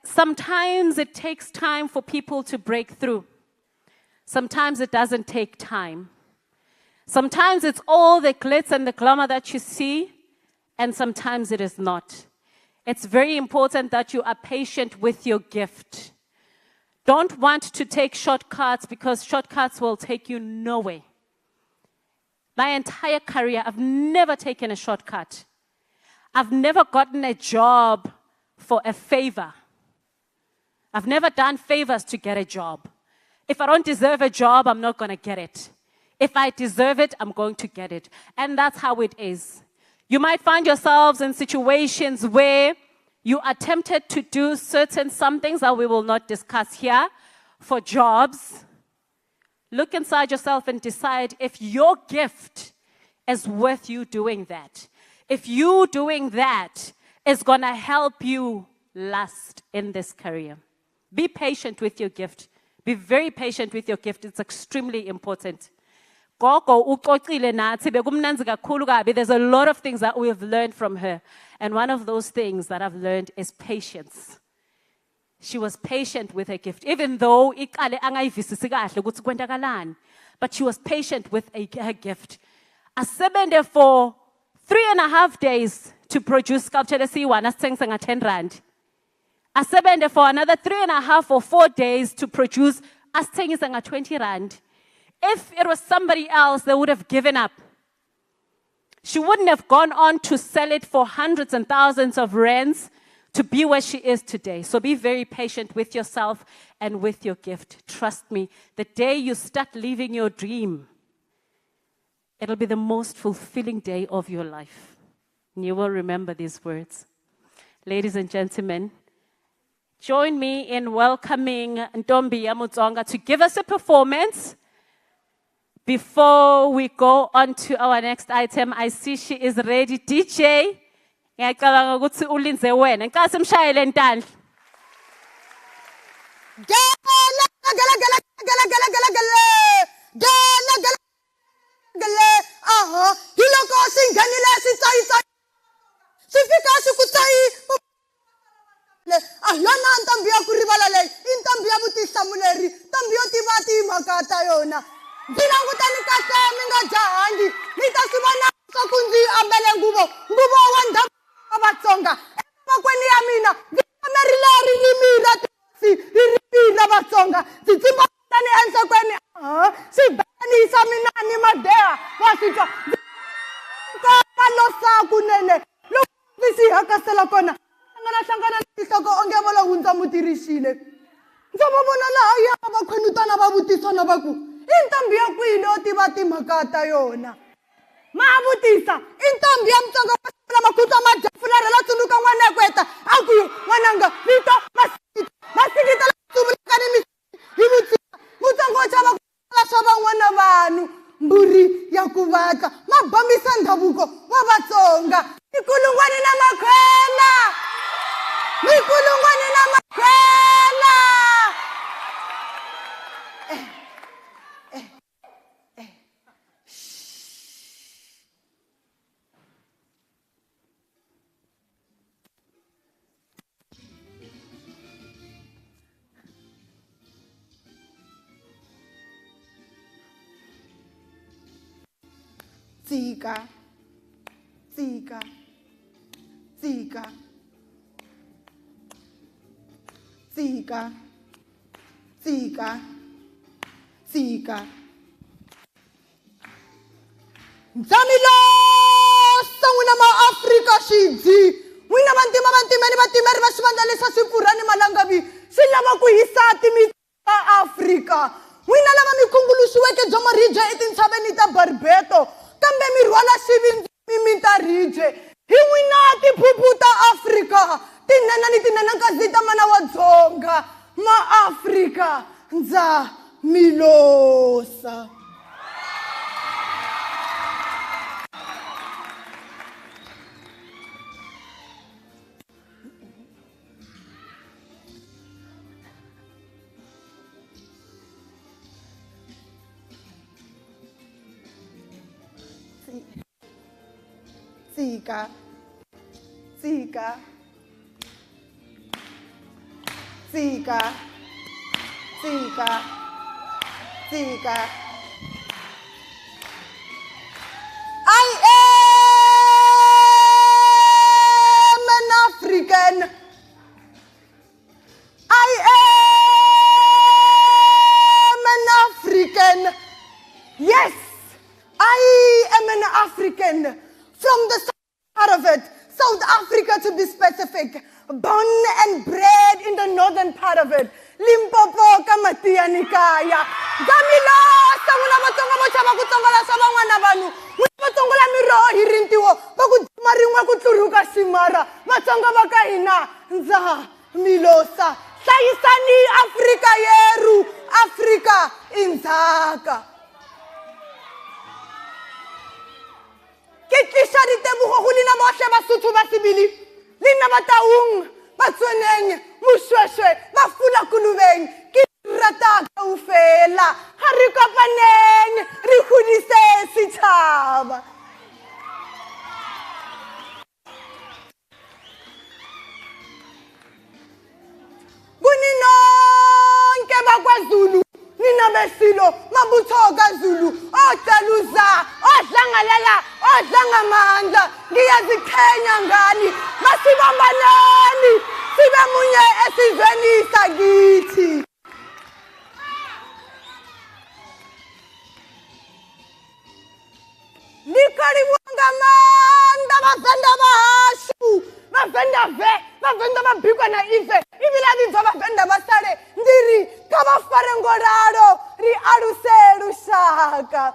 Sometimes it takes time for people to break through. Sometimes it doesn't take time. Sometimes it's all the glitz and the glamour that you see, and sometimes it is not. It's very important that you are patient with your gift. Don't want to take shortcuts because shortcuts will take you nowhere. My entire career, I've never taken a shortcut. I've never gotten a job for a favor. I've never done favors to get a job. If I don't deserve a job, I'm not going to get it. If I deserve it, I'm going to get it. And that's how it is. You might find yourselves in situations where you are tempted to do certain some things that we will not discuss here for jobs. Look inside yourself and decide if your gift is worth you doing that. If you doing that is going to help you last in this career. Be patient with your gift. Be very patient with your gift. It's extremely important. There's a lot of things that we have learned from her. And one of those things that I've learned is patience. She was patient with her gift. Even though, but she was patient with her gift. I spent for 3.5 days to produce sculpture. I spent 10 I spent for another 3.5 or 4 days to produce 20 rand. If it was somebody else, they would have given up. She wouldn't have gone on to sell it for hundreds and thousands of rands to be where she is today. So be very patient with yourself and with your gift. Trust me, the day you start living your dream, it'll be the most fulfilling day of your life. And you will remember these words. Ladies and gentlemen, join me in welcoming Ntombi Mutsonga to give us a performance. Before we go on to our next item, I see she is ready. DJ, ngiyacabanga ukuthi ulinze wena. Ngicela simshayele entandla. Ayona ntombi ya ku rivala leyi I ntombi ya vutihlamuleri ntombi yo tiva timhaka ta yona ndzi langutani kahle mi nga jahangi mi ta swi vona swa ku ndzi ambele nguvo wa ndhavuko wa Vatsonga emavokweni ya mina ndzi amerile ririmi ra tihosi ririmi ra Vatsonga ndzi tsimbani enhlokweni swibelani swa mina ni madeha wa swi twa ka losa kunene loko ndzi swi hakasela kona hlangana tihloko onge vola hundza mutirishile ndzi va vona laha ya vakhwenutana va vutisana va ku I ntombi ya kwini o tiva timhaka ta yona ma vutisa I ntombi ya Mutsonga wa xivula makhutwa ma jafulari la tsundzuka n'wanekweta a ku n'wananga vito masikita la tsuvulaka ni hi vutisa Mutsonga wo chava ku swa van'wana vanhu mburi ya ku vatla ma bombisa ndhavuko wa Vatsonga mikulungwani na makhwela mikulungwani na makhwela Tsika, tsika, tsika, tsika, tsika, tsika. Ndzamilosa n'wina maAfrika xidzi n'wina vantima vantimeni vatimeri va xivandla lexa swipfurhani malangavi swi lava ku hisa timitsu ta Afrika n'wina lava mi khunguluxiweke bya maribye etintshaveni ta Barbato kambe mi rhwala xivindzi mi ta ribye hi n'wina tiphuphu ta Afrika tinene ni tinenakazi ta mana wa Dzonga maAfrika ndza milosa. Tsika, tsika, tsika, tsika, tsika. I am an African. I am an African. Yes, I am an African. From the south part of it, South Africa to be specific, born and bred in the northern part of it, Limpopo Kamatia Nikaya. Gamila, Savuna Matonga Machaba Kutonga Savana Vanu, Matonga Miro Hirintiwo, Maringa Kuturuka Simara, Matonga Bakaina, Nza Milosa, Saisani Africa Yeru, Africa Inzaka. Kitlisha ditebugo go lena bohle Basotho ba sebili lena bataung batsweneng moshweshwe ba fula kulubeng ke rata kaofela ha re kopaneng re hodise setjhaba. Kuninonke bakwaZulu nina besilo mabutho kaZulu oceluza odlangalela odlangamandla ngiyaziqhenya ngani masibambaneni sibe munye esizweni sakithi. Nikaribu ngamanda bavenda bahashu bavenda bavenda babikwa na ife ibila bimva bavenda basale ndiri kabafare ngoraro ri aluse lushaka.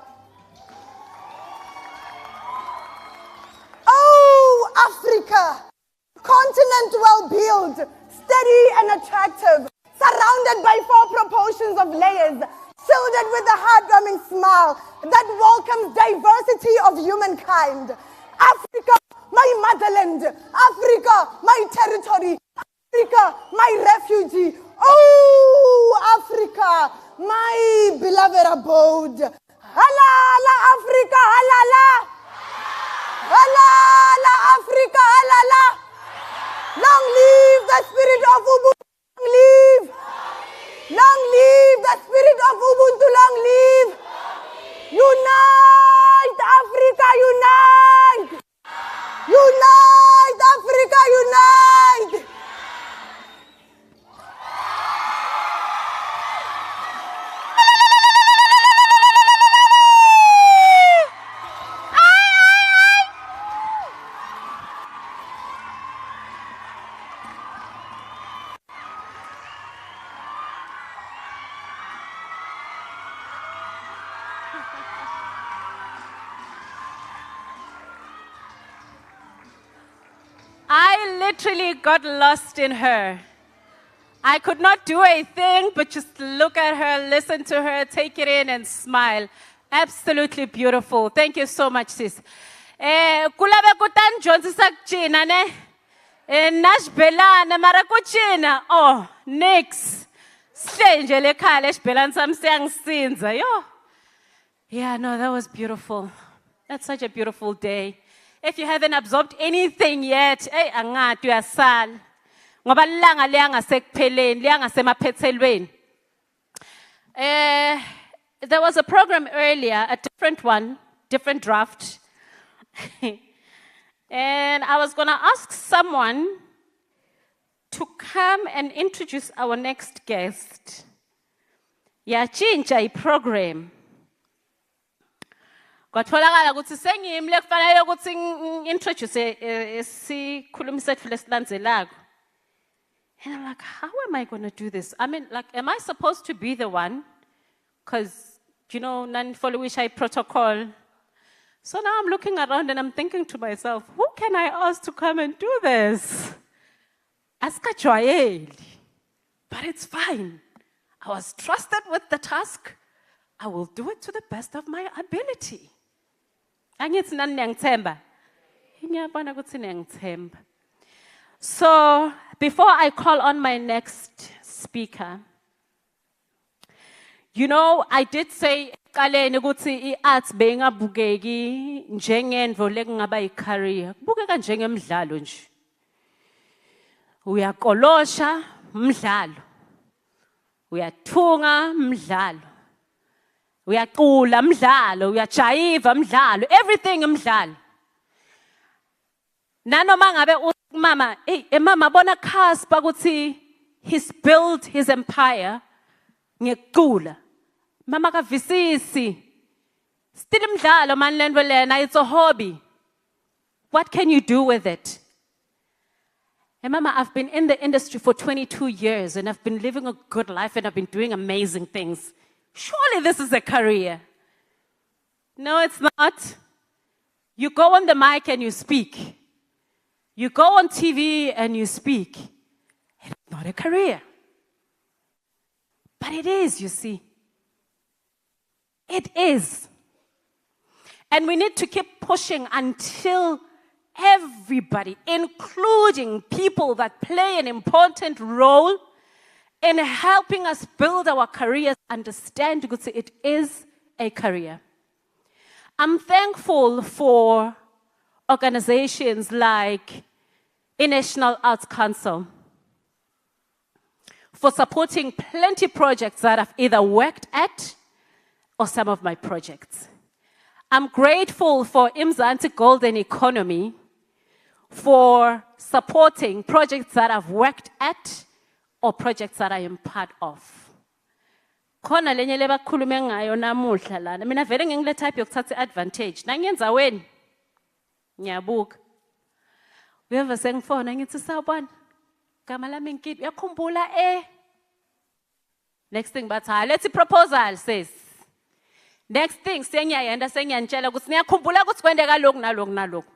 Oh, Africa, continent well built, steady and attractive, surrounded by 4 proportions of layers, shielded with a heart-warming smile that welcomes diversity of humankind. Africa, my motherland. Africa, my territory. Africa, my refugee. Oh, Africa, my beloved abode. Halala, Africa, halala. Halala, Africa, halala. Long live the spirit of Ubuntu. Long live. Long live the spirit of Ubuntu. Long live. Unite, Africa, unite. Unite, Africa, unite. I literally got lost in her. I could not do a thing but just look at her, listen to her, take it in and smile. Absolutely beautiful. Thank you so much, sis. Kulabe kutan jonzisa kuchina ne. Nashbelana mara kuchina. Oh, nix. Strange le khale shbelana sam sinza yo. Yeah, no, that was beautiful. That's such a beautiful day. If you haven't absorbed anything yet, angathi uyasala. Ngoba langa liyangasekupheleni, liyangasemaphethelweni. There was a program earlier, a different one, different draft. And I was going to ask someone to come and introduce our next guest. Yachinja program. Kwatholakala ukuthi sengimle kufanele ukuthi introduce isikhulumi sethu lesilandzelako. And I'm like, how am I going to do this? I mean, like, am I supposed to be the one? Because, you know, non-follow protocol. So now I'm looking around and I'm thinking to myself, who can I ask to come and do this? Askajwayeli. But it's fine. I was trusted with the task. I will do it to the best of my ability. Angithi nani niyangithemba? Ngiyabona ukuthi niyangithemba. So, before I call on my next speaker, you know, I did say eqaleni ukuthi i-arts bengabukeki njengento lekungaba i-career. Kubukeka njengemidlalo nje. Uyakolosha umdlalo. Uyathunga umdlalo. Uyaqula umdlalo, uyajayiva umdlalo, everything umdlalo. Nanoma ngabe mama, mama bona Casper ukuthi he's built his empire ngekucula. Mama kavisisi. Still umdlalo man lento lena, it's a hobby. What can you do with it? And Mama, I've been in the industry for 22 years and I've been living a good life and I've been doing amazing things. Surely this is a career. No, it's not. You go on the mic and you speak. You go on TV and you speak. It's not a career. But it is, you see. It is. And we need to keep pushing until everybody, including people that play an important role in helping us build our careers, understand because it is a career. I'm thankful for organizations like the National Arts Council for supporting plenty of projects that I've either worked at or some of my projects. I'm grateful for Mzansi Golden Economy for supporting projects that I've worked at or projects that I am part of. Khona lenye lebakhulume ngayo namuhla lana. Mina vele ngingile type yokuthatha advantage. Nangenza weni. Ngiyabuka. Uyeva sengifona ngithi sawubona. Gama lami ngikiphi? Uyakhumbula Next thing bathi let's proposal says. Next thing sengiyayenda sengiyanitshela ukuthi niyakhumbula ukuthi kwendeka lokhu nalokhu nalokhu.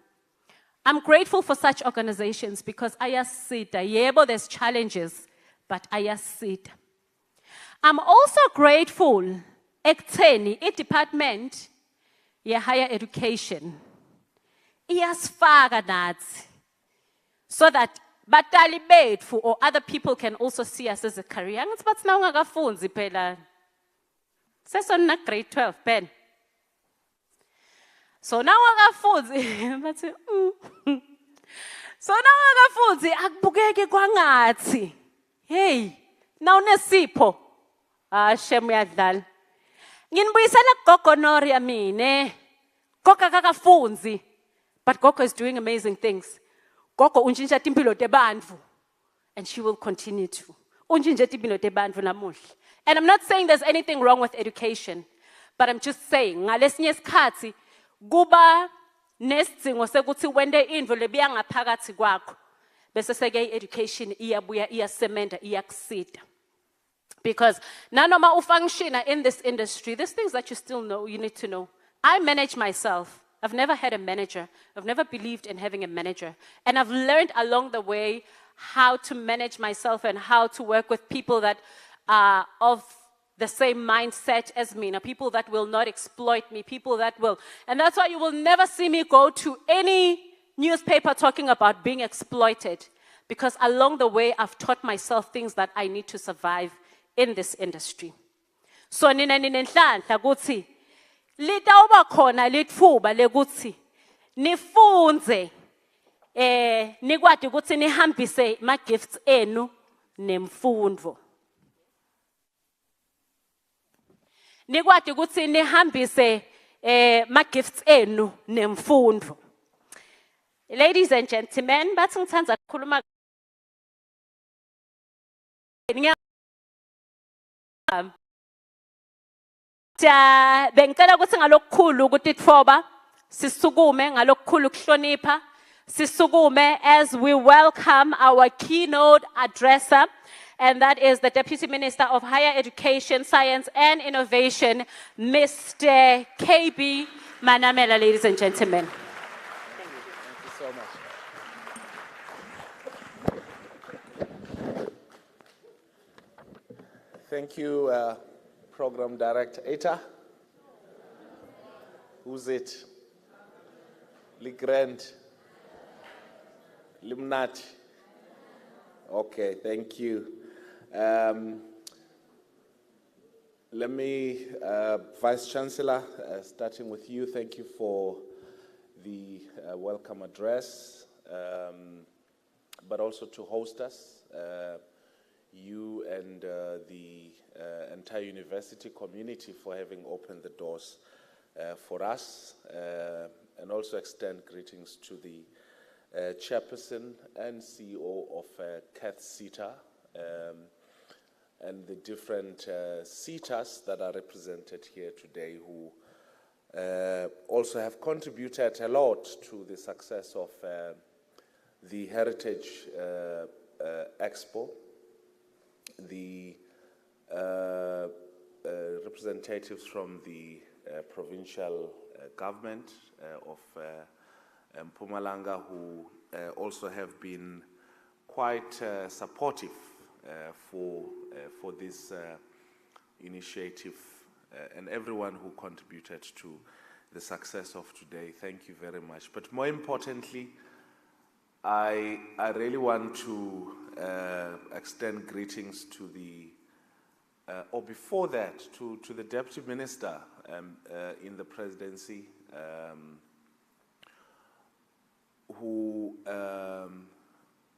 I'm grateful for such organizations because ayasita. Yebo, there's challenges, but ayasita. I'm also grateful ekutheni i-department ye-higher education iyasifaka nathi so that batali bethu or other people can also see us as a career. Angithi bathi na ungakafunzi phela sesona grade 12 pen. So now akafunzi bathi so now akafunzi akubukeki kwangathi hey now nesipho shem uyadlala nginibuyisela gogo Noria mine gogo akakafunzi but gogo is doing amazing things. Gogo untshintsha impilo tebantfu and she will continue to untshintsha impilo tebantfu namuhla. And I'm not saying there's anything wrong with education, but I'm just saying ngalesinye isikhathi kuba nesidingo sekuthi wende indvo lebiya ngaphakathi kwakho bese seke education iyabuya iyasemenda iyakusida. Because nanoma ufunctiona in this industry, there's things that you still know, you need to know. I manage myself. I've never had a manager. I've never believed in having a manager. And I've learned along the way how to manage myself and how to work with people that are of the same mindset as me, people that will not exploit me, people that will. And that's why you will never see me go to any newspaper talking about being exploited, because along the way, I've taught myself things that I need to survive in this industry. So nina ninenhlanhla kuthi litawuba khona litfuba lekuthi nifunze nikwati ukuthi nihambise ma gifts enu nemfundo. Nikwati ukuthi nihambise ma gifts enu nemfundo. Ladies and gentlemen, bathi ngithanda ukukhuluma Bengicela ukuthi ngalokukhulu ukutitfoba sisukume ngalokukhulu kuhlonipha sisukume as we welcome our keynote addresser, and that is the Deputy Minister of Higher Education, Science and Innovation, Mr. KB Manamela, ladies and gentlemen. Thank you so much. Thank you, Program Director Eta. Who's it? Ligrand. Limnat. Okay, thank you. Let me, Vice Chancellor, starting with you, thank you for the welcome address, but also to host us, you and the entire university community for having opened the doors for us, and also extend greetings to the Chairperson and CEO of Kath CETA, and the different CETAs that are represented here today who also have contributed a lot to the success of the Heritage Expo, the representatives from the provincial government of Mpumalanga who also have been quite supportive for this initiative, and everyone who contributed to the success of today. Thank you very much. But more importantly, I really want to extend greetings to the, or before that, to the Deputy Minister in the presidency, who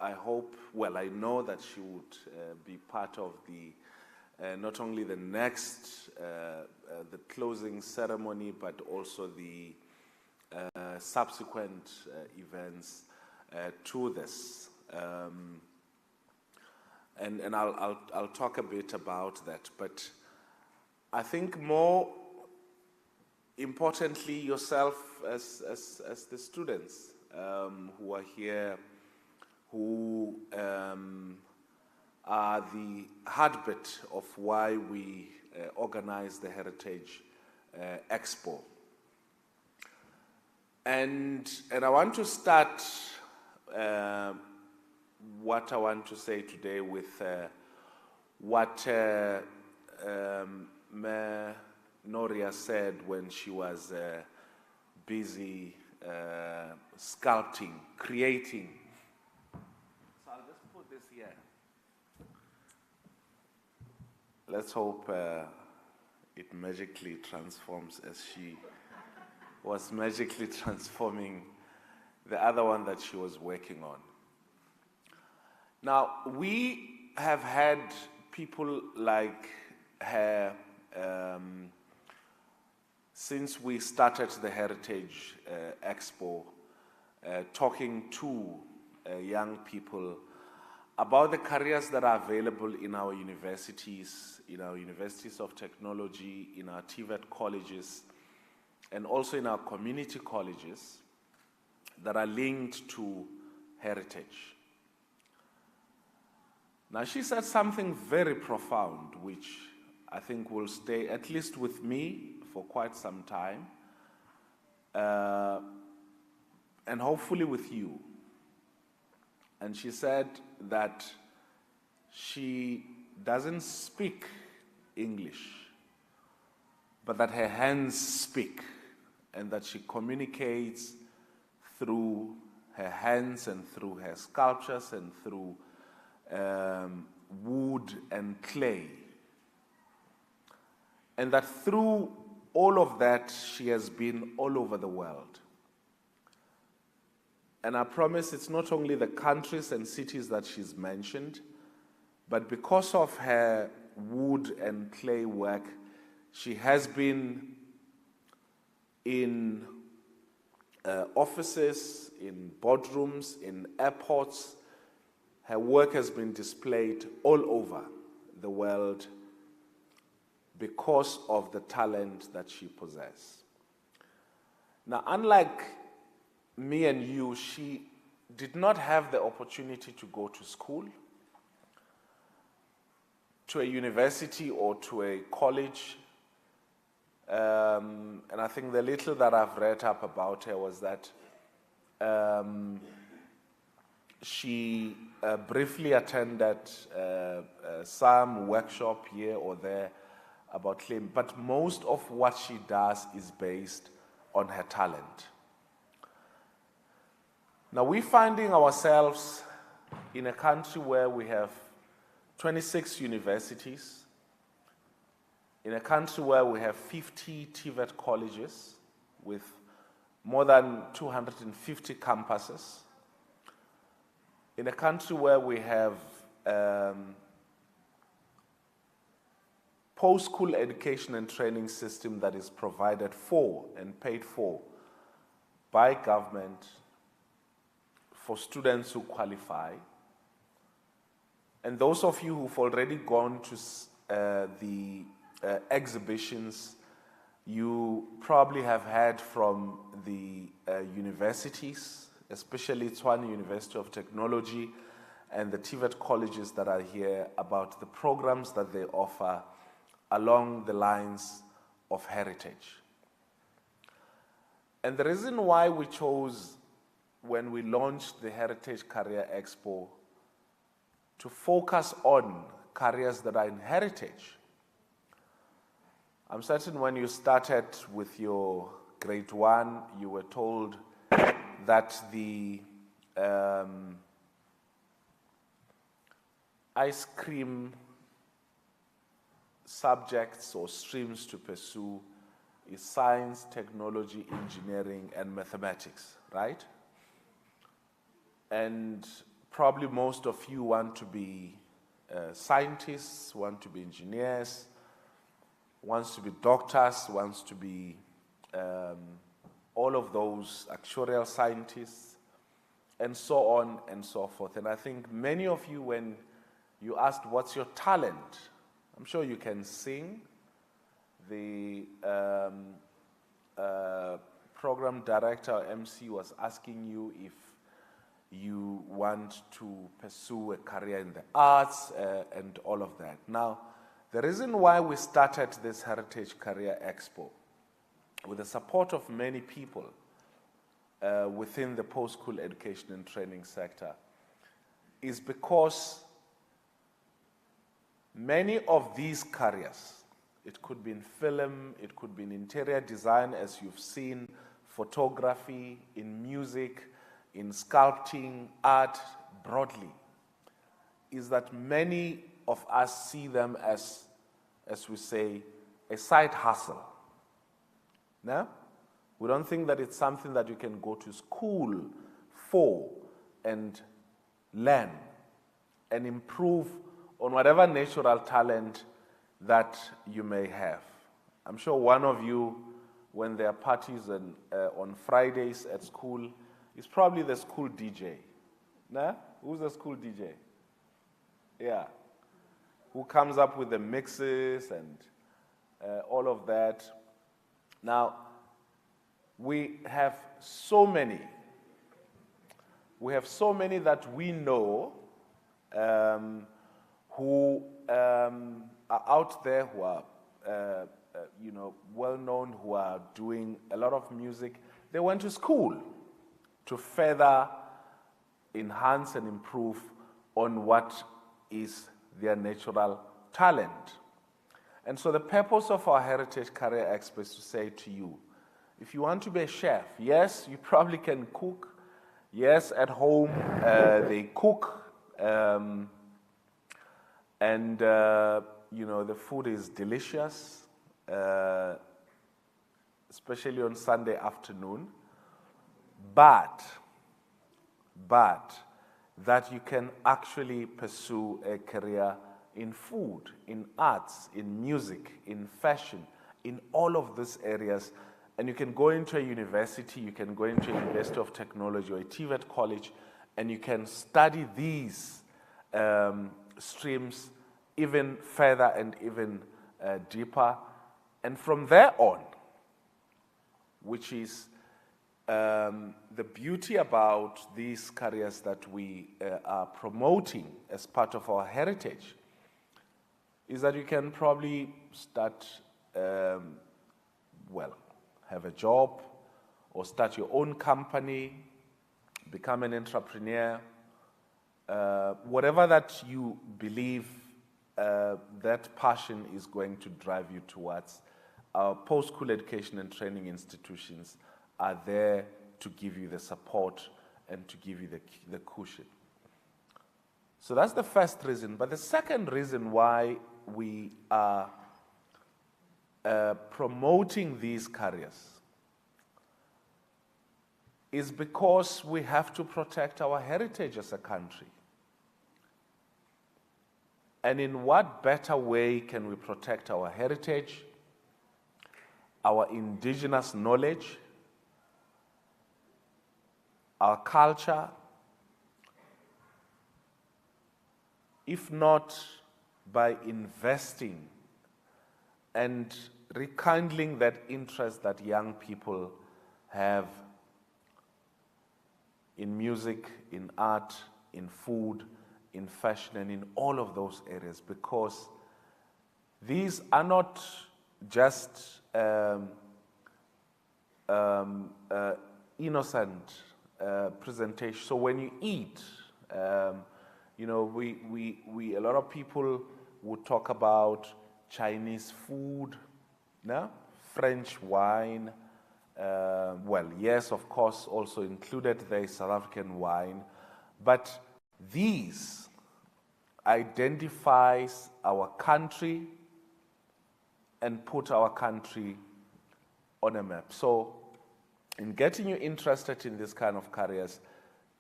I hope, well, I know that she would be part of the, not only the next, the closing ceremony, but also the subsequent events to this. And I'll talk a bit about that, but I think more importantly, yourself as the students who are here, who are the heartbeat of why we organize the Heritage Expo. And I want to start what I want to say today with what Noria said when she was busy sculpting, creating. So I'll just put this here. Let's hope it magically transforms as she was magically transforming the other one that she was working on. Now, we have had people like her since we started the Heritage Expo, talking to young people about the careers that are available in our universities of technology, in our TVET colleges, and also in our community colleges that are linked to heritage. Now, she said something very profound, which I think will stay, at least with me, for quite some time, and hopefully with you. And she said that she doesn't speak English, but that her hands speak, and that she communicates through her hands and through her sculptures and through wood and clay. And that through all of that, she has been all over the world. And I promise it's not only the countries and cities that she's mentioned, but because of her wood and clay work, she has been in offices, in boardrooms, in airports. Her work has been displayed all over the world because of the talent that she possesses. Now, unlike me and you, she did not have the opportunity to go to school, to a university or to a college. And I think the little that I've read up about her was that she briefly attended some workshop here or there about claim, but most of what she does is based on her talent. Now, we're finding ourselves in a country where we have 26 universities, in a country where we have 50 TVET colleges with more than 250 campuses, in a country where we have post-school education and training system that is provided for and paid for by government for students who qualify. And those of you who've already gone to the exhibitions, you probably have heard from the universities, especially Tshwane University of Technology and the TVET colleges that are here, about the programs that they offer along the lines of heritage. And the reason why we chose, when we launched the Heritage Career Expo, to focus on careers that are in heritage. I'm certain when you started with your grade 1, you were told that the ice cream subjects or streams to pursue is science, technology, engineering, and mathematics, right? And probably most of you want to be scientists, want to be engineers, wants to be doctors, wants to be all of those actuarial scientists, and so on and so forth. And I think many of you, when you asked what's your talent, I'm sure you can sing. The program director or MC was asking you if you want to pursue a career in the arts and all of that. Now, the reason why we started this Heritage Career Expo, with the support of many people within the post-school education and training sector, is because many of these careers, it could be in film, it could be in interior design, as you've seen, photography, in music, in sculpting, art broadly, is that many of us see them as we say, a side hustle. No? We don't think that it's something that you can go to school for and learn and improve on whatever natural talent that you may have. I'm sure one of you, when there are parties on Fridays at school, is probably the school DJ. Nah? Who's the school DJ? Yeah. Who comes up with the mixes and all of that. Now, we have so many. We have so many that we know who are out there, who are well known, who are doing a lot of music. They went to school to further enhance and improve on what is their natural talent. And so the purpose of our Heritage Career Expo is to say to you, if you want to be a chef, yes, you probably can cook. Yes, at home they cook. The food is delicious, especially on Sunday afternoon. But that you can actually pursue a career in food, in arts, in music, in fashion, in all of these areas. And you can go into a university, you can go into a University of Technology or a TVET college, and you can study these streams even further and even deeper. And from there on, which is the beauty about these careers that we are promoting as part of our heritage, is that you can probably start, have a job or start your own company, become an entrepreneur, whatever that you believe that passion is going to drive you towards. Our post-school education and training institutions are there to give you the support and to give you the cushion. So that's the first reason. But the second reason why we are promoting these careers is because we have to protect our heritage as a country. And in what better way can we protect our heritage, our indigenous knowledge, our culture, if not by investing and rekindling that interest that young people have in music, in art, in food, in fashion, and in all of those areas, because these are not just innocent presentation. So when you eat, you know, we a lot of people would talk about Chinese food, no? French wine. Well, yes, of course, also included there is South African wine, but these identifies our country and put our country on a map. So in getting you interested in this kind of careers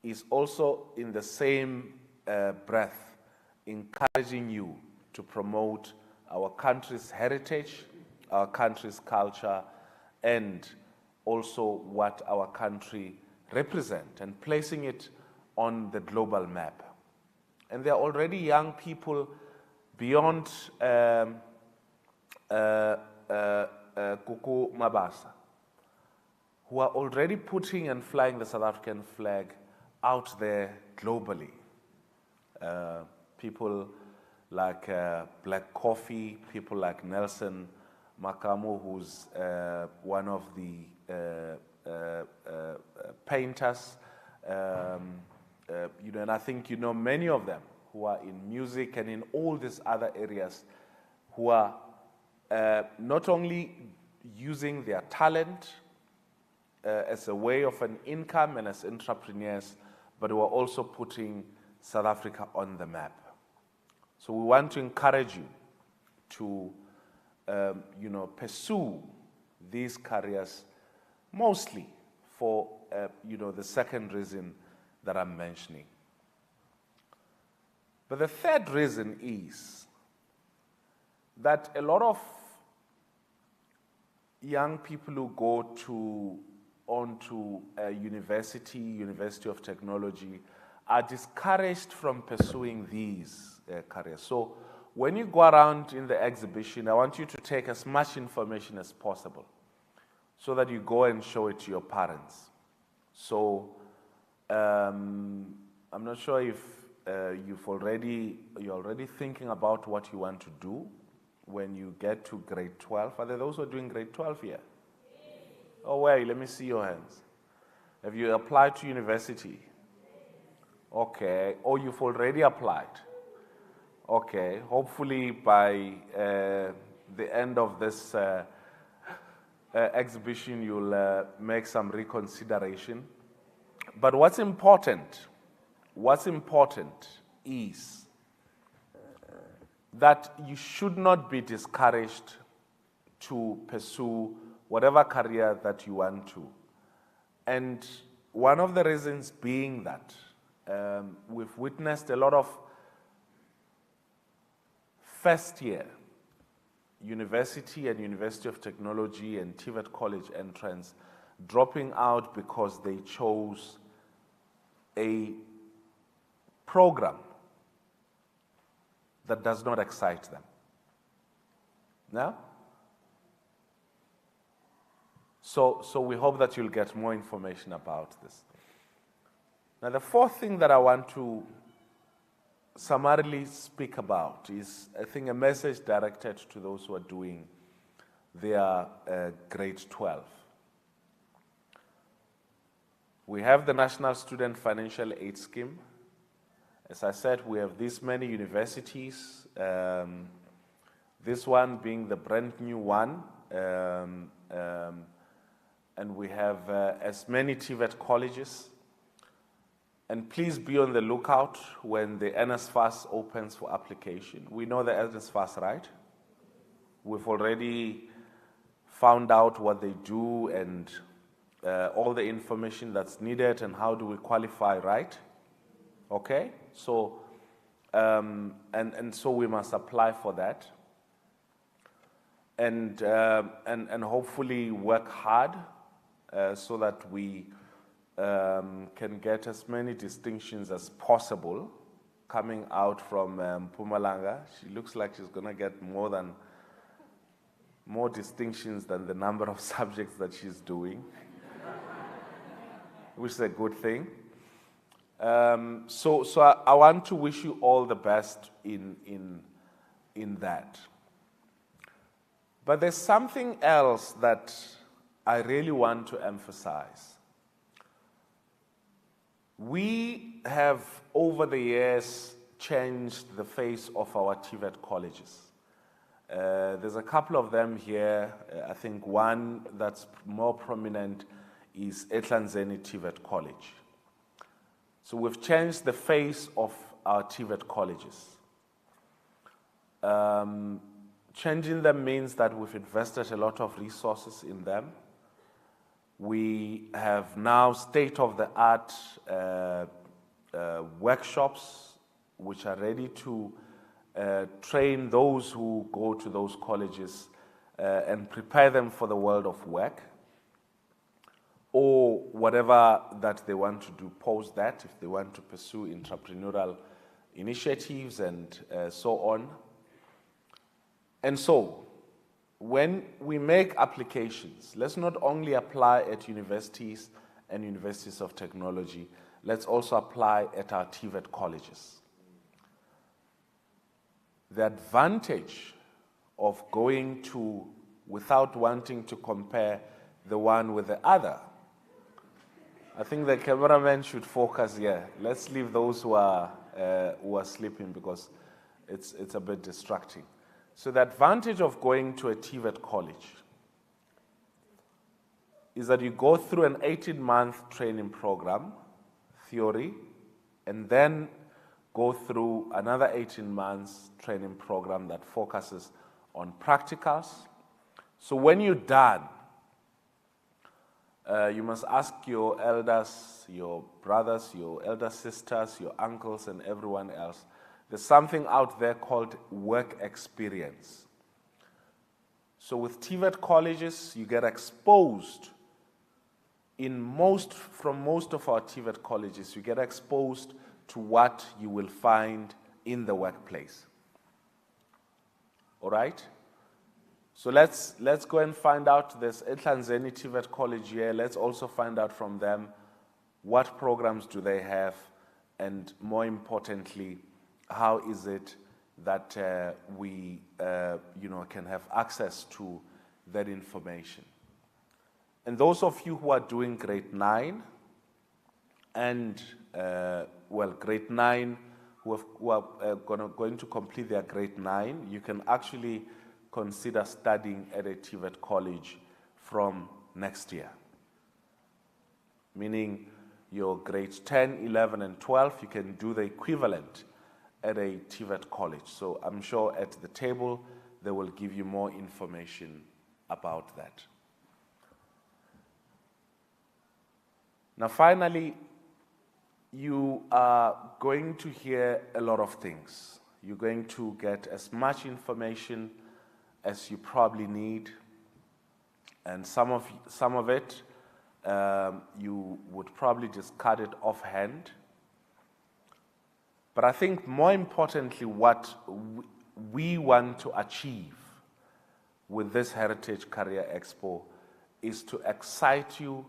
is also in the same breath encouraging you to promote our country's heritage, our country's culture, and also what our country represents, and placing it on the global map. And there are already young people beyond Kuku Mabasa who are already putting and flying the South African flag out there globally. People like Black Coffee, people like Nelson Makamu, who's one of the painters, you know, and I think you know many of them who are in music and in all these other areas, who are not only using their talent as a way of an income and as entrepreneurs, but who are also putting South Africa on the map. So we want to encourage you to, you know, pursue these careers, mostly for, you know, the second reason that I'm mentioning. But the third reason is that a lot of young people who go onto a University of Technology are discouraged from pursuing these careers. So when you go around in the exhibition, I want you to take as much information as possible so that you go and show it to your parents. So I'm not sure if you're already thinking about what you want to do when you get to grade 12. Are there those who are doing grade 12 here? Oh, wait, let me see your hands. Have you applied to university? Okay. Oh, you've already applied. Okay. Hopefully by the end of this exhibition, you'll make some reconsideration. But what's important is that you should not be discouraged to pursue whatever career that you want to. And one of the reasons being that we've witnessed a lot of first year university and University of Technology and TVET college entrants dropping out because they chose a program that does not excite them. No? So we hope that you'll get more information about this. Now, the fourth thing that I want to summarily speak about is, I think, a message directed to those who are doing their grade 12. We have the National Student Financial Aid Scheme. As I said, we have this many universities, this one being the brand new one, and we have as many TVET colleges. And please be on the lookout when the NSFAS opens for application. We know the NSFAS, right? We've already found out what they do and all the information that's needed and how do we qualify, right? Okay? So, and so we must apply for that. And hopefully work hard so that we can get as many distinctions as possible coming out from Mpumalanga. She looks like she's going to get more distinctions than the number of subjects that she's doing, which is a good thing. So I want to wish you all the best in that. But there's something else that I really want to emphasize. We have, over the years, changed the face of our TVET colleges. There's a couple of them here. I think one that's more prominent is Etlanzeni TVET College. So we've changed the face of our TVET colleges. Changing them means that we've invested a lot of resources in them. We have now state-of-the-art workshops which are ready to train those who go to those colleges and prepare them for the world of work or whatever that they want to do post that, if they want to pursue entrepreneurial initiatives and so on. And so, when we make applications, let's not only apply at universities and universities of technology, let's also apply at our TVET colleges. The advantage of going to, without wanting to compare the one with the other, I think the cameraman should focus here. Let's leave those who are sleeping because it's a bit distracting. So the advantage of going to a TVET college is that you go through an 18-month training program, theory, and then go through another 18 months training program that focuses on practicals. So when you're done, you must ask your elders, your brothers, your elder sisters, your uncles, and everyone else. There's something out there called work experience. So with TVET colleges, you get exposed from most of our TVET colleges, you get exposed to what you will find in the workplace. All right? So let's go and find out. There's Etlanzeni TVET College here. Let's also find out from them what programs do they have, and more importantly, how is it that we can have access to that information. And those of you who are doing grade 9 and grade 9 who are going to complete their grade 9, you can actually consider studying at a TVET college from next year. Meaning your grades 10, 11, and 12, you can do the equivalent at a TVET college. So I'm sure at the table they will give you more information about that. Now finally, you are going to hear a lot of things. You're going to get as much information as you probably need, and some of it you would probably discard it offhand. But I think more importantly, what we want to achieve with this Heritage Career Expo is to excite you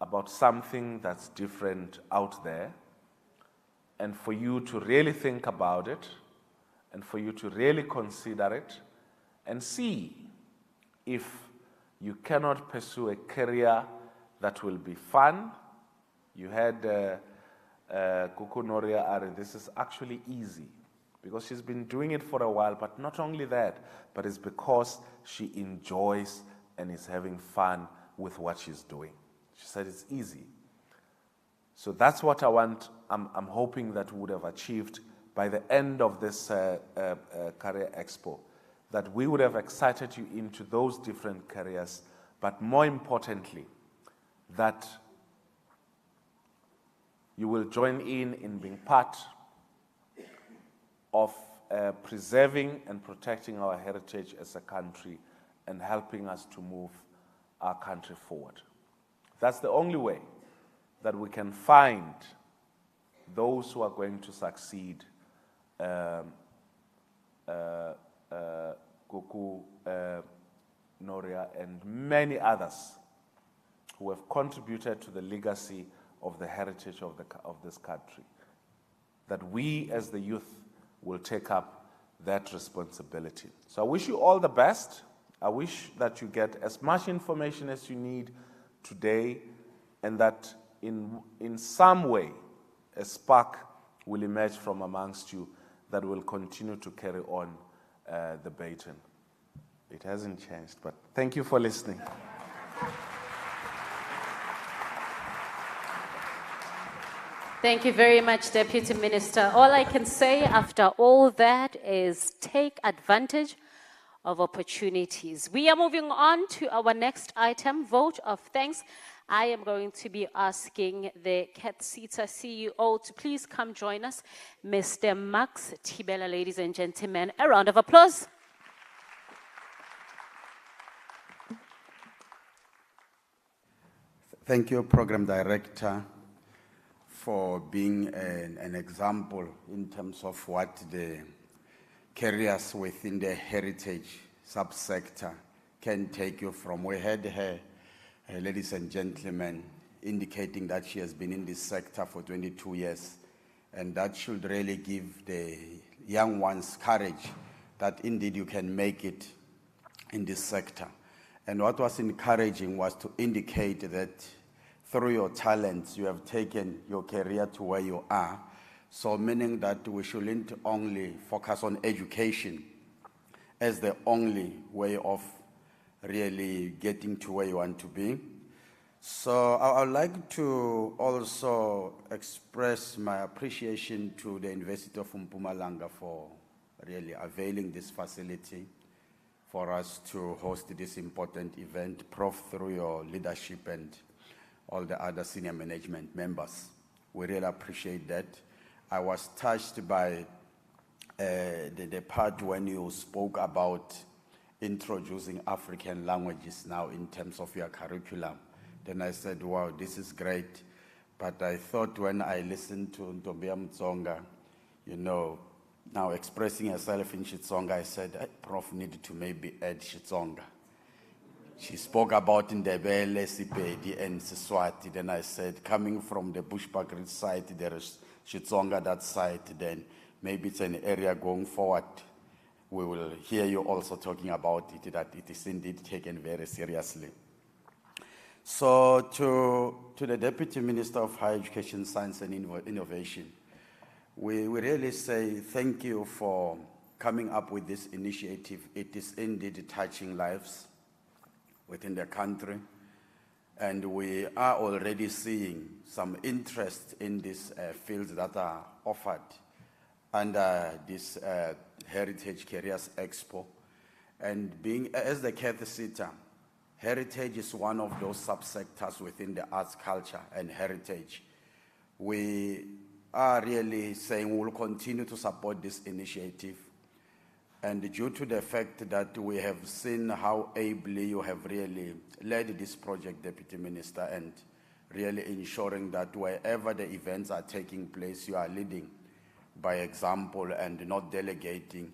about something that's different out there, and for you to really think about it, and for you to really consider it, and see if you cannot pursue a career that will be fun. You had Kuku Noria Ari, this is actually easy, because she's been doing it for a while, but not only that, but it's because she enjoys and is having fun with what she's doing. She said it's easy. So that's what I want, I'm hoping that we would have achieved by the end of this Career Expo, that we would have excited you into those different careers, but more importantly, that you will join in being part of preserving and protecting our heritage as a country and helping us to move our country forward. That's the only way that we can find those who are going to succeed. Kuku, Noria, and many others who have contributed to the legacy of the heritage of this country. That we as the youth will take up that responsibility. So I wish you all the best. I wish that you get as much information as you need today, and that in some way a spark will emerge from amongst you that will continue to carry on the baton. It hasn't changed, but thank you for listening. Thank you very much, Deputy Minister. All I can say after all that is take advantage of opportunities. We are moving on to our next item, vote of thanks. I am going to be asking the Catsita CEO to please come join us, Mr. Max Tibela, ladies and gentlemen. A round of applause. Thank you, Program Director, for being an example in terms of what the careers within the heritage subsector can take you from. We had her, ladies and gentlemen, indicating that she has been in this sector for 22 years, and that should really give the young ones courage that indeed you can make it in this sector. And what was encouraging was to indicate that through your talents, you have taken your career to where you are. So meaning that we shouldn't only focus on education as the only way of really getting to where you want to be. So I would like to also express my appreciation to the University of Mpumalanga for really availing this facility for us to host this important event, Prof, through your leadership and all the other senior management members. We really appreciate that. I was touched by the part when you spoke about introducing African languages now in terms of your curriculum. Then I said, wow, this is great. But I thought when I listened to Ntombia Mtsonga, you know, now expressing herself in Xitsonga, I said, Prof needed to maybe add Xitsonga. She spoke about Ndebele, Sipedi, and Siswati. Then I said, coming from the Bushbuckridge side, there is Xitsonga that side, then maybe it's an area going forward. We will hear you also talking about it, that it is indeed taken very seriously. So to the Deputy Minister of Higher Education, Science and Innovation, we really say thank you for coming up with this initiative. It is indeed touching lives within the country, and we are already seeing some interest in these fields that are offered under this Heritage Careers Expo. And being as the Catsita, heritage is one of those subsectors within the arts, culture, and heritage. We are really saying we will continue to support this initiative. And due to the fact that we have seen how ably you have really led this project, Deputy Minister, and really ensuring that wherever the events are taking place, you are leading by example and not delegating.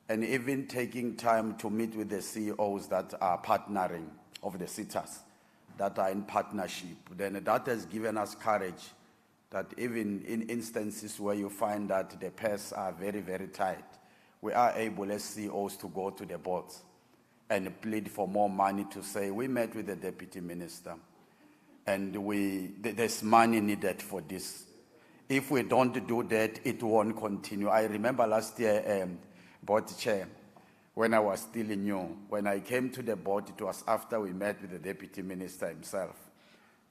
and even taking time to meet with the CEOs that are partnering of the sitters that are in partnership, then that has given us courage that even in instances where you find that the pairs are very, very tight, we are able as CEOs to go to the boards and plead for more money to say, we met with the deputy minister and there's money needed for this. If we don't do that, it won't continue. I remember last year, board chair, when I was still new, when I came to the board, it was after we met with the deputy minister himself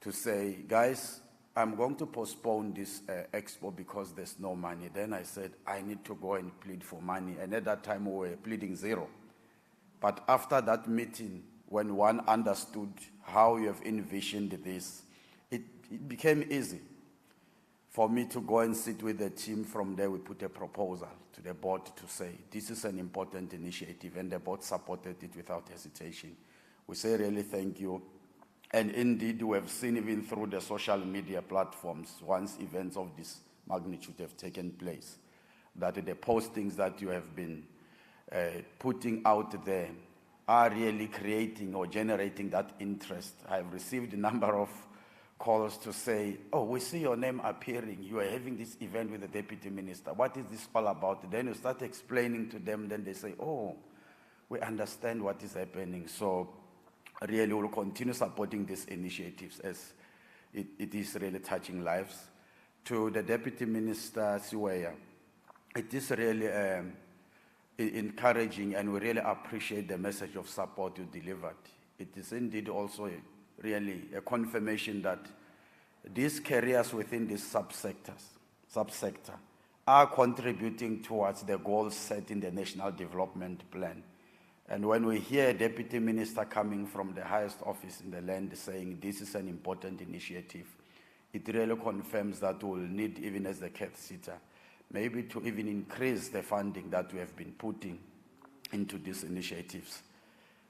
to say, guys, I'm going to postpone this expo because there's no money. Then I said, I need to go and plead for money. And at that time, we were pleading zero. But after that meeting, when one understood how you have envisioned this, it became easy for me to go and sit with the team. From there, we put a proposal to the board to say, this is an important initiative, and the board supported it without hesitation. We say really thank you. And indeed, we have seen even through the social media platforms, once events of this magnitude have taken place, that the postings that you have been putting out there are really creating or generating that interest. I've received a number of calls to say, oh, we see your name appearing. You are having this event with the deputy minister. What is this all about? Then you start explaining to them. Then they say, oh, we understand what is happening. So really we'll continue supporting these initiatives as it is really touching lives. To the deputy minister, Siweya, it is really encouraging, and we really appreciate the message of support you delivered. It is indeed also really a confirmation that these careers within this subsector are contributing towards the goals set in the National Development Plan. And when we hear a deputy minister coming from the highest office in the land saying this is an important initiative, it really confirms that we'll need, even as the Cath sitter, maybe to even increase the funding that we have been putting into these initiatives.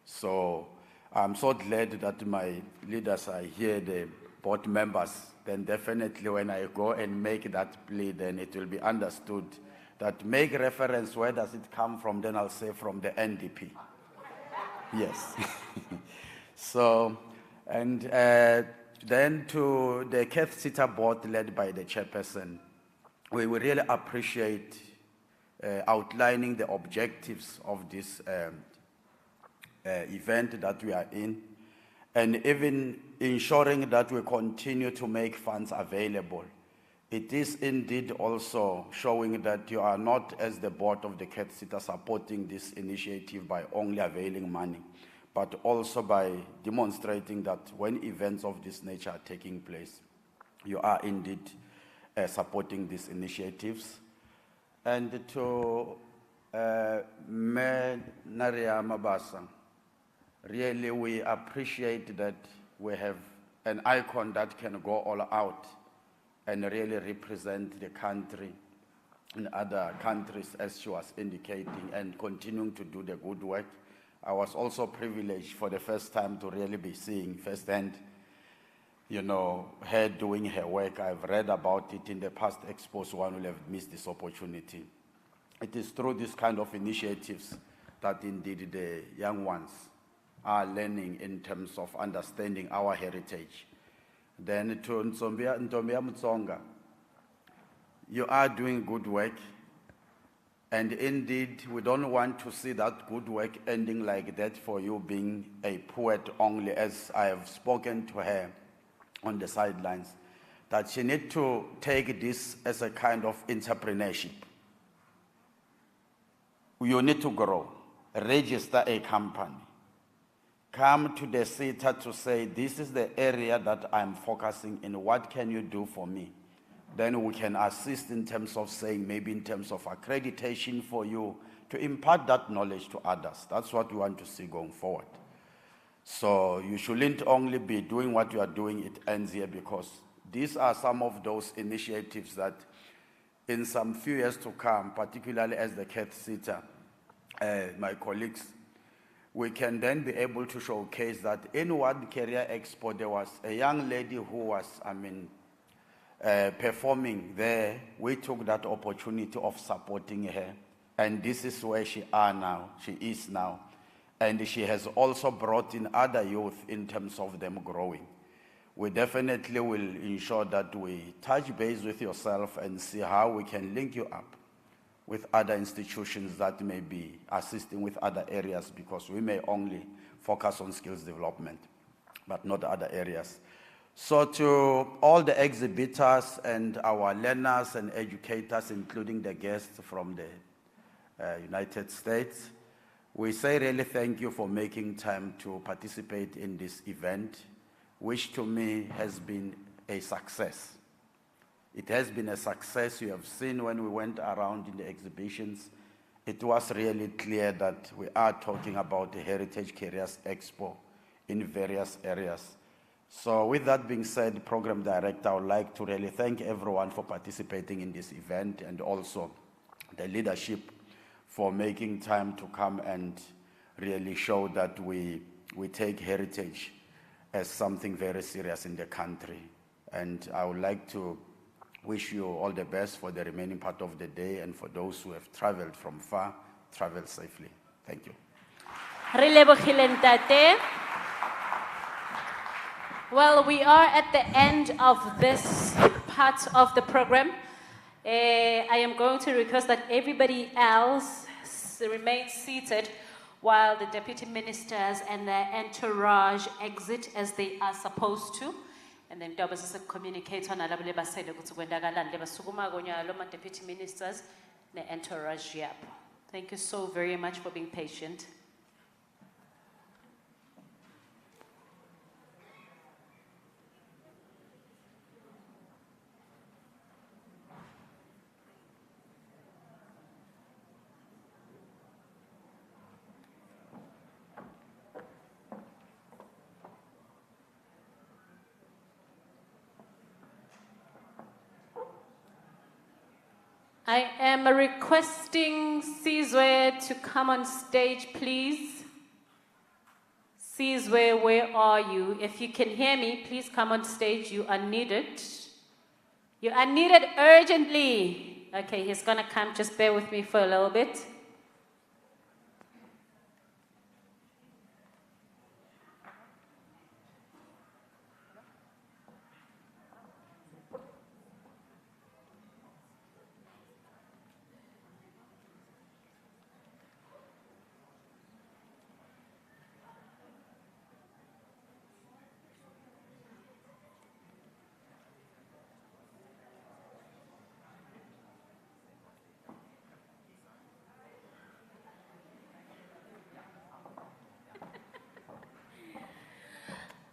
So I'm so glad that my leaders are here, the board members. Then definitely when I go and make that plea, then it will be understood that make reference, where does it come from? Then I'll say from the NDP. Yes. So, and then to the Cath sitter board led by the chairperson, we will really appreciate outlining the objectives of this event that we are in, and even ensuring that we continue to make funds available. It is indeed also showing that you are not, as the board of the Cath sitter, supporting this initiative by only availing money, but also by demonstrating that when events of this nature are taking place, you are indeed supporting these initiatives. And to Naria Mabasa, really, we appreciate that we have an icon that can go all out and really represent the country in other countries, as she was indicating, and continuing to do the good work. I was also privileged for the first time to really be seeing firsthand, you know, her doing her work. I've read about it in the past expos. One will have missed this opportunity. It is through this kind of initiatives that indeed the young ones are learning in terms of understanding our heritage. Then to Ntombia Mutsonga, you are doing good work, and indeed we don't want to see that good work ending like that for you being a poet only, as I have spoken to her on the sidelines, that she needs to take this as a kind of entrepreneurship. You need to grow, register a company, come to the sitter to say, this is the area that I'm focusing in, what can you do for me? Then we can assist in terms of saying, maybe in terms of accreditation for you, to impart that knowledge to others. That's what we want to see going forward. So you shouldn't only be doing what you are doing, it ends here, because these are some of those initiatives that in some few years to come, particularly as the Cath sitter, my colleagues, we can then be able to showcase that in one career expo, there was a young lady who was, performing there. We took that opportunity of supporting her And this is where she is now. And she has also brought in other youth in terms of them growing. We definitely will ensure that we touch base with yourself and see how we can link you up with other institutions that may be assisting with other areas, because we may only focus on skills development, but not other areas. So to all the exhibitors and our learners and educators, including the guests from the United States, we say really thank you for making time to participate in this event, which to me has been a success. It has been a success. You have seen when we went around in the exhibitions, it was really clear that we are talking about the Heritage Careers Expo in various areas. So with that being said, Program Director, I would like to really thank everyone for participating in this event, and also the leadership for making time to come and really show that we take heritage as something very serious in the country. And I would like to wish you all the best for the remaining part of the day, and for those who have traveled from far, travel safely. Thank you. Well, we are at the end of this part of the program. I am going to request that everybody else remain seated while the deputy ministers and their entourage exit as they are supposed to. And then Dobas is a communicator on a level of said to Gwendagalan, Lebasuguma, Gonya, Loma deputy ministers, the entourage. Yep. Thank you so very much for being patient. I am requesting Sizwe to come on stage, please. Sizwe, where are you? If you can hear me, please come on stage. You are needed. You are needed urgently. Okay, he's gonna come. Just bear with me for a little bit.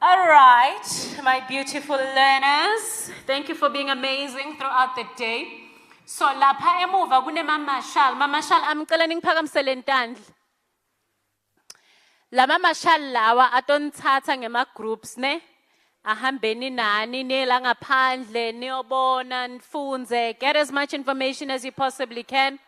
All right, my beautiful learners, thank you for being amazing throughout the day. So lapha emuva kune mamashal, mamashal amcela ngiphakamisele intandla. La mamashal lawa atonithatha ngema groups ne, ahambeni nani nela ngaphandle niyobona nifunze, get as much information as you possibly can,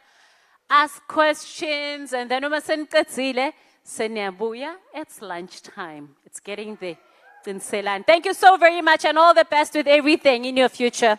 ask questions, and then uma seniqedzile seniyabuya. It's lunchtime. It's getting there. Thank you so very much, and all the best with everything in your future.